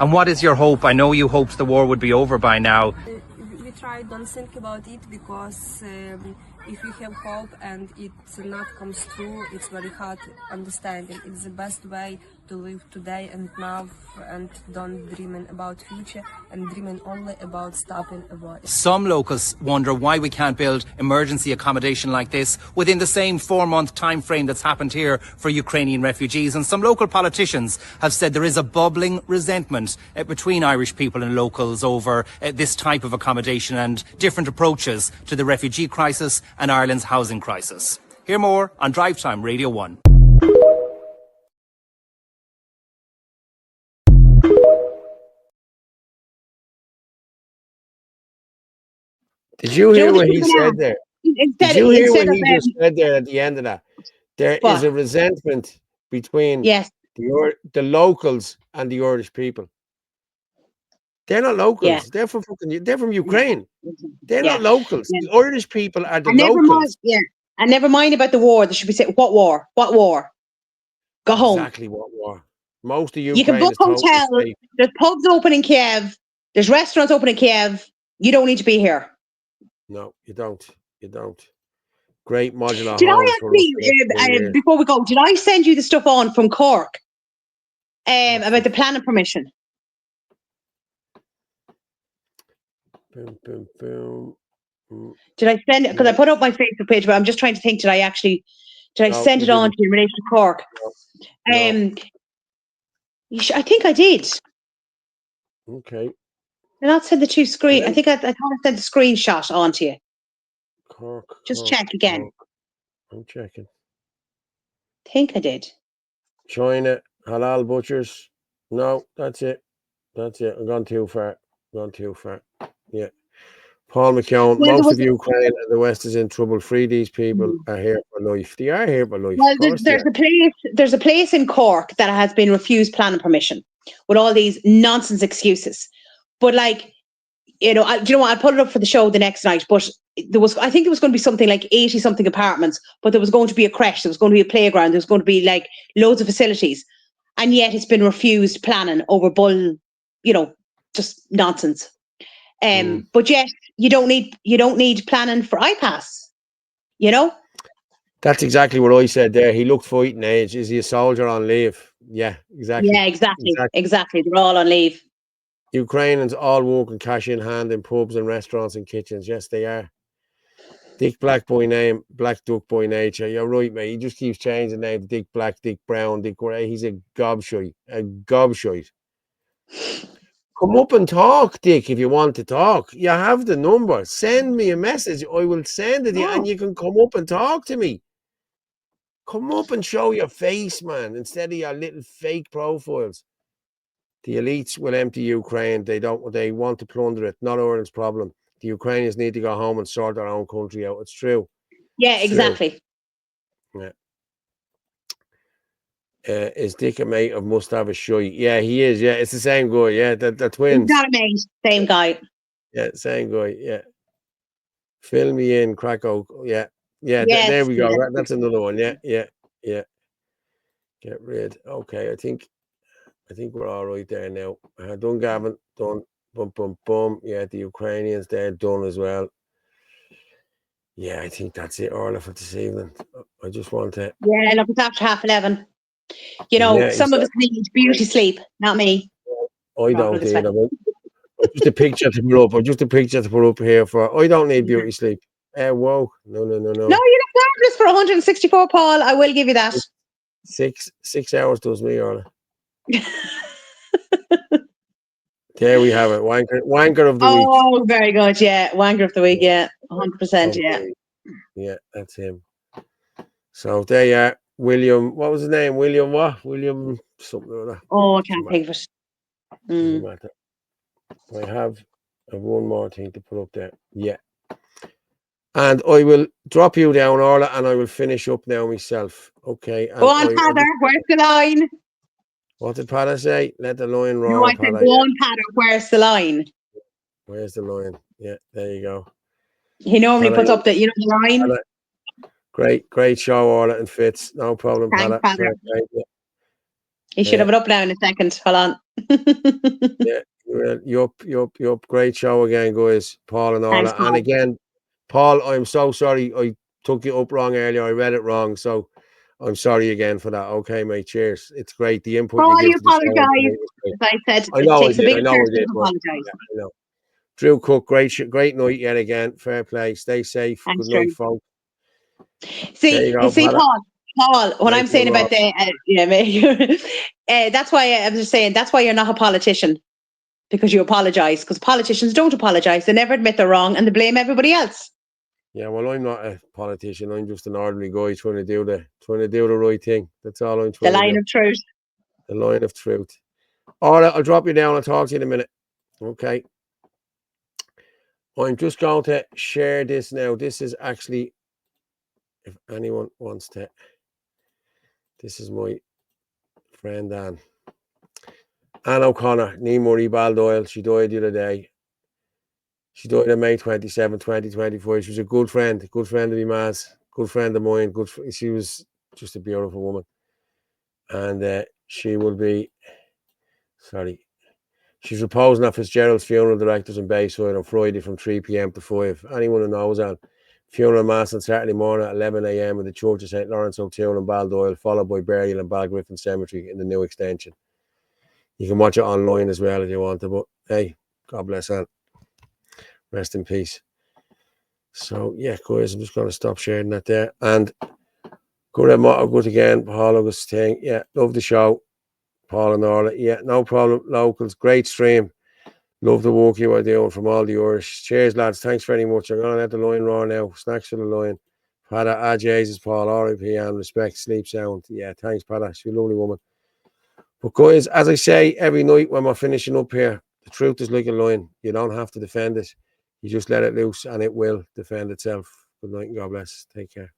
And what is your hope? I know you hoped the war would be over by now. Don't think about it, because if you have hope and it not comes true, it's very hard understanding. It's the best way to live today and now, and don't dreaming about future and dreaming only about stopping a war. Some locals wonder why we can't build emergency accommodation like this within the same 4-month time frame that's happened here for Ukrainian refugees. And some local politicians have said there is a bubbling resentment between Irish people and locals over this type of accommodation and different approaches to the refugee crisis and Ireland's housing crisis. Hear more on Drive Time Radio 1. Did you hear what he said there? Did you hear what he just said there at the end of that? There is a resentment between the locals and the Irish people. They're not locals. Yeah. They're from Ukraine. They're not locals. Yeah. The Irish people are the locals. And never mind about the war. They should be saying, what war? What war? Go home. Exactly what war. Most of Ukraine. You can book hotels. There's pubs open in Kiev. There's restaurants open in Kiev. You don't need to be here. No, you don't. You don't. Great modular. Did I actually, before we go, did I send you the stuff on from Cork About the planning permission. Boom, boom, boom. Did I send it? Because I put up my Facebook page, but I'm just trying to think, did I No, send you it on didn't. to you in relation to Cork? No. I think I did. Okay. Did I not send the two screen? Yeah. I think I thought I sent the screenshot on to you. Cork. Just Cork, check again. Cork. I'm checking. I think I did. China, halal butchers. No, that's it. That's it. I've gone too far. Gone too far. Yeah. Paul McKeown, Well, there most was of Ukraine and the West is in trouble. Free these people are here for life. They are here for life. Well, Of course they are. there's a place in Cork that has been refused planning permission with all these nonsense excuses. But like, do you know what? I'll put it up for the show the next night. But I think there was going to be something like 80 something apartments, but there was going to be a creche, there was going to be a playground, there was going to be like loads of facilities, and yet it's been refused planning over just nonsense. But yet you don't need planning for iPass. You know. That's exactly what I said there. He looked fighting age. Is he a soldier on leave? Yeah, exactly. Yeah, exactly. They're all on leave. Ukrainians all working cash in hand in pubs and restaurants and kitchens. Yes, they are. Dick Black by name, Black Duck by nature. You're right, mate. He just keeps changing names. Dick Black, Dick Brown, Dick Gray. He's a gobshite. A gobshite. Come up and talk, Dick, if you want to talk. You have the number. Send me a message. I will send it to you, and you can come up and talk to me. Come up and show your face, man, instead of your little fake profiles. The elites will empty Ukraine. They want to plunder it. Not Ireland's problem. The Ukrainians need to go home and sort their own country out. It's true. Yeah, it's exactly. True. Yeah. Is Dick a mate of Mustafa Shui? Yeah, he is. Yeah, it's the same guy. Yeah, they're twins. He's not a mate. Same guy. Yeah, same guy. Yeah. Fill me in, Krakow. Yeah. Yeah, there we go. That's another one. Yeah. Get rid. Okay, I think we're all right there now. Done, Gavin. Done. Boom, boom, boom. Yeah, the Ukrainians, they're done as well. Yeah, I think that's it, Orla, for this evening. I just want to... Yeah, look, it's after 11:30. You know, some of us need beauty sleep, not me. I don't either. Just a picture to put up. Just a picture to put up here for... I don't need beauty sleep. Whoa. No. No, you look fabulous for 164, Paul. I will give you that. 6 hours does me, Orla. There we have it. Wanker of the week. Oh, very good. Yeah, wanker of the week. Yeah, 100%. Yeah. Yeah, that's him. So there you are. William, what was his name? William what? William something or other. Oh, I can't think of it. Doesn't matter. I have one more thing to put up there. Yeah. And I will drop you down, Orla, and I will finish up now myself. Okay. Go on, Padder. Where's the line? What did Padder say? Let the lion roar. No, I said, go on, Padder. Where's the line? Where's the lion? Yeah, there you go. He normally puts up the line. Padder. Great show, Orla and Fitz. No problem, Thanks, Padder. He should have it up now in a second. Hold on. Yeah, you're up. Great show again, guys. Paul and Orla. Thanks, and again, Paul, I'm so sorry. I took you up wrong earlier. I read it wrong. So I'm sorry again for that. Okay, mate. Cheers. It's great. The input Paul, you give to the apologize. As I said, I know it takes a big person to but, apologize. yeah, I know. Drew Cook, great night yet again. Fair play. Stay safe. Thanks, Good night, folks. See, Paul, what I'm saying about that's why I'm just saying that's why you're not a politician, because you apologize. Because politicians don't apologize; they never admit they're wrong and they blame everybody else. Yeah, well, I'm not a politician. I'm just an ordinary guy trying to do the right thing. That's all I'm trying to do. The line of truth. The line of truth. All right, I'll drop you down. I'll talk to you in a minute. Okay. I'm just going to share this now. This is actually, if anyone wants to, this is my friend Anne O'Connor, Nee Murray Baldoyle. She died the other day. She died on May 27, 2024. She was a good friend of my ma's, good friend of mine. She was just a beautiful woman. And she will be, she's reposing at Fitzgerald's funeral directors in Bayside on Friday from 3 p.m. to 5. Anyone who knows that. Funeral mass on Saturday morning at 11 a.m. in the Church of St. Lawrence Hotel in Baldoyle, followed by burial in Balgriffin Cemetery in the new extension. You can watch it online as well if you want to. But hey, God bless Anne. Rest in peace. So yeah, guys, I'm just going to stop sharing that there. And good motto, good again, Paul August thing. Yeah, love the show, Paul and Orla. Yeah, no problem. Locals, great stream. Love the work you are doing from all the Irish. Cheers, lads. Thanks very much. I'm going to let the line roar now. Snacks for the line. Pada, Jesus, Paul, R.I.P. and respect, sleep sound. Yeah, thanks, Pada. She's a lovely woman. But guys, as I say every night when we're finishing up here, the truth is like a lion. You don't have to defend it. You just let it loose and it will defend itself. Good night and God bless. Take care.